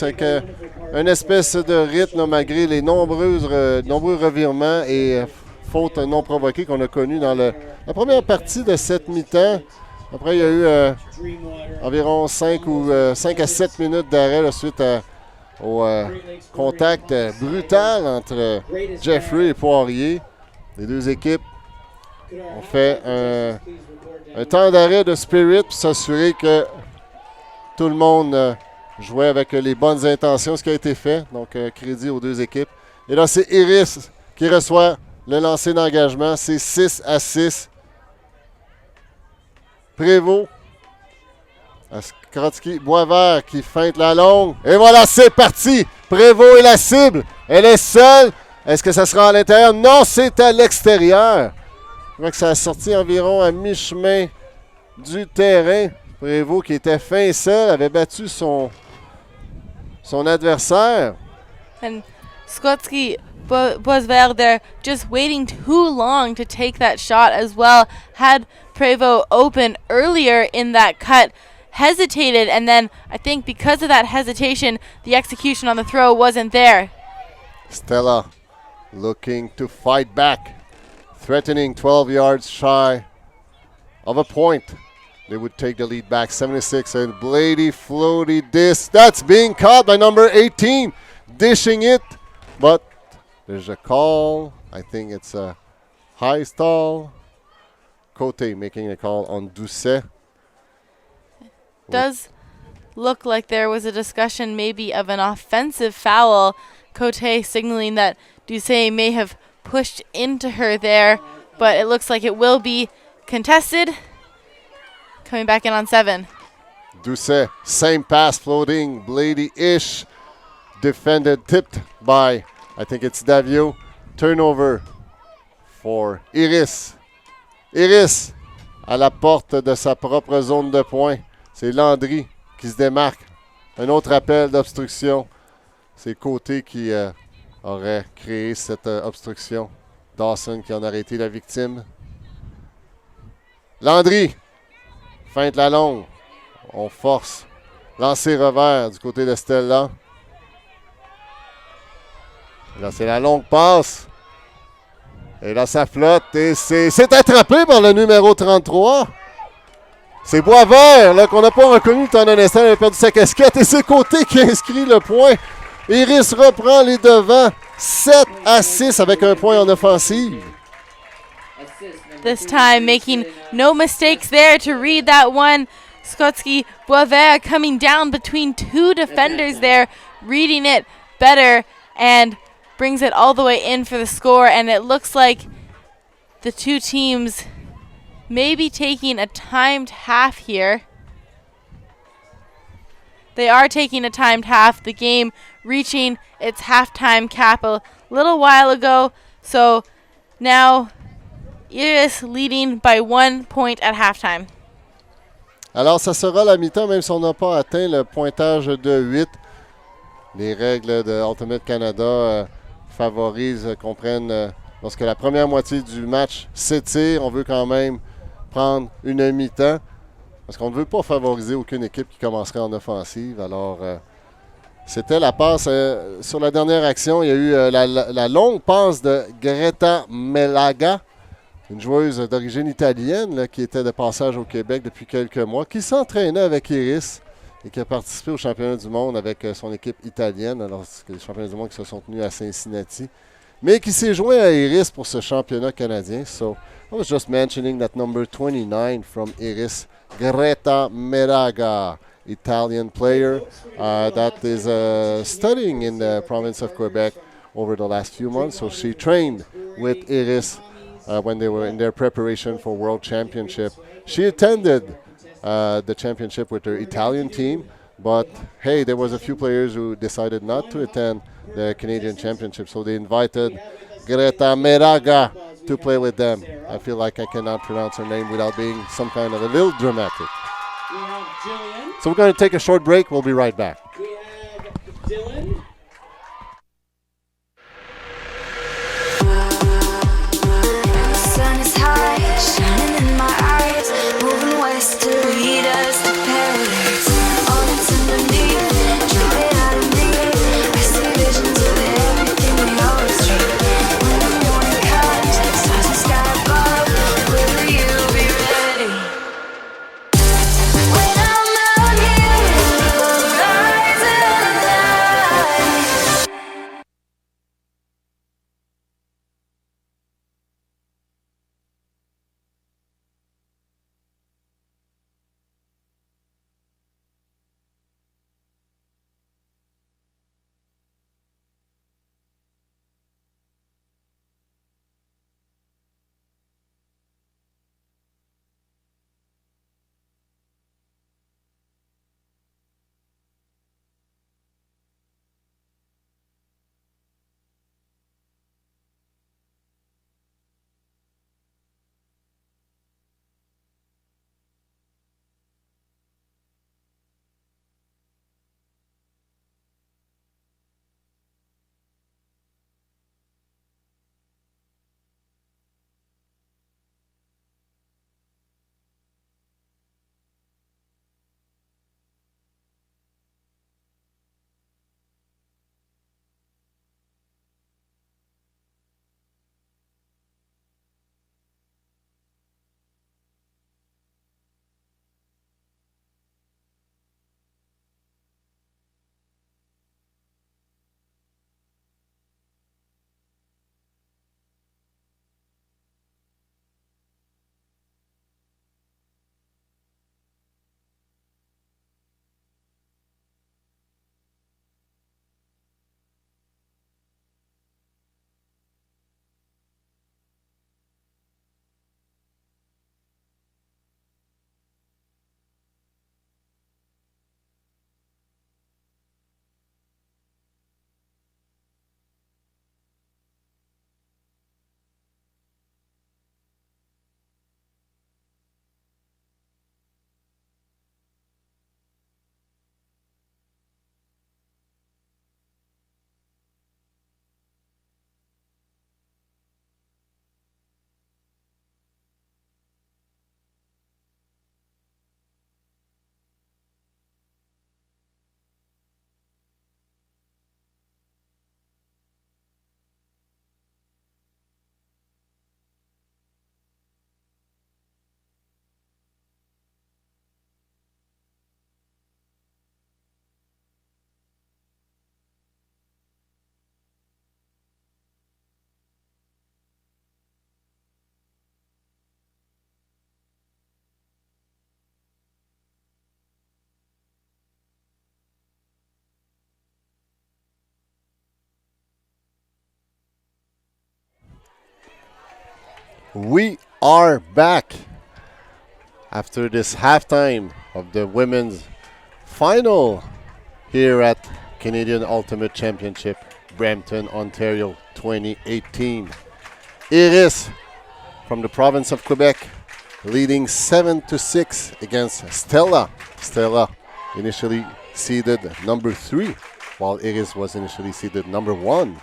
A: une espèce de rythme malgré les nombreux revirements et fautes non provoquées qu'on a connues dans la première partie de cette mi-temps. Après, il y a eu environ 5 à 7 minutes d'arrêt suite au contact brutal entre Jeffrey et Poirier. Les deux équipes ont fait un temps d'arrêt de spirit pour s'assurer que tout le monde jouait avec les bonnes intentions, ce qui a été fait. Donc, crédit aux deux équipes. Et là, c'est Iris qui reçoit le lancer d'engagement. C'est 6-6. Prévost. Krotsky, Boisvert qui feinte la longue. Et voilà, c'est parti. Prévost est la cible. Elle est seule. Est-ce que ça sera à l'intérieur? Non, c'est à l'extérieur. Je crois que ça a sorti environ à mi-chemin du terrain. Prévost qui était fin seul, avait battu son adversaire.
B: And Skotsky, Boisvert there just waiting too long to take that shot as well. Had Prévost open earlier in that cut, hesitated, and then I think because of that hesitation, the execution on the throw wasn't there.
A: Stella looking to fight back, threatening 12 yards shy of a point. They would take the lead back, 76, and Blady floaty disc. That's being caught by number 18, dishing it, but there's a call. I think it's a high stall. Cote making a call on Doucet.
B: Does look like there was a discussion maybe of an offensive foul. Cote signaling that Doucet may have pushed into her there, but it looks like it will be contested. Coming back in on 7.
A: Doucet, same pass floating, Blady-ish. Defended, tipped by, I think it's Davio. Turnover for Iris. Iris à la porte de sa propre zone de points. C'est Landry qui se démarque. Un autre appel d'obstruction. C'est Côté qui aurait créé cette obstruction. Dawson qui en aurait été la victime. Landry feinte la longue. On force. Lancer revers du côté de Stella. Là, c'est la longue passe. Et là, ça flotte. Et c'est attrapé par le numéro 33. C'est Boisvert, là, qu'on n'a pas reconnu le temps d'un instant. Il a perdu sa casquette. Et c'est Côté qui inscrit le point. Iris reprend les devants. 7-6 avec un point en offensive.
B: This time making no mistakes there to read that one. Skotsky, Boisvert coming down between two defenders there, reading it better, and brings it all the way in for the score. And it looks like the two teams may be taking a timed half here. They are taking a timed half. The game reaching its halftime cap a little while ago. So now Iris leading by 1 point at halftime.
A: Alors, ça sera la mi-temps, même si on n'a pas atteint le pointage de 8. Les règles de Ultimate Canada favorisent qu'on prenne, lorsque la première moitié du match s'étire, on veut quand même prendre une mi-temps, parce qu'on ne veut pas favoriser aucune équipe qui commencerait en offensive. Alors, c'était la passe. Sur la dernière action, il y a eu la longue passe de Greta Melaga, une joueuse d'origine italienne là, qui était de passage au Québec depuis quelques mois, qui s'entraînait avec Iris et qui a participé au championnat du monde avec son équipe italienne, alors que les championnats du monde qui se sont tenus à Cincinnati, mais qui s'est joint à Iris pour ce championnat canadien. So, I was just mentioning that number 29 from Iris, Greta Meraga, Italian player that is studying in the province of Quebec over the last few months. So she trained with Iris when they were in their preparation for World Championship. She attended the championship with her Italian team, but hey, there was a few players who decided not to attend the Canadian Championship, so they invited Greta Meraga to play with them. I feel like I cannot pronounce her name without being some kind of a little dramatic. So we're going to take a short break. We'll be right back.
C: We have Dylan.
D: The sun is high, shining in my eyes, moving west to lead us to paradise. All that's underneath, drawing out of me. I see visions of everything we always dream. When the morning comes, stars and sky above, will you be ready? When I'm out here, horizon light.
A: We are back after this halftime of the women's final here at Canadian Ultimate Championship, Brampton, Ontario 2018. Iris from the province of Quebec leading 7-6 against Stella. Stella initially seeded number 3, while Iris was initially seeded number 1.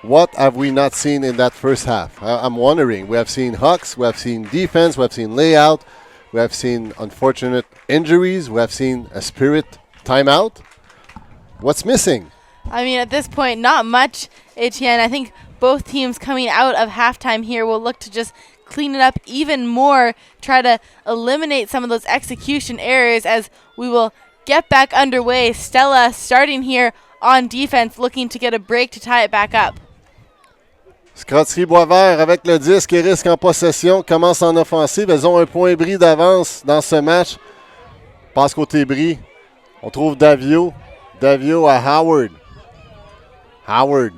A: What have we not seen in that first half? I'm wondering. We have seen hucks, we have seen defense, we have seen layout, we have seen unfortunate injuries, we have seen a spirit timeout. What's missing?
B: I mean, at this point, not much, Etienne. I think both teams coming out of halftime here will look to just clean it up even more, try to eliminate some of those execution errors as we will get back underway. Stella starting here on defense, looking to get a break to tie it back up.
A: Scotterie-Boisvert avec le disque et risque en possession, commence en offensive. Elles ont un point bris d'avance dans ce match. Passe côté bris. On trouve Davio. Davio à Howard. Howard.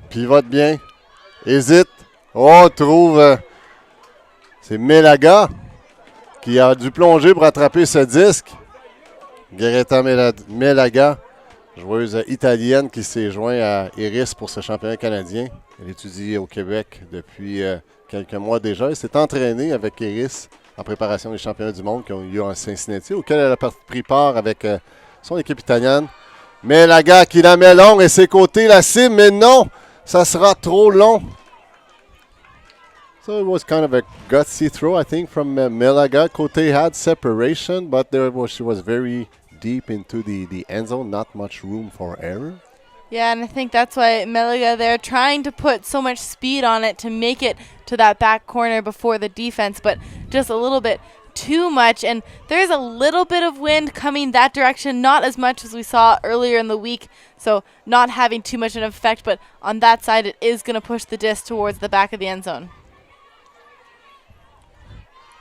A: Pivote bien. Hésite. Oh, trouve. C'est Melaga qui a dû plonger pour attraper ce disque. Greta Melaga, joueuse italienne qui s'est jointe à Iris pour ce championnat canadien. Elle étudie au Québec depuis quelques mois déjà. Elle s'est entraînée avec Iris en préparation des championnats du monde qui ont eu lieu en Cincinnati, auquel elle a pris part avec son équipe italienne. Melaga qui la met longue et ses côtés la cible, mais non, ça sera trop long. So it was kind of a gutsy throw, I think, from Melaga. Côté had separation, but she was very deep into the end zone, not much room for error.
B: Yeah, and I think that's why Meliga, they're trying to put so much speed on it to make it to that back corner before the defense, but just a little bit too much. And there's a little bit of wind coming that direction, not as much as we saw earlier in the week, so not having too much of an effect, but on that side it is going to push the disc towards the back of the end zone.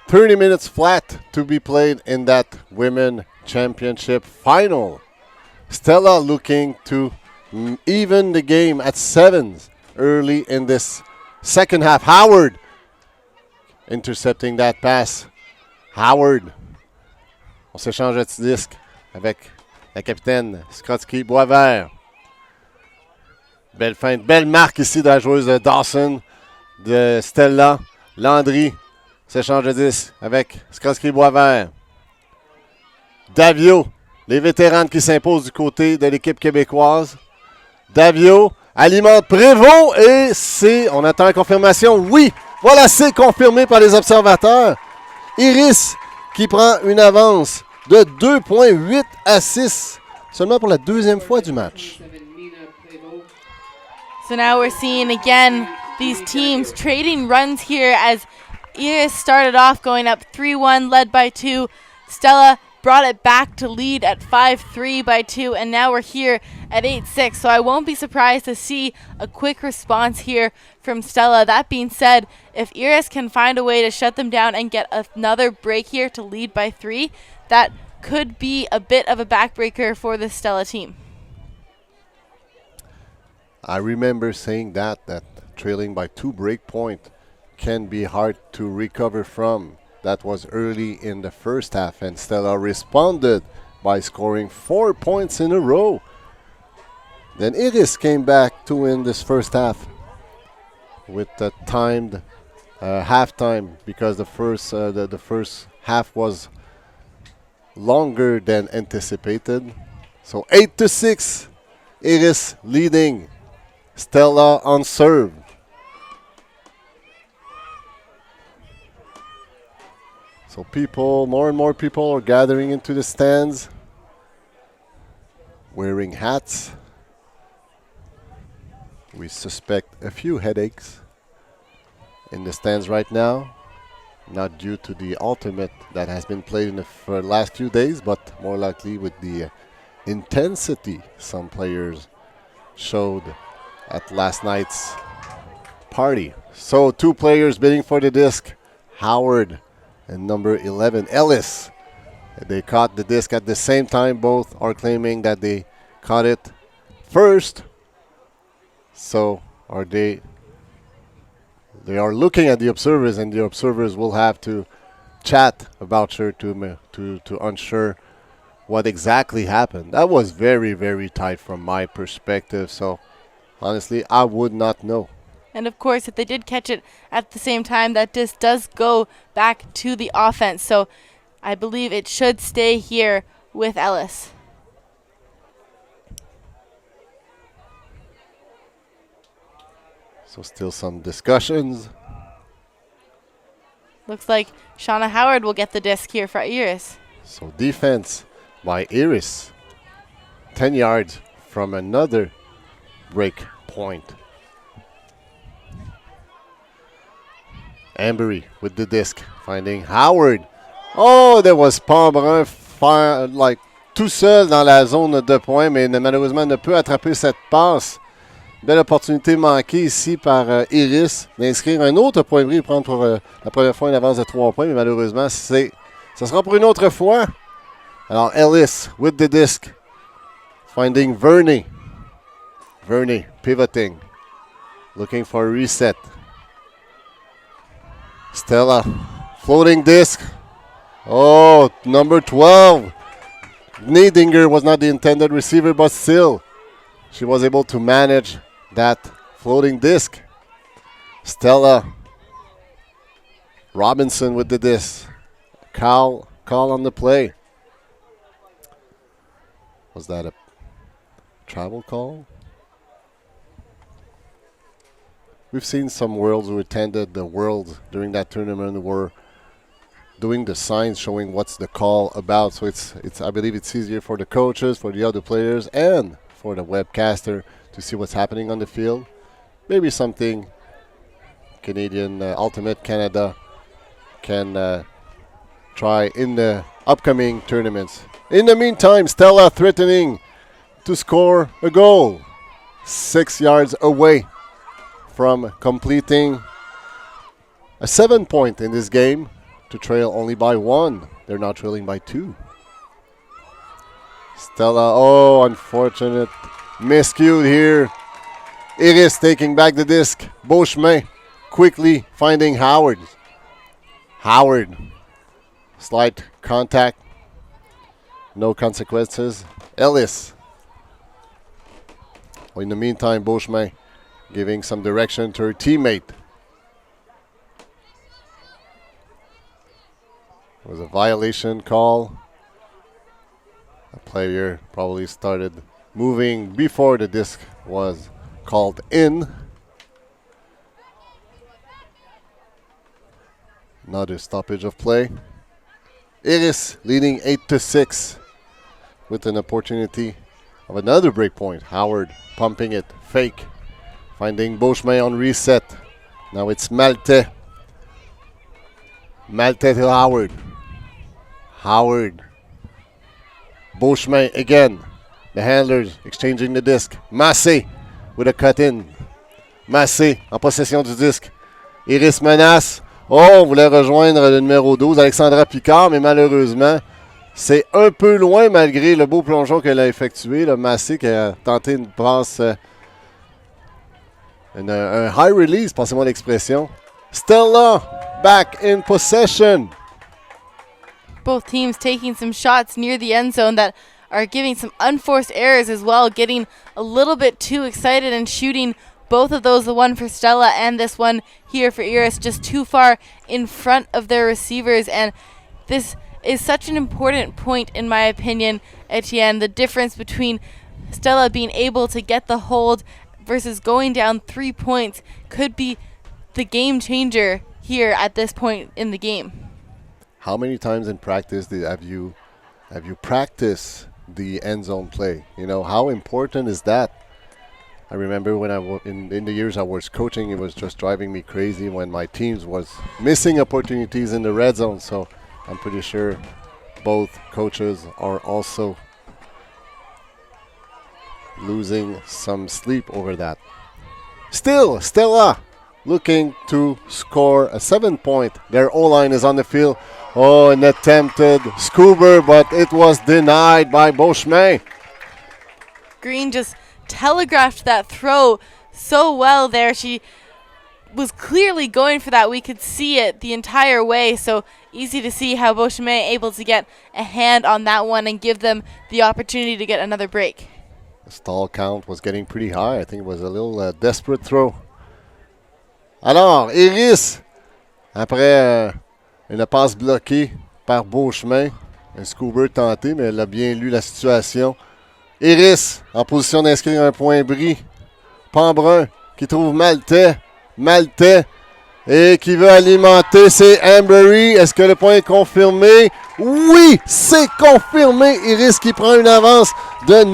A: 30 minutes flat to be played in that Women Championship final. Stella looking to even the game at 7 early in this second half. Howard intercepting that pass. Howard. On s'échange de petit disque avec la capitaine Scotterie-Boisvert. Belle feinte, belle marque ici de la joueuse de Dawson, de Stella. Landry s'échange de 10 avec Scotterie-Boisvert. Davio, les vétérans qui s'imposent du côté de l'équipe québécoise. Davio alimente Prévost et on attend la confirmation. Oui, voilà, c'est confirmé par les observateurs. Iris qui prend une avance de 2,8 à 6 seulement pour la deuxième fois du match.
B: So now we're seeing again these teams trading runs here as Iris started off going up 3-1, led by 2. Stella brought it back to lead at 5-3 by 2, and now we're here at 8-6. So I won't be surprised to see a quick response here from Stella. That being said, if Iris can find a way to shut them down and get another break here to lead by 3, that could be a bit of a backbreaker for the Stella team.
A: I remember saying that trailing by 2 break point can be hard to recover from. That was early in the first half, and Stella responded by scoring 4 points in a row. Then Iris came back to win this first half with the timed halftime because the first half was longer than anticipated. So 8-6, Iris leading Stella on serve. So more and more people are gathering into the stands, wearing hats. We suspect a few headaches in the stands right now, not due to the ultimate that has been played in the last few days, but more likely with the intensity some players showed at last night's party. So 2 players bidding for the disc, Howard and number 11, Ellis. They caught the disc at the same time. Both are claiming that they caught it first. So are they They are looking at the observers, and the observers will have to chat about her to ensure what exactly happened. That was very, very tight from my perspective. So honestly, I would not know.
B: And of course, if they did catch it at the same time, that disc does go back to the offense. So I believe it should stay here with Ellis.
A: So still some discussions.
B: Looks like Shauna Howard will get the disc here for Iris.
A: So defense by Iris. 10 yards from another break point. Ambery with the disc, finding Howard. Oh, there was Pambrun like tout seul dans la zone de points, mais malheureusement ne peut attraper cette passe. Belle opportunité manquée ici par Iris d'inscrire un autre point bris et prendre pour la première fois une avance de 3 points, mais malheureusement, ça sera pour une autre fois. Alors, Ellis with the disc, finding Verney. Verney pivoting, looking for a reset. Stella, floating disc. Oh, number 12. Nedinger was not the intended receiver, but still, she was able to manage that floating disc. Stella Robinson with the disc. Call on the play. Was that a travel call? We've seen some Worlds who attended the Worlds during that tournament were doing the signs showing what's the call about. So it's I believe it's easier for the coaches, for the other players, and for the webcaster to see what's happening on the field. Maybe something Canadian Ultimate Canada can try in the upcoming tournaments. In the meantime, Stella threatening to score a goal. 6 yards away from completing a 7-point in this game to trail only by 1. They're now trailing by 2. Stella, oh, unfortunate miscue here. Iris taking back the disc. Beauchemin quickly finding Howard. Howard, slight contact. No consequences. Ellis. Well, in the meantime, Beauchemin giving some direction to her teammate. It was a violation call. A player probably started moving before the disc was called in. Another stoppage of play. Iris leading 8-6 with an opportunity of another break point. Howard pumping it, fake. Finding Beauchemin on reset. Now it's Malte. Malte to Howard. Howard. Beauchemin again. The handlers exchanging the disc. Massé with a cut in. Massé en possession du disque. Iris menace. Oh, on voulait rejoindre le numéro 12, Alexandra Picard, mais malheureusement, c'est un peu loin malgré le beau plongeon qu'elle a effectué. Le Massé qui a tenté une passe, un high release, passez-moi l'expression. Stella back in possession.
B: Both teams taking some shots near the end zone that are giving some unforced errors as well, getting a little bit too excited and shooting both of those, the one for Stella and this one here for Iris, just too far in front of their receivers. And this is such an important point, in my opinion, Etienne, the difference between Stella being able to get the hold versus going down 3 points could be the game changer here at this point in the game.
A: How many times in practice have you practiced the end zone play? You know, how important is that? I remember when in the years I was coaching, it was just driving me crazy when my teams was missing opportunities in the red zone. So I'm pretty sure both coaches are also losing some sleep over that. Still, Stella looking to score a 7-point. Their O-line is on the field. Oh, an attempted scuba, but it was denied by Beauchemin.
B: Green just telegraphed that throw so well there. She was clearly going for that. We could see it the entire way, so easy to see how Beauchemin able to get a hand on that one and give them the opportunity to get another break.
A: The stall count was getting pretty high. I think it was a little desperate throw. Alors, Iris, après une passe bloquée par Beauchemin, un scuba tenté, mais elle a bien lu la situation. Iris, en position d'inscrire un point bris. Pambrun, qui trouve Maltais. Maltais, et qui veut alimenter, c'est Ambery. Est-ce que le point est confirmé? Oui, c'est confirmé. Iris qui prend une avance de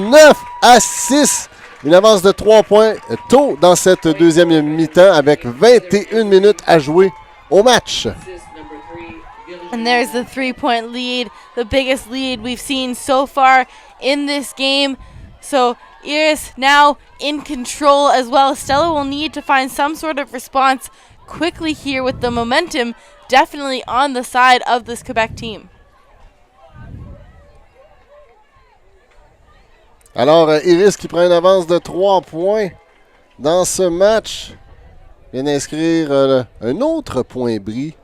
A: 9-6. Une avance de 3 points tôt dans cette deuxième mi-temps avec 21 minutes à jouer au match.
B: And there's the 3-point lead, the biggest lead we've seen so far in this game. So Iris now in control as well. Stella will need to find some sort of response quickly here with the momentum definitely on the side of this Quebec team.
A: Alors, Iris qui prend une avance de 3 points dans ce match. Vient d'inscrire un autre point bris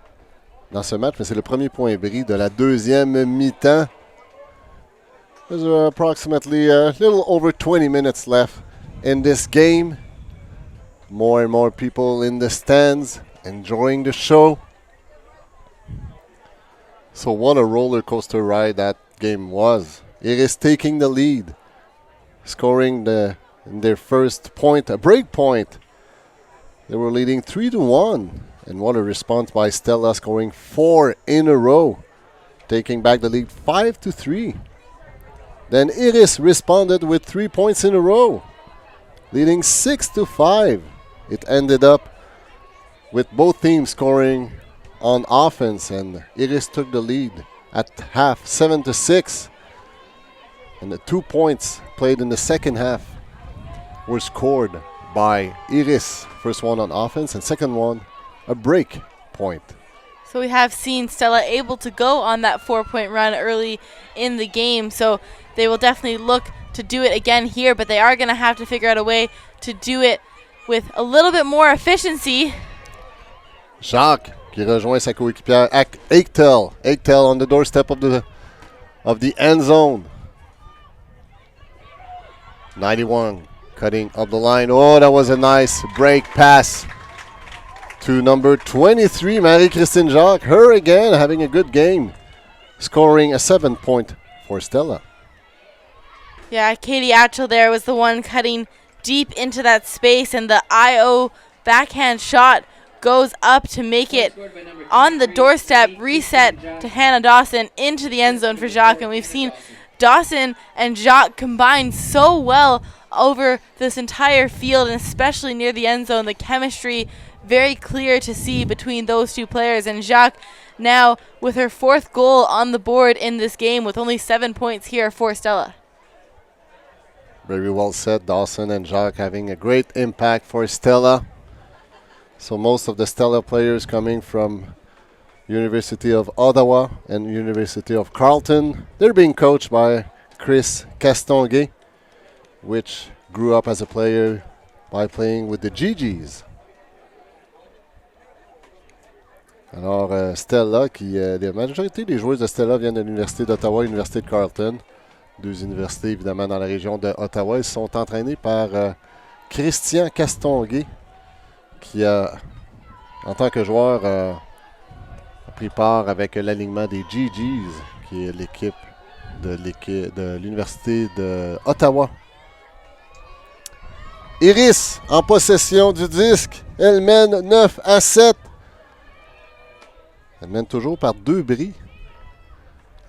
A: dans ce match, mais c'est le premier point bris de la deuxième mi-temps. There's approximately a little over 20 minutes left in this game. More and more people in the stands enjoying the show. So what a roller coaster ride that game was. Iris taking the lead, scoring in their first point, a break point. They were leading 3-1. And what a response by Stella, scoring 4 in a row, taking back the lead 5-3. Then Iris responded with 3 points in a row, leading 6-5. It ended up with both teams scoring on offense, and Iris took the lead at half, 7-6. And the 2 points played in the second half were scored by Iris. First one on offense, and second one a break point.
B: So we have seen Stella able to go on that 4-point run early in the game, so they will definitely look to do it again here, but they are going to have to figure out a way to do it with a little bit more efficiency.
A: Jacques qui rejoint sa coéquipière Eichtel. Eichtel on the doorstep of the end zone. 91 cutting up the line. Oh, that was a nice break pass to number 23, Marie-Christine Jacques. Her again having a good game, scoring a 7-point for Stella.
B: Yeah, Katie Atchell there was the one cutting deep into that space, and the IO backhand shot goes up to make it on the doorstep, reset to Hannah Dawson into the end zone for Jacques. And we've seen Dawson and Jacques combine so well over this entire field, and especially near the end zone. The chemistry very clear to see between those two players, and Jacques now with her 4th goal on the board in this game with only 7 points here for Stella.
A: Very well said. Dawson and Jacques having a great impact for Stella. So most of the Stella players coming from University of Ottawa and University of Carleton. They're being coached by Chris Castonguay, which grew up as a player by playing with the GGs. Alors, Stella, la majorité des joueuses de Stella viennent de l'Université d'Ottawa et de l'Université de Carleton. 2 universités, évidemment, dans la région de Ottawa. Ils sont entraînés par Christian Castonguay, qui a, en tant que joueur, a pris part avec l'alignement des GGs, qui est l'équipe de l'Université d'Ottawa. Iris, en possession du disque. Elle mène 9-7. Elle mène toujours par 2 bris.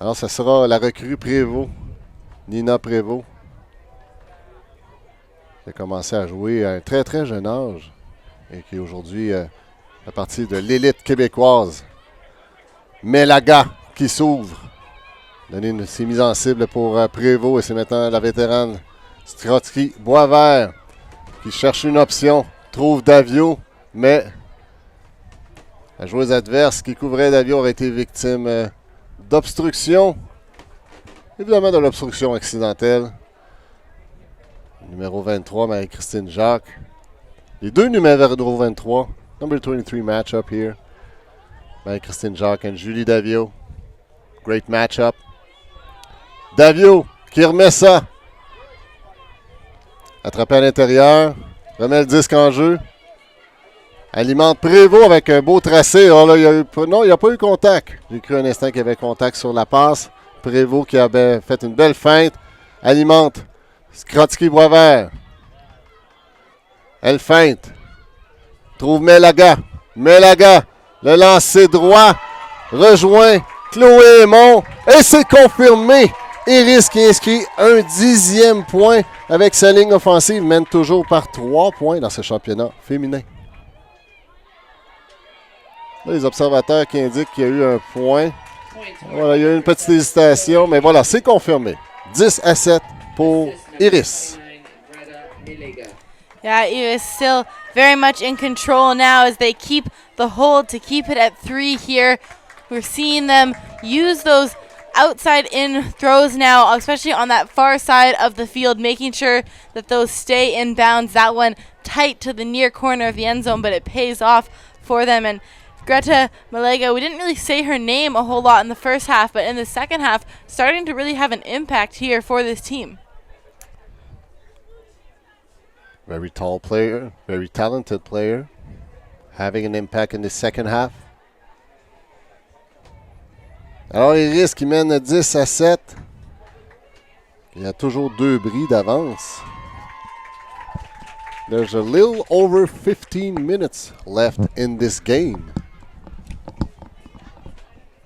A: Alors, ça sera la recrue Prévost, Nina Prévost, qui a commencé à jouer à un très très jeune âge et qui aujourd'hui fait partie de l'élite québécoise. Melaga qui s'ouvre. Donner ses mises en cible pour Prévost, et c'est maintenant la vétérane Strotsky Boisvert qui cherche une option, trouve Davio, mais la joueuse adverse qui couvrait Davio aurait été victime d'obstruction. Évidemment de l'obstruction accidentelle. Numéro 23, Marie-Christine Jacques. Les 2 numéros 23 number 23 matchup here. Marie-Christine Jacques and Julie Davio. Great matchup. Davio qui remet ça. Attrapé à l'intérieur. Remet le disque en jeu. Alimente Prévost avec un beau tracé. Oh là, il n'y a pas eu contact. J'ai cru un instant qu'il y avait contact sur la passe. Prévost qui avait fait une belle feinte. Alimente. Skrotsky-Boisvert. Elle feinte. Trouve Melaga. Melaga. Le lancer droit. Rejoint Chloé Aymon. Et c'est confirmé. Iris qui inscrit un 10e point avec sa ligne offensive. Mène toujours par 3 points dans ce championnat féminin. Là, les observateurs qui indiquent qu'il y a eu un point. Voilà, il y a eu une petite hésitation, mais voilà, c'est confirmé. 10-7 pour Iris.
B: Yeah, Iris still very much in control now as they keep the hold to keep it at 3 here. We're seeing them use those outside in throws now, especially on that far side of the field, making sure that those stay in bounds. That one tight to the near corner of the end zone, but it pays off for them. And Greta Malega, we didn't really say her name a whole lot in the first half, but in the second half, starting to really have an impact here for this team.
A: Very tall player, very talented player, having an impact in the second half. Alors, Iris qui mène 10-7. Il y a toujours 2 bris d'avance. There's a little over 15 minutes left in this game.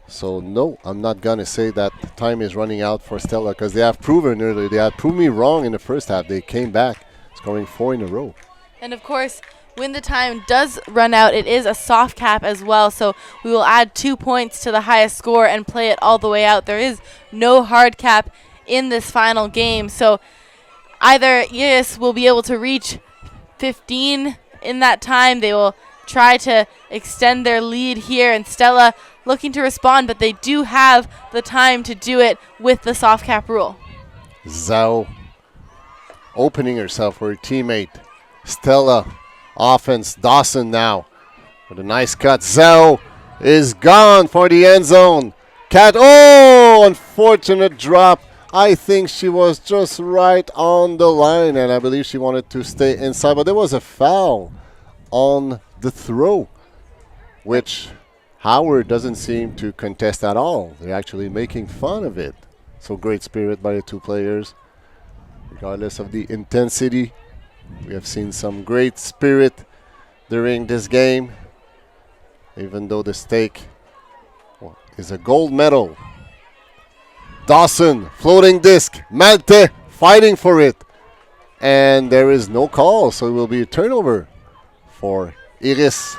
A: So, no, I'm not going to say that time is running out for Stella because they have proven earlier. They had proved me wrong in the first half. They came back, scoring 4 in a row.
B: And, of course, when the time does run out, it is a soft cap as well. So we will add 2 points to the highest score and play it all the way out. There is no hard cap in this final game. So either Iris will be able to reach 15 in that time. They will try to extend their lead here. And Stella looking to respond, but they do have the time to do it with the soft cap rule.
A: Zhao opening herself for her teammate. Stella. Offense, Dawson now with a nice cut. Zhao is gone for the end zone. Unfortunate drop. I think she was just right on the line, and I believe she wanted to stay inside, but there was a foul on the throw, which Howard doesn't seem to contest at all. They're actually making fun of it. So great spirit by the 2 players, regardless of the intensity. We have seen some great spirit during this game, even though the stake is a gold medal. Dawson, floating disc. Malte fighting for it. And there is no call, so it will be a turnover for Iris.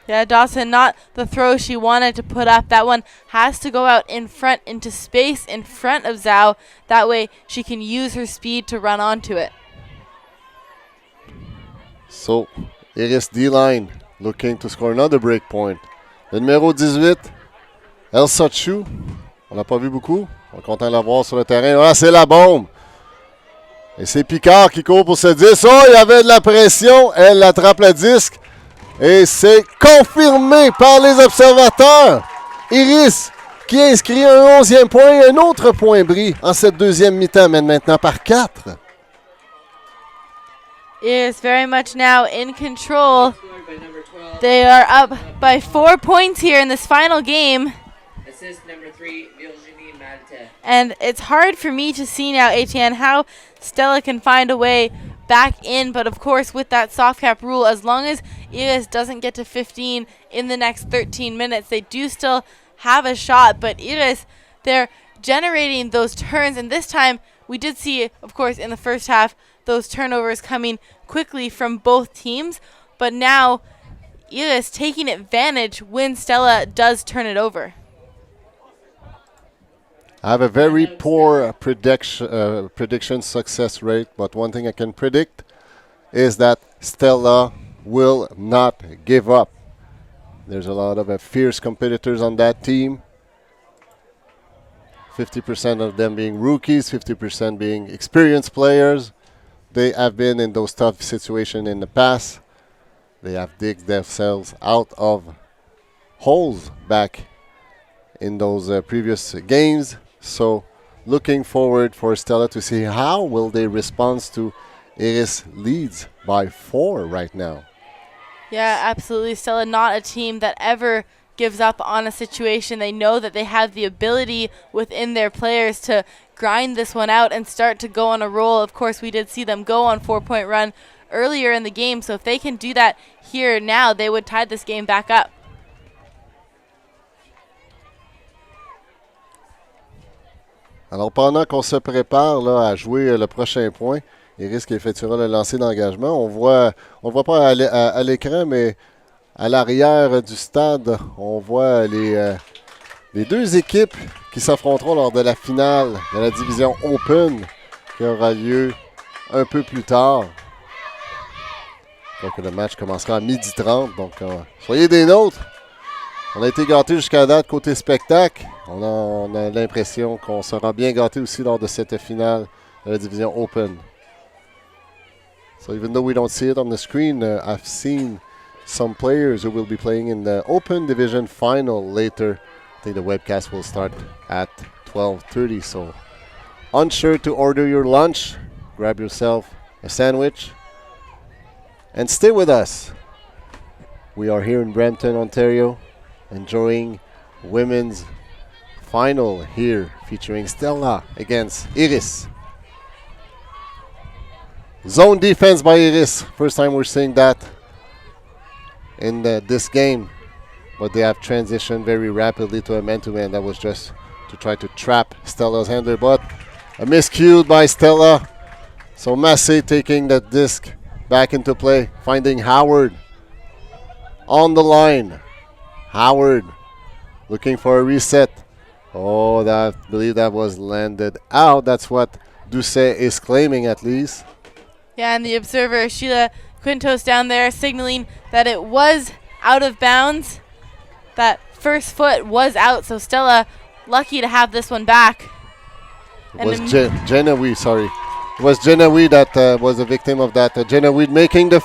B: Yeah, Dawson, not the throw she wanted to put up. That one has to go out in front into space in front of Zhao. That way she can use her speed to run onto it.
A: So, Iris D-line looking to score another break point. Le numéro 18, Elsa Chu. On l'a pas vu beaucoup. On est content de la voir sur le terrain. Voilà, c'est la bombe. Et c'est Picard qui court pour ce disque. Oh, il y avait de la pression. Elle attrape le disque. Et c'est confirmé par les observateurs. Iris qui inscrit un 11e point et un autre point bris en cette deuxième mi-temps, mène maintenant par 4.
B: Is very much now in control. They are up by 4 points here in this final game.
C: Assist number 3, Virginie Malte.
B: And it's hard for me to see now, Etienne, how Stella can find a way back in. But of course, with that soft cap rule, as long as Iris doesn't get to 15 in the next 13 minutes, they do still have a shot. But Iris, they're generating those turns. And this time, we did see, of course, in the first half, those turnovers coming quickly from both teams. But now, Iris taking advantage when Stella does turn it over.
A: I have a very poor prediction success rate, but one thing I can predict is that Stella will not give up. There's a lot of fierce competitors on that team. 50% of them being rookies, 50% being experienced players. They have been in those tough situations in the past. They have digged themselves out of holes back in those previous games. So looking forward for Stella to see how will they respond to Iris leads by 4 right now.
B: Yeah, absolutely. Stella, not a team that ever gives up on a situation. They know that they have the ability within their players to grind this one out and start to go on a roll. Of course, we did see them go on 4-point run earlier in the game, so if they can do that here now, they would tie this game back up.
A: Alors pendant qu'on se prépare là, à jouer le prochain point, Iris qui effectuera le lancer d'engagement, on le voit pas à l'écran, mais à l'arrière du stade, on voit les deux équipes qui s'affronteront lors de la finale de la division Open qui aura lieu un peu plus tard. Donc le match commencera à 12h30, donc soyez des nôtres. On a été gâtés jusqu'à date côté spectacle. On a l'impression qu'on sera bien gâtés aussi lors de cette finale de la division Open. So even though we don't see it on the screen, I've seen some players who will be playing in the Open Division final later. I think the webcast will start at 12:30. So unsure to order your lunch, grab yourself a sandwich and stay with us. We are here in Brampton, Ontario, enjoying women's final here featuring Stella against Iris. Zone defense by Iris. First time we're seeing that in this game. But they have transitioned very rapidly to a man-to-man. That was just to try to trap Stella's handler. But a miscue by Stella. So Massey taking the disc back into play. Finding Howard on the line. Howard looking for a reset. Oh, I believe that was landed out. That's what Doucet is claiming at least.
B: Yeah, and the observer, Sheila Quintos down there, signaling that it was out of bounds. That first foot was out, so Stella lucky to have this one back.
A: It was Jenna Weed, sorry. It was Jenna Weed that was a victim of that. Jenna Weed making the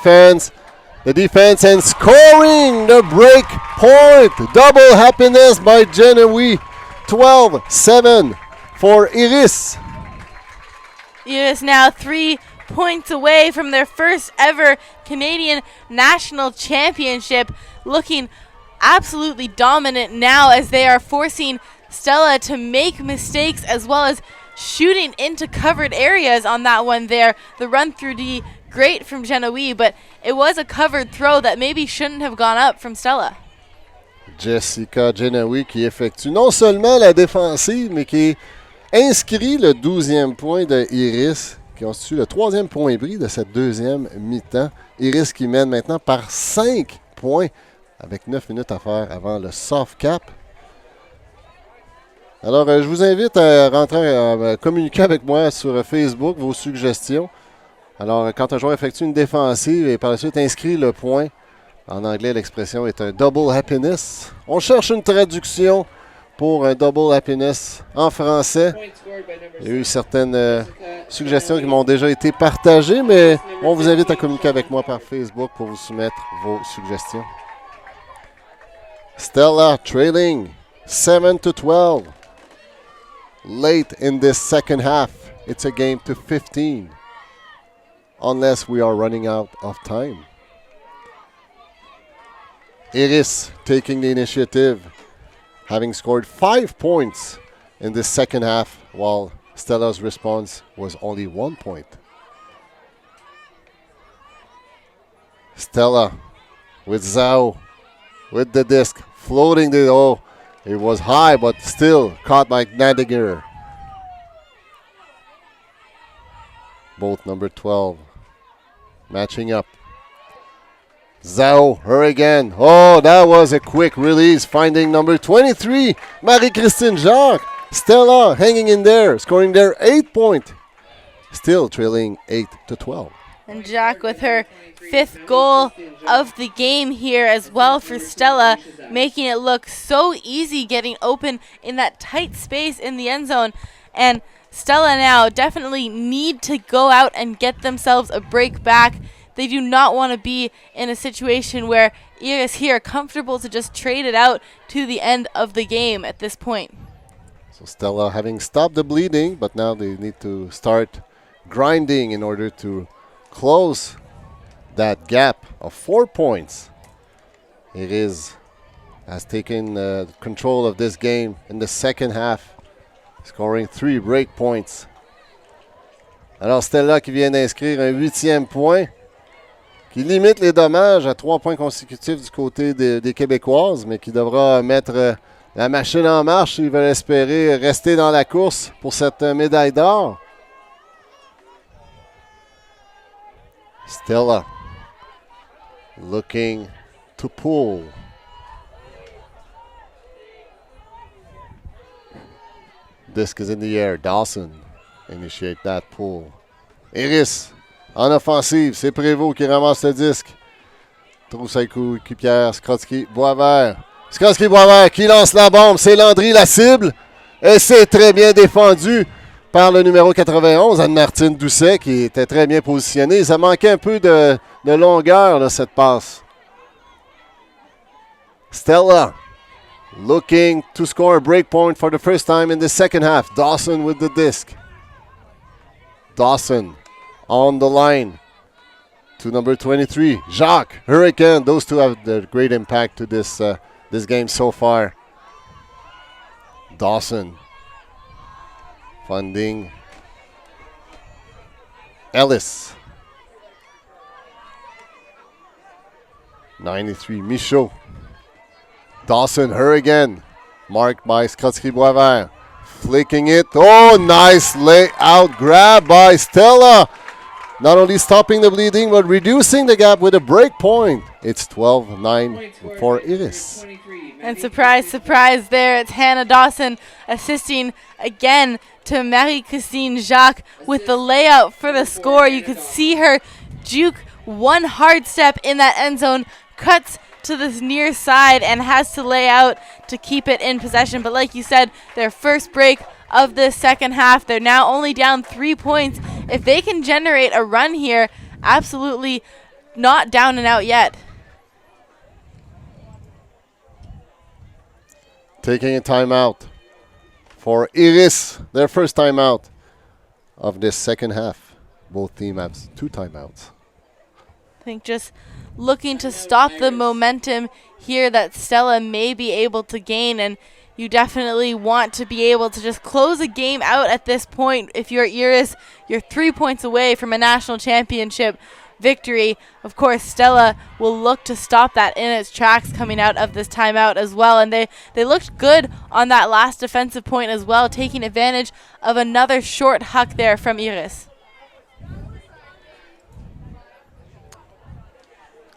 A: defense and scoring the break point. Double happiness by Jenna Weed. 12-7 for Iris.
B: Iris now 3 points away from their first ever Canadian National Championship, looking absolutely dominant now as they are forcing Stella to make mistakes as well as shooting into covered areas on that one there. The run through D, great from Genoa, but it was a covered throw that maybe shouldn't have gone up from Stella.
A: Jessica Genoa qui effectue non seulement la défensive, mais qui inscrit le 12e point de Iris, qui constitue le 3e point bris de cette deuxième mi-temps. Iris qui mène maintenant par 5 points avec 9 minutes à faire avant le soft cap. Alors, je vous invite à rentrer, à communiquer avec moi sur Facebook vos suggestions. Alors, quand un joueur effectue une défensive et par la suite inscrit le point, en anglais, l'expression est un double happiness. On cherche une traduction pour un double happiness en français. Il y a eu certaines suggestions qui m'ont déjà été partagées, mais on vous invite à communiquer avec moi par Facebook pour vous soumettre vos suggestions. Stella trailing 7-12. Late in this second half, it's a game to 15. Unless we are running out of time. Iris taking the initiative, having scored 5 points in this second half, while Stella's response was only 1 point. Stella with Zhao with the disc, floating the it was high, but still caught by Nadiger. Both number 12 matching up. Zhao, her again. Oh, that was a quick release, finding number 23, Marie-Christine Jacques. Stella hanging in there, scoring their 8 point. Still trailing 8-12.
B: And Jacques with her 5th goal of the game here as well for Stella, making it look so easy getting open in that tight space in the end zone. And Stella now definitely need to go out and get themselves a break back. they do not want to be in a situation where Iris here are comfortable to just trade it out to the end of the game at this point.
A: So Stella having stopped the bleeding, but now they need to start grinding in order to close that gap of 4 points. Iris has taken control of this game in the second half, scoring 3 break points. Alors Stella qui vient d'inscrire un 8e point, qui limite les dommages à 3 points consécutifs du côté des Québécoises, mais qui devra mettre la machine en marche s'ils veulent espérer rester dans la course pour cette médaille d'or. Stella looking to pull. Disc is in the air. Dawson initiate that pull. Iris en offensive. C'est Prévost qui ramasse le disque. Trouve sa coéquipière Skrotsky-Boisvert. Skrotsky-Boisvert qui lance la bombe. C'est Landry la cible. Et c'est très bien défendu par le numéro 91, Anne-Martine Doucet, qui était très bien positionnée. Ça manquait un peu de longueur, là, cette passe. Stella looking to score a break point for the first time in the second half. Dawson with the disc. Dawson on the line to number 23. Jacques, Hurricane. Those two have a great impact to this game so far. Dawson funding Ellis. 93, Michaud. Dawson, her again. Marked by Skrotsky-Boisvert. Flicking it. Oh, nice layout grab by Stella. Not only stopping the bleeding, but reducing the gap with a break point. It's 12-9 for Iris.
B: And surprise, surprise there. It's Hannah Dawson assisting again to Marie-Christine Jacques with the layout for the score. You could see her juke one hard step in that end zone, cuts to the near side and has to lay out to keep it in possession. But like you said, their first break of this second half, they're now only down 3 points. If they can generate a run here, absolutely not down and out yet.
A: Taking a timeout for Iris, their first timeout of this second half. Both teams have 2 timeouts.
B: I think just looking to stop the momentum here that Stella may be able to gain, and you definitely want to be able to just close a game out at this point. If you're Iris, you're 3 points away from a national championship victory. Of course, Stella will look to stop that in its tracks coming out of this timeout as well, and they looked good on that last defensive point as well, taking advantage of another short huck there from Iris.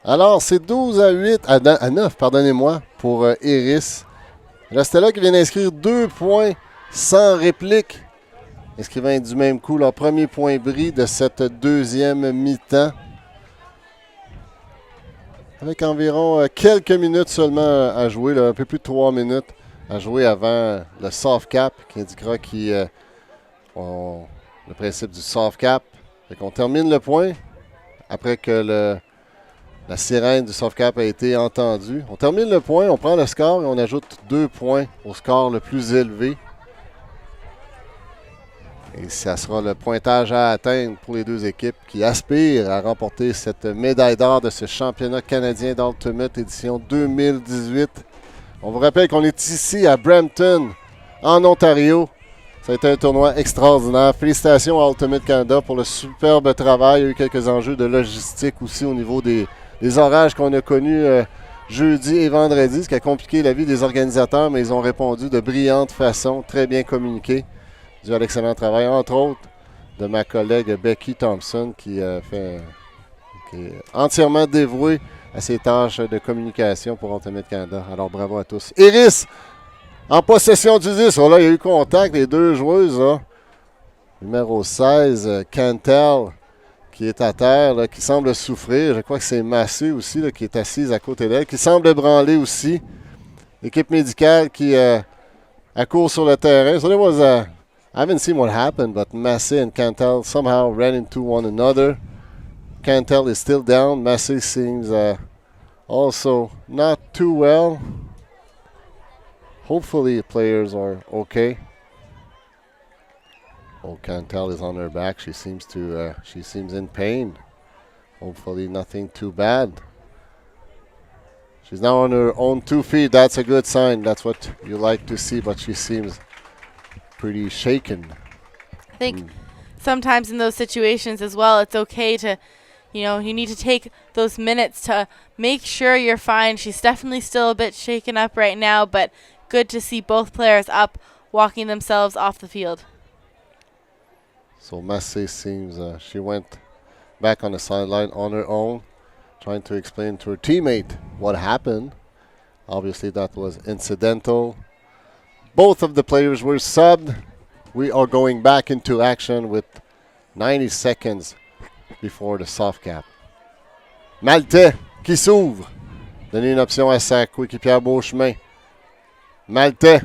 A: Alors, c'est 12-8, à 9, pardonnez-moi, pour Iris. La Stella qui vient d'inscrire 2 points sans réplique, inscrivant du même coup leur premier point bris de cette deuxième mi-temps. Avec environ quelques minutes seulement à jouer, là, un peu plus de 3 minutes à jouer avant le soft cap, qui indiquera le principe du soft cap. On termine le point après que la sirène du soft cap a été entendue. On termine le point, on prend le score et on ajoute 2 points au score le plus élevé. Et ça sera le pointage à atteindre pour les deux équipes qui aspirent à remporter cette médaille d'or de ce championnat canadien d'Ultimate édition 2018. On vous rappelle qu'on est ici à Brampton, en Ontario. Ça a été un tournoi extraordinaire. Félicitations à Ultimate Canada pour le superbe travail. Il y a eu quelques enjeux de logistique aussi au niveau des orages qu'on a connus jeudi et vendredi, ce qui a compliqué la vie des organisateurs, mais ils ont répondu de brillante façon, très bien communiqué, dû à l'excellent travail, entre autres, de ma collègue Becky Thompson, qui est entièrement dévouée à ses tâches de communication pour Ultimate Canada. Alors bravo à tous. Iris, en possession du 10. Oh là, il y a eu contact, les deux joueuses. Là. Numéro 16, Cantel, qui est à terre, là, qui semble souffrir. Je crois que c'est Massé aussi, là, qui est assise à côté d'elle, qui semble branler aussi. L'équipe médicale qui accourt sur le terrain. So there was I haven't seen what happened, but Massé and Cantel somehow ran into one another. Cantel is still down. Massey seems also not too well. Hopefully the players are okay. Cantel is on her back. She seems in pain. Hopefully nothing too bad. She's now on her own 2 feet. That's a good sign. That's what you like to see, but she seems pretty shaken.
B: I think sometimes in those situations as well, it's okay to, you need to take those minutes to make sure you're fine. She's definitely still a bit shaken up right now, but good to see both players up, walking themselves off the field.
A: So Massey seems she went back on the sideline on her own, trying to explain to her teammate what happened. Obviously that was incidental. Both of the players were subbed. We are going back into action with 90 seconds before the soft cap. Maltais qui s'ouvre. Donner une option à sa coéquipière Beauchemin. Maltais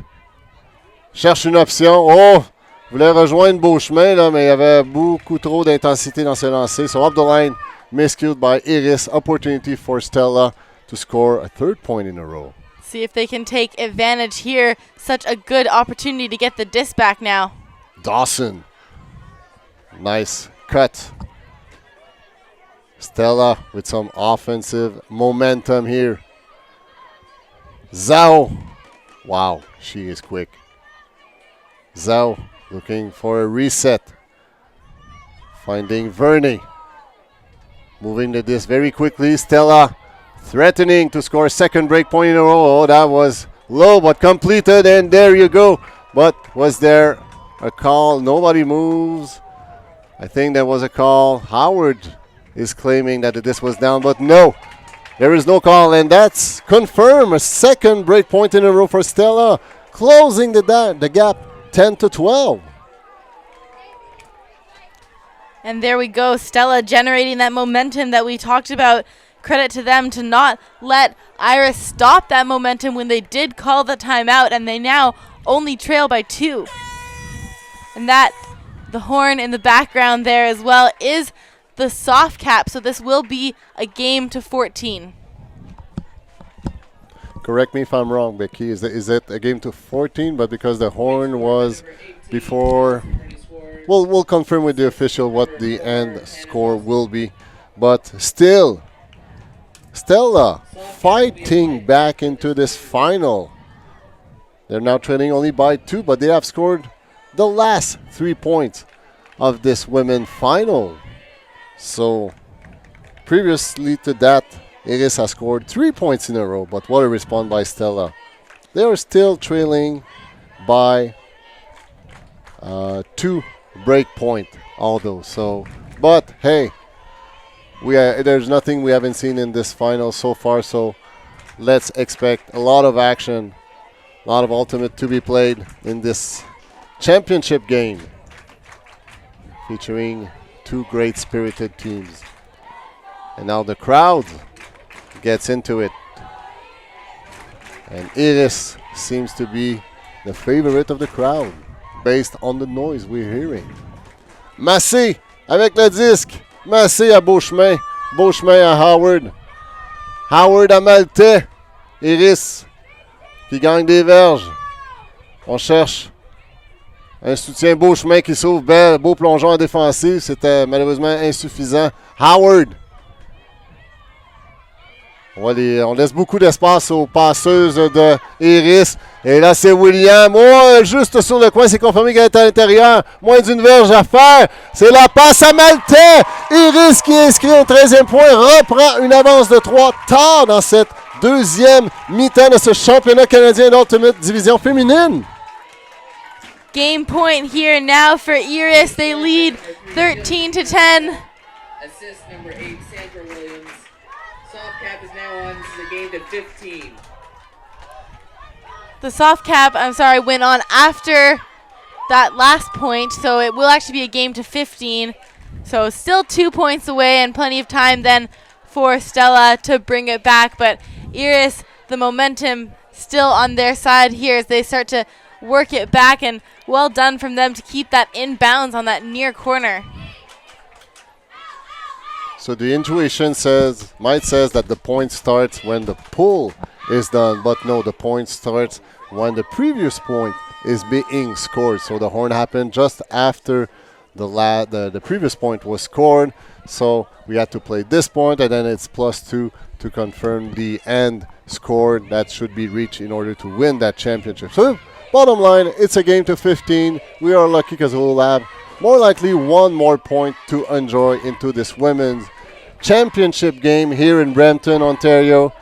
A: cherche une option. Oh! Voulait rejoindre Beauchemin, là, mais il y avait beaucoup trop d'intensité dans ce lancer. So up the line, miscued by Iris. Opportunity for Stella to score a 3rd point in a row.
B: See if they can take advantage here. Such a good opportunity to get the disc back now.
A: Dawson. Nice cut. Stella with some offensive momentum here. Zhao. Wow, she is quick. Zhao looking for a reset. Finding Verney. Moving the disc very quickly. Stella threatening to score a 2nd break point in a row. Oh, that was low but completed, and there you go. But was there a call? Nobody moves. I think there was a call. Howard is claiming that the disc was down, but no. There is no call, and that's confirmed. A 2nd break point in a row for Stella, closing the gap 10-12.
B: And there we go, Stella generating that momentum that we talked about. Credit to them to not let Iris stop that momentum when they did call the timeout, and they now only trail by 2. And that, the horn in the background there as well, is the soft cap, so this will be a game to 14.
A: Correct me if I'm wrong, Becky. Is it a game to 14? But because the horn was before, we'll confirm with the official what the end score will be. But still, Stella fighting back into this final. They're now trailing only by 2, but they have scored the last 3 points of this women final. So previously to that, Iris has scored 3 points in a row, but what a response by Stella. They are still trailing by 2 break point, although. So, but hey, there's nothing we haven't seen in this final so far. So let's expect a lot of action, a lot of ultimate to be played in this championship game, featuring 2 great spirited teams. And now the crowd gets into it. And Iris seems to be the favorite of the crowd based on the noise we're hearing. Massey avec le disque. Massey à Beauchemin. Beauchemin à Howard. Howard à Maltais. Iris qui gagne des verges. On cherche un soutien Beauchemin qui s'ouvre belle. Beau plongeon en défensive. C'était malheureusement insuffisant. Howard. On laisse beaucoup d'espace aux passeuses de Iris. Et là, c'est William. Oh, juste sur le coin, c'est confirmé qu'elle est à l'intérieur. Moins d'une verge à faire. C'est la passe à Maltais. Iris qui est inscrit au 13e point reprend une avance de 3 tard dans cette 2e mi-temps de ce championnat canadien d'Ultimate Division féminine.
B: Game point here now for Iris. They lead 13-10.
C: Assist number 8, Sandra Williams. Soft cap is now on. This is a game to 15.
B: The soft cap, went on after that last point, so it will actually be a game to 15. So still 2 points away and plenty of time then for Stella to bring it back. But Iris, the momentum still on their side here as they start to work it back, and well done from them to keep that in bounds on that near corner.
A: So the intuition might says that the point starts when the pull is done, but no, the point starts when the previous point is being scored. So the horn happened just after the previous point was scored. So we had to play this point, and then it's +2 to confirm the end score that should be reached in order to win that championship. So bottom line, it's a game to 15. We are lucky because we'll have more likely one more point to enjoy into this women's championship game here in Brampton, Ontario.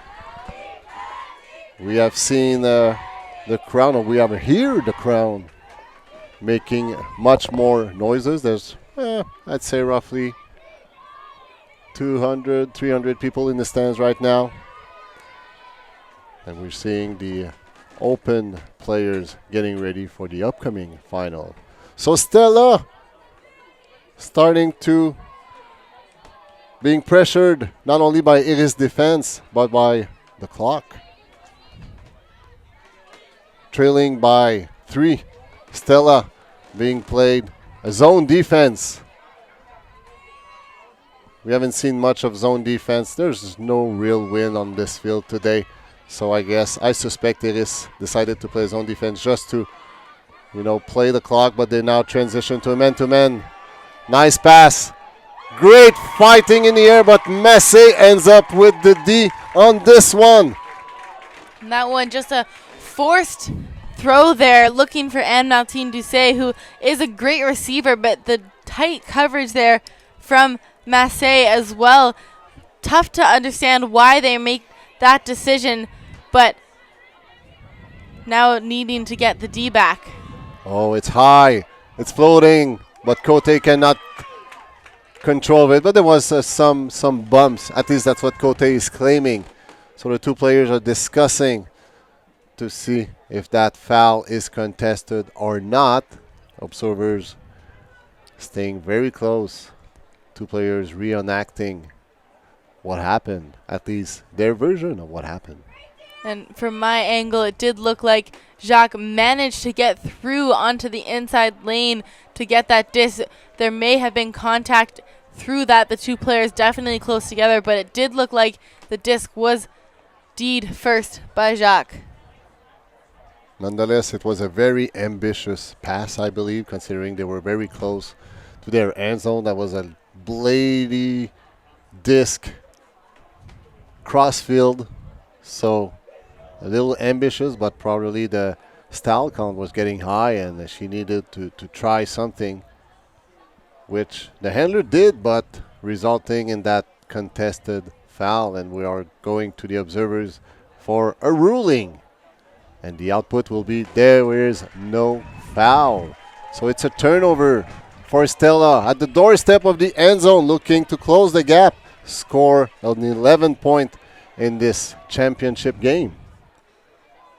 A: We have seen the crowd, or we have heard the crowd making much more noises. There's, I'd say, roughly 200, 300 people in the stands right now. And we're seeing the open players getting ready for the upcoming final. So Stella starting to being pressured not only by Iris' defense, but by the clock. Trailing by 3. Stella being played a zone defense. We haven't seen much of zone defense. There's no real win on this field today. So I suspect Iris decided to play zone defense just to, play the clock, but they now transition to a man-to-man. Nice pass. Great fighting in the air, but Massey ends up with the D on this one.
B: And that one just a forced throw there, looking for Aug19 Doucet, who is a great receiver, but the tight coverage there from Massey as well. Tough to understand why they make that decision, but now needing to get the D back.
A: Oh, it's high. It's floating, but Cote cannot control it. But there was some bumps. At least that's what Cote is claiming. So the two players are discussing to see if that foul is contested or not. Observers staying very close. Two players reenacting what happened, at least their version of what happened.
B: And from my angle, it did look like Jacques managed to get through onto the inside lane to get that disc. There may have been contact through that. The two players definitely close together, but it did look like the disc was D'd first by Jacques.
A: Nonetheless, it was a very ambitious pass, I believe, considering they were very close to their end zone. That was a blady disc crossfield, so a little ambitious, but probably the style count was getting high and she needed to try something, which the handler did, but resulting in that contested foul. And we are going to the observers for a ruling, and the output will be there is no foul. So it's a turnover for Stella at the doorstep of the end zone, looking to close the gap, score an 11 point in this championship game.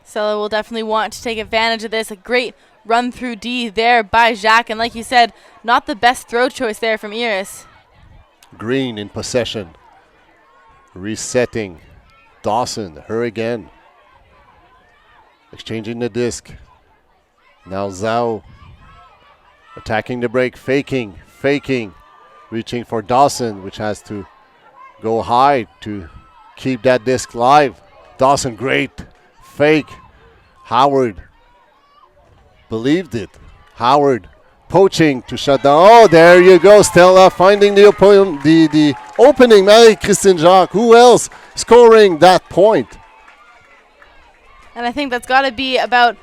B: Stella will definitely want to take advantage of this. A great run through D there by Jacques, and like you said, not the best throw choice there from Iris.
A: Green in possession, resetting. Dawson, her again, exchanging the disc. Now Zhao attacking the break, faking, reaching for Dawson, which has to go high to keep that disc live. Dawson, great fake. Howard believed it. Howard poaching to shut down. Oh, there you go. Stella finding the opening. Marie-Christine Jacques. Who else scoring that point?
B: And I think that's got to be about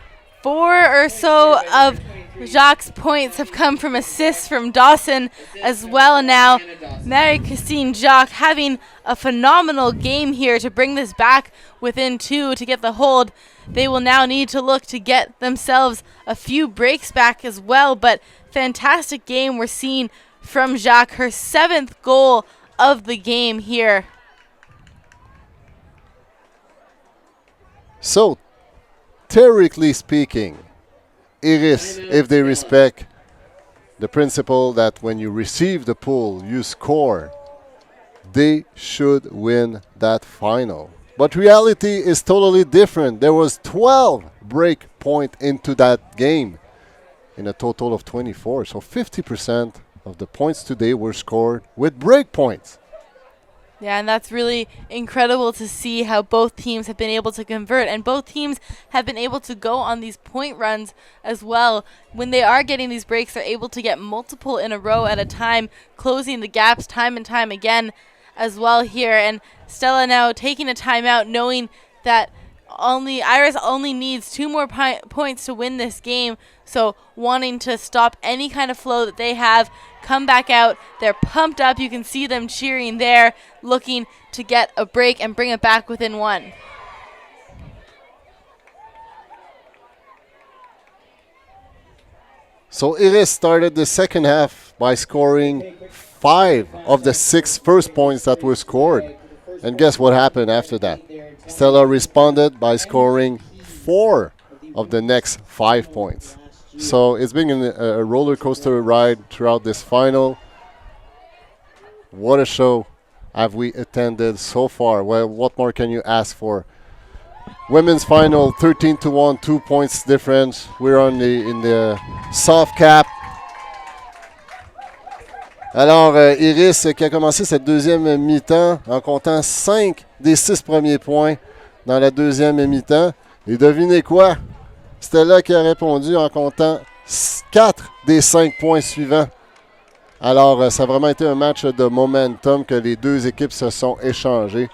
B: 4 or so of Jacques' points have come from assists from Dawson as well. Now Marie-Christine Jacques having a phenomenal game here to bring this back within 2 to get the hold. They will now need to look to get themselves a few breaks back as well, but fantastic game we're seeing from Jacques, her 7th goal of the game here.
A: So, theoretically speaking, Iris, if they respect the principle that when you receive the pull, you score, they should win that final. But reality is totally different. There was 12 break point into that game in a total of 24. So 50% of the points today were scored with break points.
B: Yeah, and that's really incredible to see how both teams have been able to convert, and both teams have been able to go on these point runs as well. When they are getting these breaks, they're able to get multiple in a row at a time, closing the gaps time and time again as well here. And Stella now taking a timeout, knowing that Iris only needs 2 more points to win this game, so wanting to stop any kind of flow that they have, come back out. They're pumped up. You can see them cheering there, looking to get a break and bring it back within 1.
A: So Iris started the second half by scoring 5 of the 6 first points that were scored. And guess what happened after that? Stella responded by scoring 4 of the next 5 points. So it's been a roller coaster ride throughout this final. What a show have we attended so far. Well, what more can you ask for? Women's final, 13-1, 2 points difference. We're in the soft cap. Alors, Iris qui a commencé cette deuxième mi-temps en comptant 5 des 6 premiers points dans la deuxième mi-temps. Et devinez quoi? Stella qui a répondu en comptant 4 des 5 points suivants. Alors, ça a vraiment été un match de momentum que les deux équipes se sont échangées.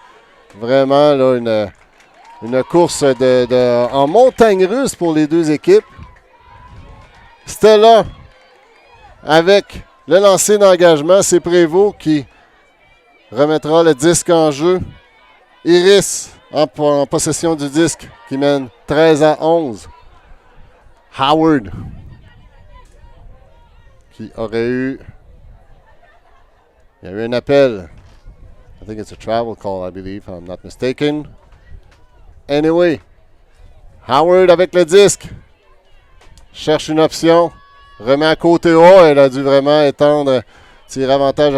A: Vraiment, là, une course en montagne russe pour les deux équipes. Stella, avec le lancer d'engagement, c'est Prévost qui remettra le disque en jeu. Iris en possession du disque qui mène 13-11. Howard qui aurait eu... Il y a eu un appel. I think it's a travel call, I believe, if I'm not mistaken. Anyway, Howard avec le disque. Cherche une option. Remet à côté haut. Elle a dû vraiment étendre, tirer avantage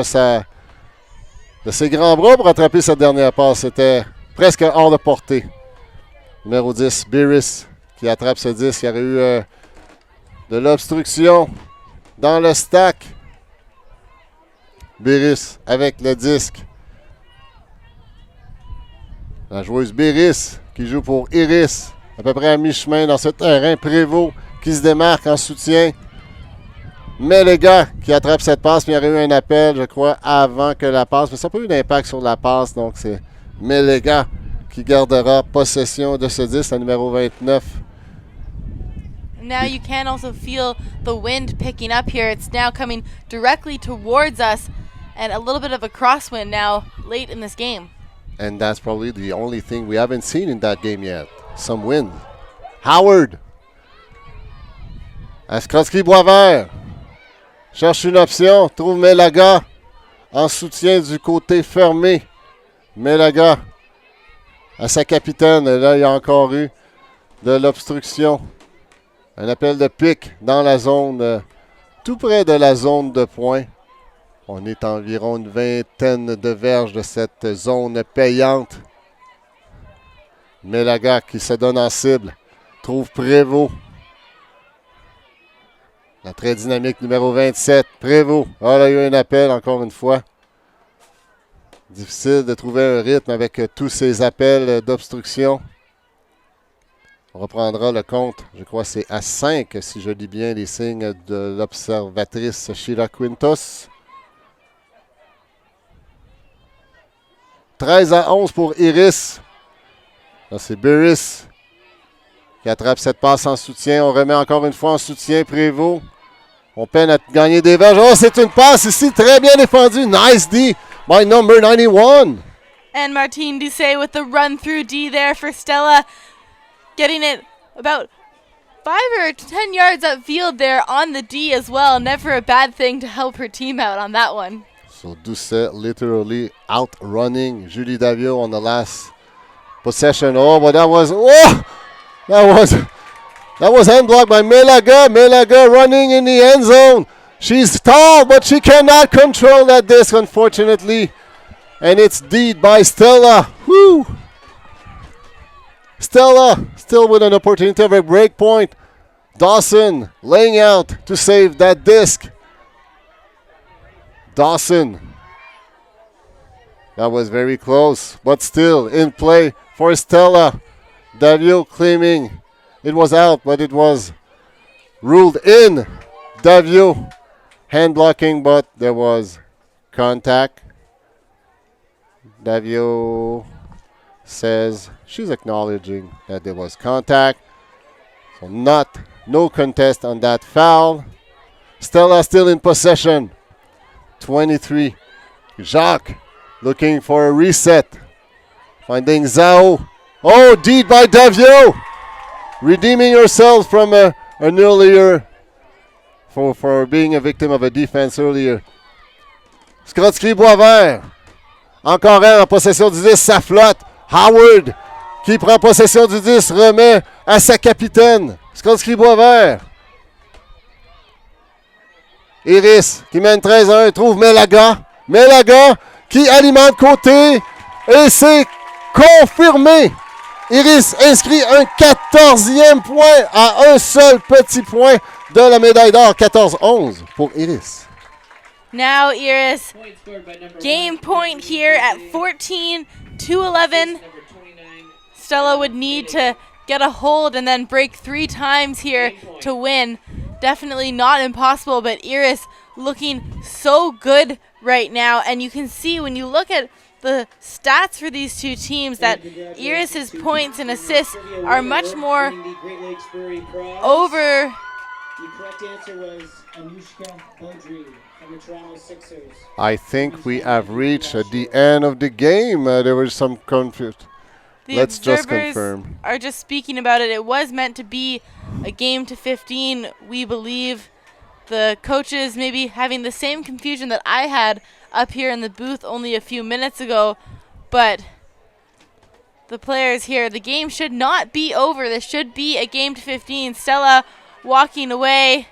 A: de ses grands bras pour attraper cette dernière passe. C'était presque hors de portée. Numéro 10, Beres, qui attrape ce disque. Il y aurait eu de l'obstruction dans le stack. Beres avec le disque. La joueuse Beres qui joue pour Iris, à peu près à mi-chemin dans ce terrain. Prévost qui se démarque en soutien. Mais les gars qui attrapent cette passe, mais il y aurait eu un appel, je crois, avant que la passe. Mais ça n'a pas eu d'impact sur la passe, donc c'est Melega qui gardera possession de ce disque, le numéro 29.
B: Now you can also feel the wind picking up here. It's now coming directly towards us, and a little bit of a crosswind now late in this game.
A: And that's probably the only thing we haven't seen in that game yet. Some wind. Howard. Askrotsky-Boisvert. Cherche une option. Trouve Melaga en soutien du côté fermé. Melaga à sa capitaine. Et là, il y a encore eu de l'obstruction. Un appel de pique dans la zone, tout près de la zone de points. On est à environ une vingtaine de verges de cette zone payante. Melaga qui se donne en cible. Trouve Prévost. La très dynamique numéro 27. Prévost. Ah, là, il y a eu un appel encore une fois. Difficile de trouver un rythme avec tous ces appels d'obstruction. On reprendra le compte. Je crois que c'est à 5, si je lis bien les signes de l'observatrice Sheila Quintos. 13-11 pour Iris. Là, c'est Beres qui attrape cette passe en soutien. On remet encore une fois en soutien Prévost. On peine à gagner des verges. Oh, c'est une passe ici très bien défendue. Nice D by number 91.
B: And Martine Doucet with the run-through D there for Stella. Getting it about 5 or 10 yards upfield there on the D as well. Never a bad thing to help her team out on that one.
A: So Doucet literally outrunning Julie Davio on the last possession. Oh, but that was hand blocked by Melaga. Melaga running in the end zone. She's tall, but she cannot control that disc, unfortunately. And it's D'd by Stella. Woo! Stella still with an opportunity of a break point. Dawson laying out to save that disc. Dawson That was very close, but still in play for Stella. Davio claiming it was out, but it was ruled in. Davio hand blocking, but there was contact. Davio says she's acknowledging that there was contact. So no contest on that foul. Stella still in possession. 23. Jacques looking for a reset. Finding Zhao. Oh, deed by Davio. Redeeming herself from an earlier, for being a victim of a defense earlier. Skrotsky-Boisvert. Encore un en possession du 10, ça flotte. Howard qui prend possession du 10, remet à sa capitaine. Skrotsky-Boisvert. Iris qui mène 13-1, trouve Melaga. Melaga qui alimente côté et c'est confirmé. Iris inscrit un 14e point à un seul petit point de la médaille d'or. 14-11 pour Iris.
B: Now Iris,
C: Point scored by number
B: game
C: 1,
B: point here at 14-11.
C: number 29.
B: Stella would need to get a hold and then break 3 times here to win. Definitely not impossible, but Iris looking so good right now. And you can see when you look at the stats for these two teams that Iris's points and assists are much more over.
E: The correct answer was Anushka Beaudry from the Toronto Sixers.
A: I think we have reached the end of the game. There was some confusion.
B: The
A: Let's just
B: observers
A: confirm.
B: are just speaking about it. It was meant to be a game to 15. We believe the coaches maybe having the same confusion that I had up here in the booth only a few minutes ago. But the players here, the game should not be over. This should be a game to 15. Stella walking away.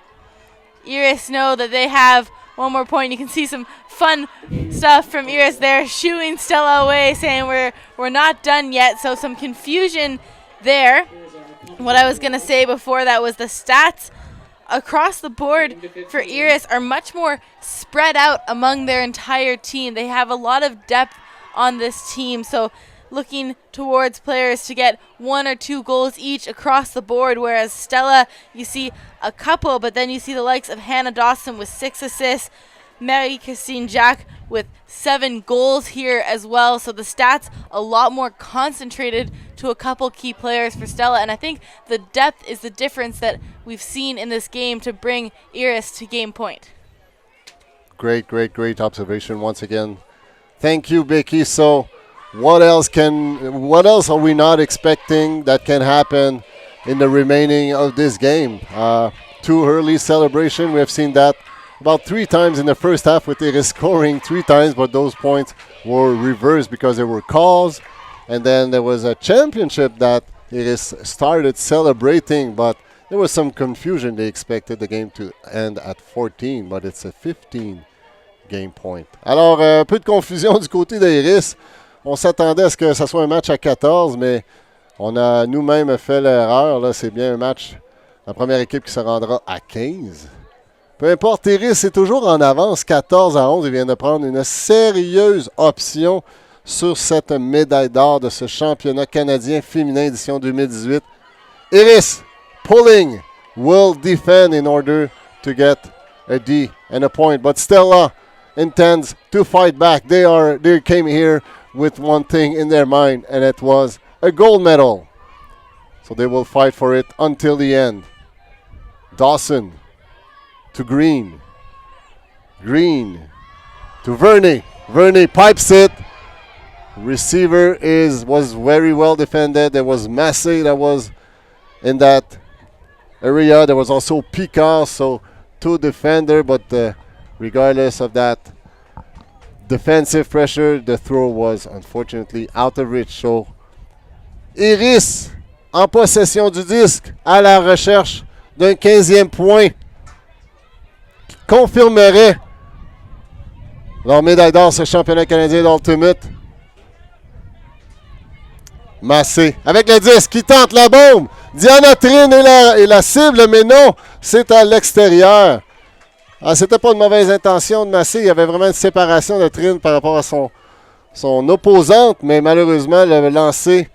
B: Iris know that they have one more point. You can see some fun stuff from Iris there, shooing Stella away, saying we're not done yet. So some confusion there. What I was going to say before that was the stats across the board for Iris are much more spread out among their entire team. They have a lot of depth on this team. So looking towards players to get 1 or 2 goals each across the board, whereas Stella, you see a couple, but then you see the likes of Hannah Dawson with 6 assists, Marie-Christine Jacques with 7 goals here as well. So the stats a lot more concentrated to a couple key players for Stella, and I think the depth is the difference that we've seen in this game to bring Iris to game point.
A: Great observation once again. Thank you, Becky. So what else are we not expecting that can happen in the remaining of this game? Too early celebration. We have seen that about 3 times in the first half with Iris scoring 3 times, but those points were reversed because there were calls. And then there was a championship that Iris started celebrating, but there was some confusion. They expected the game to end at 14, but it's a 15 game point. Alors, un peu de confusion du côté d'Iris. On s'attendait à ce que ça soit un match à 14, mais on a nous-mêmes fait l'erreur. Là, c'est bien un match, la première équipe qui se rendra à 15. Peu importe, Iris est toujours en avance, 14-11. Il vient de prendre une sérieuse option sur cette médaille d'or de ce championnat canadien féminin édition 2018. Iris, pulling, will defend in order to get a D and a point. But Stella intends to fight back. They came here with one thing in their mind, and it was a gold medal. So they will fight for it until the end. Dawson to Green. Green to Verney. Verney pipes it. Receiver was very well defended. There was Massey that was in that area. There was also Picard, so 2 defenders, but regardless of that defensive pressure, the throw was unfortunately out of reach. So Iris en possession du disque à la recherche d'un 15e point qui confirmerait leur médaille d'or ce championnat canadien d'Ultimate. Massé avec le disque qui tente la bombe. Diana Trine est la cible, mais non, c'est à l'extérieur. C'était pas une mauvaise intention de Massé. Il y avait vraiment une séparation de Trine par rapport à son opposante, mais malheureusement, le lancer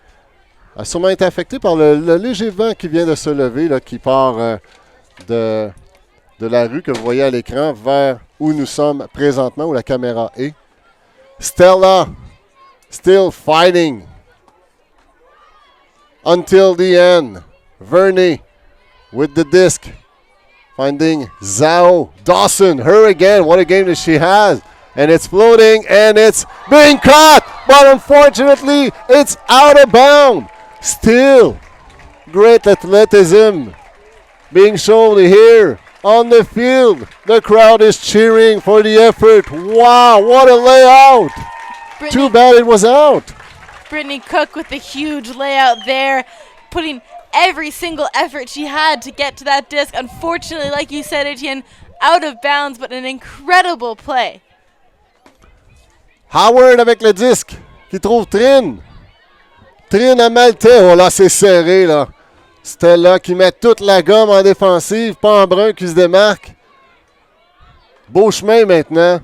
A: a sûrement été affecté par le léger vent qui vient de se lever, là, qui part de la rue que vous voyez à l'écran vers où nous sommes présentement, où la caméra est. Stella, still fighting until the end. Verney with the disc, finding Zhao Dawson. Her again, what a game that she has. And it's floating, and it's being caught, but unfortunately, it's out of bounds. Still, great athleticism being shown here on the field. The crowd is cheering for the effort. Wow, what a layout. Too bad it was out.
B: Brittany Cook with the huge layout there, putting every single effort she had to get to that disc. Unfortunately, like you said, Etienne, out of bounds, but an incredible play.
A: Howard avec le disque qui trouve Trin. Trin à Maltais. Oh là, c'est serré là. Stella qui met toute la gomme en défensive. Pas en brun qui se démarque. Beau chemin maintenant.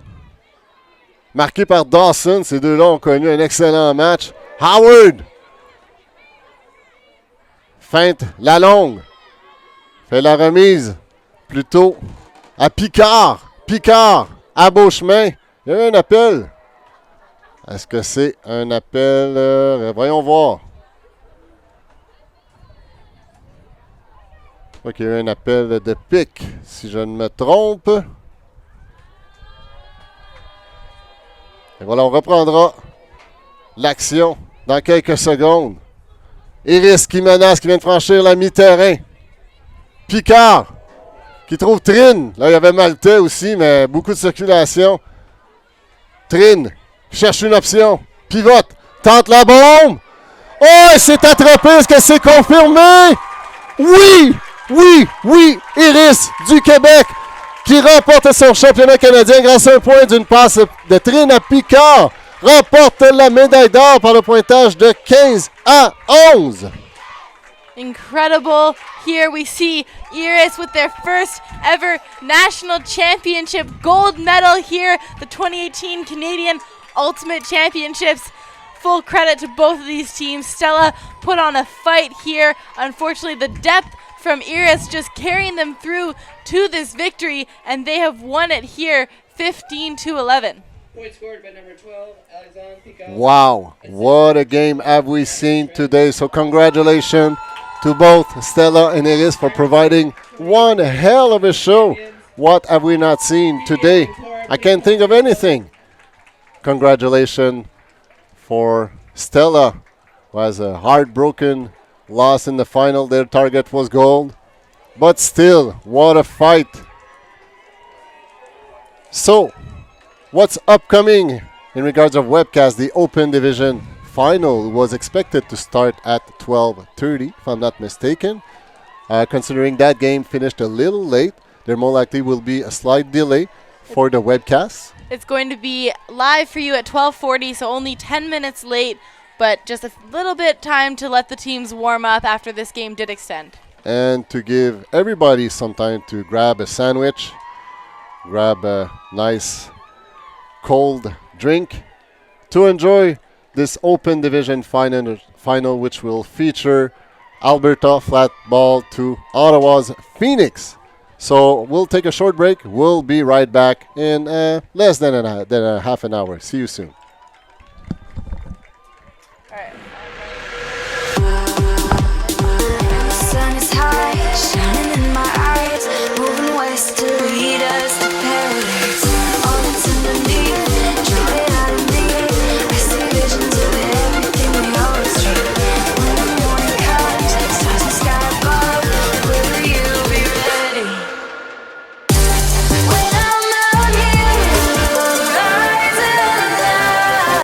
A: Marqué par Dawson. Ces deux-là ont connu un excellent match. Howard. Feinte la longue. Fait la remise plutôt à Picard. Picard à Beauchemin. Il y a eu un appel. Est-ce que c'est un appel? Voyons voir. Je crois qu'il y a eu un appel de pique, si je ne me trompe. Et voilà, on reprendra l'action dans quelques secondes. Iris qui menace, qui vient de franchir la mi-terrain. Picard qui trouve Trin. Là, il y avait Maltais aussi, mais beaucoup de circulation. Trin cherche une option. Pivote. Tente la bombe. Oh, il s'est attrapé. Est-ce que c'est confirmé? Oui! Oui! Oui! Iris du Québec qui remporte son championnat canadien grâce à un point d'une passe de Trin à Picard. Remporte la médaille d'or par le pointage de 15-11.
B: Incredible. Here we see Iris with their first ever national championship gold medal here, the 2018 Canadian Ultimate Championships. Full credit to both of these teams. Stella put on a fight here. Unfortunately, the depth from Iris just carrying them through to this victory, and they have won it here 15-11.
C: Point scored by number 12, Alexandre Picard.
A: Wow, what a game have we seen today. So congratulations to both Stella and Iris for providing one hell of a show. What have we not seen today? I can't think of anything. Congratulations for Stella, who has a heartbroken loss in the final. Their target was gold. But still, what a fight. So, what's upcoming in regards of webcast? The Open Division final was expected to start at 12:30, if I'm not mistaken. Considering that game finished a little late, there more likely will be a slight delay for the webcast.
B: It's going to be live for you at 12:40, so only 10 minutes late, but just a little bit time to let the teams warm up after this game did extend.
A: And to give everybody some time to grab a sandwich, grab a nice cold drink, to enjoy this Open Division final which will feature Alberta flat ball to Ottawa's Phoenix. So we'll take a short break. We'll be right back in less than a half an hour. See you soon.